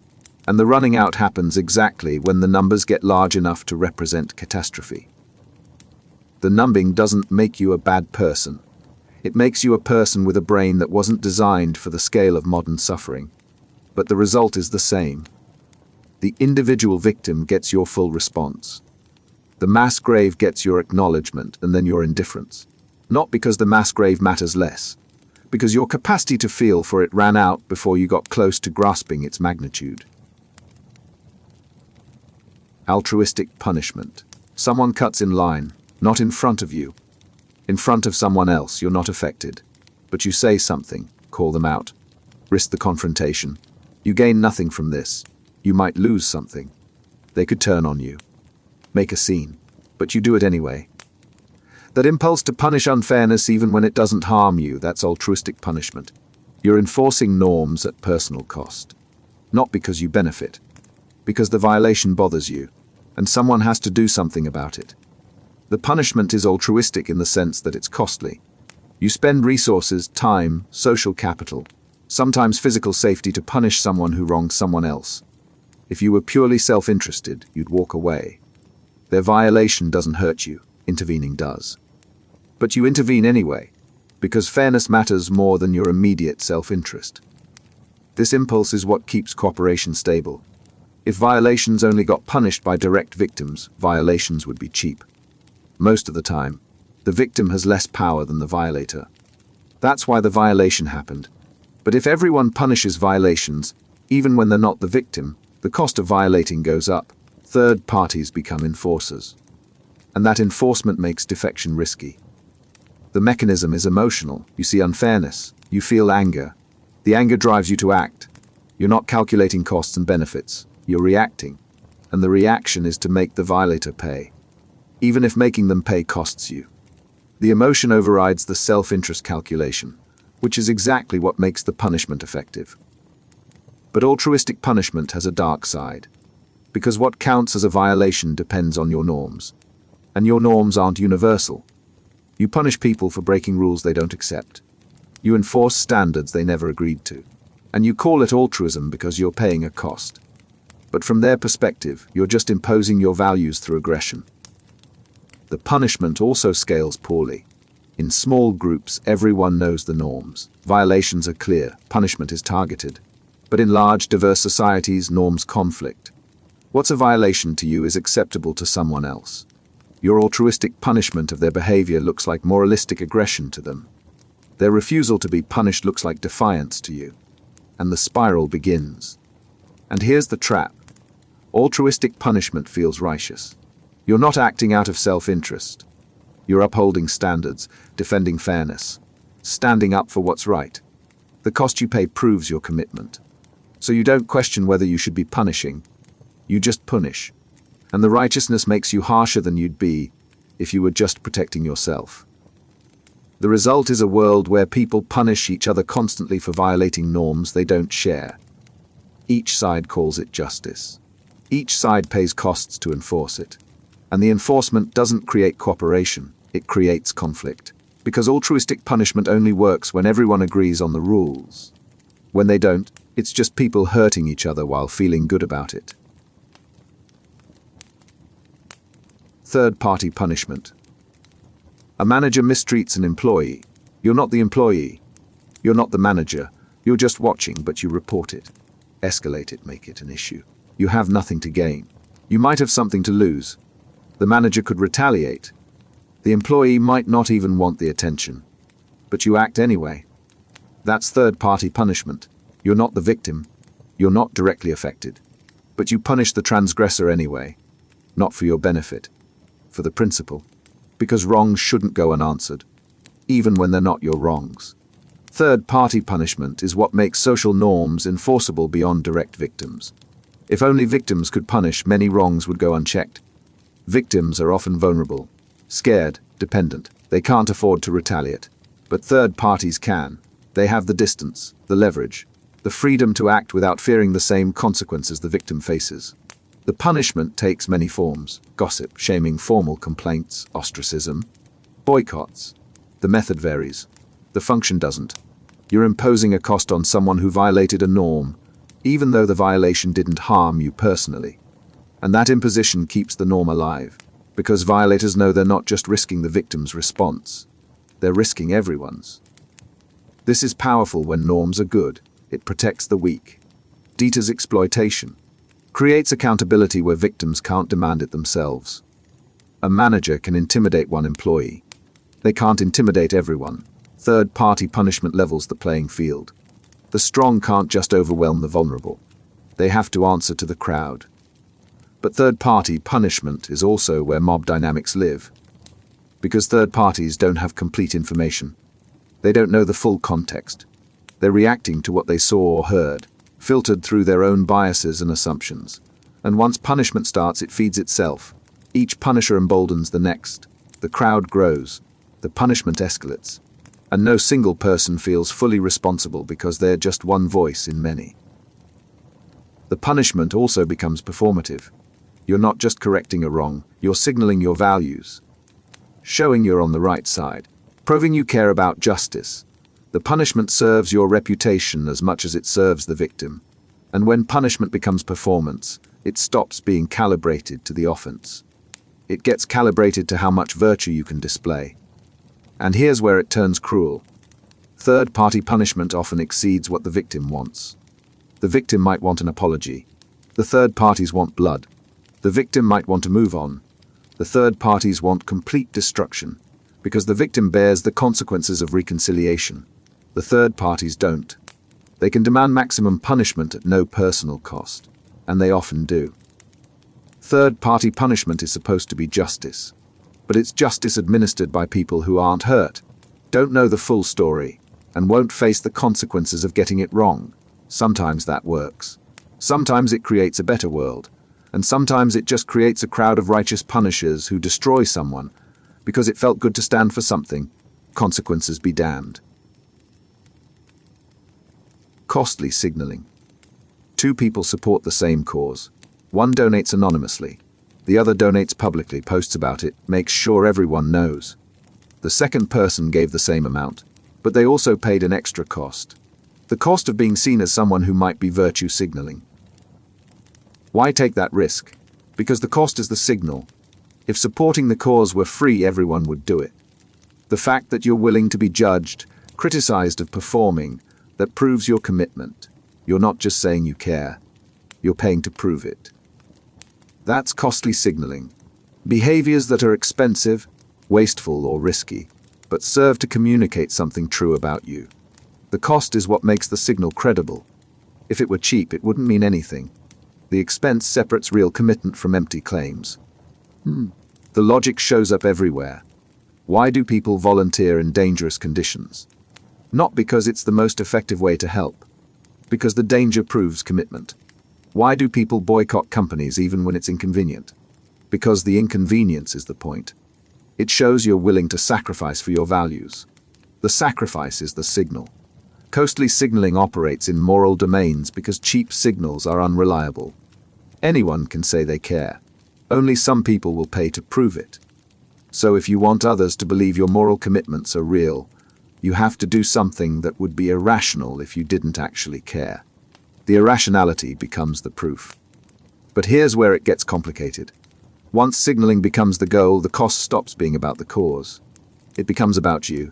And the running out happens exactly when the numbers get large enough to represent catastrophe. The numbing doesn't make you a bad person. It makes you a person with a brain that wasn't designed for the scale of modern suffering. But the result is the same. The individual victim gets your full response. The mass grave gets your acknowledgement and then your indifference. Not because the mass grave matters less, because your capacity to feel for it ran out before you got close to grasping its magnitude. Altruistic punishment. Someone cuts in line, not in front of you. In front of someone else, you're not affected. But you say something, call them out, risk the confrontation. You gain nothing from this. You might lose something. They could turn on you, make a scene, but you do it anyway. That impulse to punish unfairness even when it doesn't harm you, that's altruistic punishment. You're enforcing norms at personal cost. Not because you benefit, because the violation bothers you, and someone has to do something about it. The punishment is altruistic in the sense that it's costly. You spend resources, time, social capital, sometimes physical safety to punish someone who wronged someone else. If you were purely self-interested, you'd walk away. Their violation doesn't hurt you, intervening does. But you intervene anyway, because fairness matters more than your immediate self-interest. This impulse is what keeps cooperation stable. If violations only got punished by direct victims, violations would be cheap. Most of the time, the victim has less power than the violator. That's why the violation happened. But if everyone punishes violations, even when they're not the victim, the cost of violating goes up. Third parties become enforcers. And that enforcement makes defection risky. The mechanism is emotional. You see unfairness. You feel anger. The anger drives you to act. You're not calculating costs and benefits. You're reacting. And the reaction is to make the violator pay, even if making them pay costs you. The emotion overrides the self-interest calculation, which is exactly what makes the punishment effective. But altruistic punishment has a dark side, because what counts as a violation depends on your norms. And your norms aren't universal. You punish people for breaking rules they don't accept. You enforce standards they never agreed to. And you call it altruism because you're paying a cost. But from their perspective, you're just imposing your values through aggression. The punishment also scales poorly. In small groups, everyone knows the norms. Violations are clear, punishment is targeted. But in large, diverse societies, norms conflict. What's a violation to you is acceptable to someone else. Your altruistic punishment of their behavior looks like moralistic aggression to them. Their refusal to be punished looks like defiance to you. And the spiral begins. And here's the trap. Altruistic punishment feels righteous. You're not acting out of self-interest. You're upholding standards, defending fairness, standing up for what's right. The cost you pay proves your commitment. So you don't question whether you should be punishing. You just punish. And the righteousness makes you harsher than you'd be if you were just protecting yourself. The result is a world where people punish each other constantly for violating norms they don't share. Each side calls it justice. Each side pays costs to enforce it. And the enforcement doesn't create cooperation, it creates conflict. Because altruistic punishment only works when everyone agrees on the rules. When they don't, it's just people hurting each other while feeling good about it. Third-party punishment. A manager mistreats an employee. You're not the employee. You're not the manager. You're just watching, but you report it. Escalate it, make it an issue. You have nothing to gain. You might have something to lose. The manager could retaliate. The employee might not even want the attention. But you act anyway. That's third-party punishment. You're not the victim. You're not directly affected. But you punish the transgressor anyway. Not for your benefit. For the principle. Because wrongs shouldn't go unanswered. Even when they're not your wrongs. Third-party punishment is what makes social norms enforceable beyond direct victims. If only victims could punish, many wrongs would go unchecked. Victims are often vulnerable, scared, dependent. They can't afford to retaliate. But third parties can. They have the distance, the leverage. the freedom to act without fearing the same consequences the victim faces. The punishment takes many forms: gossip, shaming, formal complaints, ostracism, boycotts. The method varies. The function doesn't. You're imposing a cost on someone who violated a norm, even though the violation didn't harm you personally. And that imposition keeps the norm alive, because violators know they're not just risking the victim's response, they're risking everyone's. This is powerful when norms are good. It protects the weak. Dieter's exploitation creates accountability where victims can't demand it themselves. A manager can intimidate one employee. They can't intimidate everyone. Third-party punishment levels the playing field. The strong can't just overwhelm the vulnerable. They have to answer to the crowd. But third-party punishment is also where mob dynamics live. Because third parties don't have complete information. They don't know the full context. They're reacting to what they saw or heard, filtered through their own biases and assumptions. And once punishment starts, it feeds itself. Each punisher emboldens the next. The crowd grows. The punishment escalates. And no single person feels fully responsible because they're just one voice in many. The punishment also becomes performative. You're not just correcting a wrong, you're signaling your values, showing you're on the right side, proving you care about justice. The punishment serves your reputation as much as it serves the victim. And when punishment becomes performance, it stops being calibrated to the offense. It gets calibrated to how much virtue you can display. And here's where it turns cruel. Third-party punishment often exceeds what the victim wants. The victim might want an apology. The third parties want blood. The victim might want to move on. The third parties want complete destruction, because the victim bears the consequences of reconciliation. The third parties don't. They can demand maximum punishment at no personal cost, and they often do. Third-party punishment is supposed to be justice, but it's justice administered by people who aren't hurt, don't know the full story, and won't face the consequences of getting it wrong. Sometimes that works. Sometimes it creates a better world, and sometimes it just creates a crowd of righteous punishers who destroy someone because it felt good to stand for something. Consequences be damned. Costly signaling. Two people support the same cause. One donates anonymously. The other donates publicly, posts about it, makes sure everyone knows. The second person gave the same amount, but they also paid an extra cost. The cost of being seen as someone who might be virtue signaling. Why take that risk? Because the cost is the signal. If supporting the cause were free, everyone would do it. The fact that you're willing to be judged, criticized of performing, that proves your commitment. You're not just saying you care. You're paying to prove it. That's costly signaling. Behaviors that are expensive, wasteful, or risky, but serve to communicate something true about you. The cost is what makes the signal credible. If it were cheap, it wouldn't mean anything. The expense separates real commitment from empty claims. The logic shows up everywhere. Why do people volunteer in dangerous conditions? Not because it's the most effective way to help. Because the danger proves commitment. Why do people boycott companies even when it's inconvenient? Because the inconvenience is the point. It shows you're willing to sacrifice for your values. The sacrifice is the signal. Costly signaling operates in moral domains because cheap signals are unreliable. Anyone can say they care. Only some people will pay to prove it. So if you want others to believe your moral commitments are real, you have to do something that would be irrational if you didn't actually care. The irrationality becomes the proof. But here's where it gets complicated. Once signaling becomes the goal, the cost stops being about the cause. It becomes about you.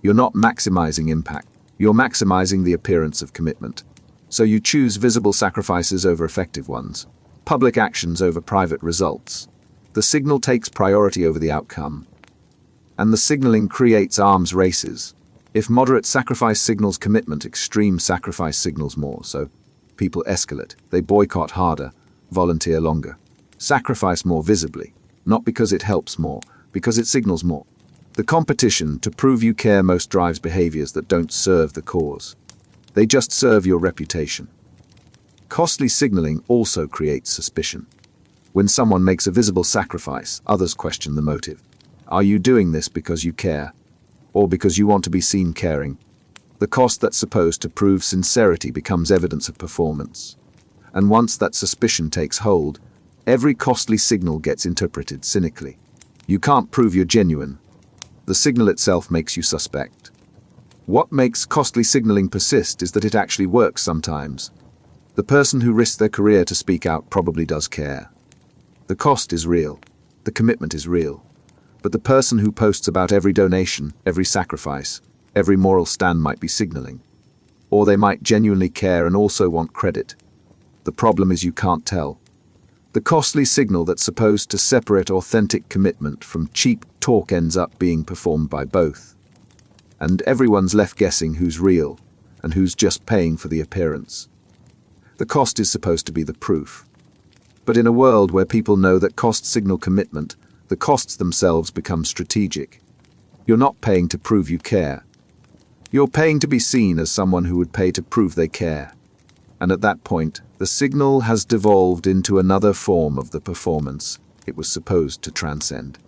You're not maximizing impact. You're maximizing the appearance of commitment. So you choose visible sacrifices over effective ones, public actions over private results. The signal takes priority over the outcome. And the signaling creates arms races. If moderate sacrifice signals commitment, extreme sacrifice signals more. So people escalate. They boycott harder, volunteer longer, sacrifice more visibly, not because it helps more, because it signals more. The competition to prove you care most drives behaviors that don't serve the cause. They just serve your reputation. Costly signaling also creates suspicion. When someone makes a visible sacrifice, others question the motive. Are you doing this because you care? Or because you want to be seen caring? The cost that's supposed to prove sincerity becomes evidence of performance. And once that suspicion takes hold, every costly signal gets interpreted cynically. You can't prove you're genuine. The signal itself makes you suspect. What makes costly signaling persist is that it actually works sometimes. The person who risks their career to speak out probably does care. The cost is real. The commitment is real. But the person who posts about every donation, every sacrifice, every moral stand might be signaling. Or they might genuinely care and also want credit. The problem is you can't tell. The costly signal that's supposed to separate authentic commitment from cheap talk ends up being performed by both. And everyone's left guessing who's real and who's just paying for the appearance. The cost is supposed to be the proof. But in a world where people know that costs signal commitment, the costs themselves become strategic. You're not paying to prove you care. You're paying to be seen as someone who would pay to prove they care. And at that point, the signal has devolved into another form of the performance it was supposed to transcend.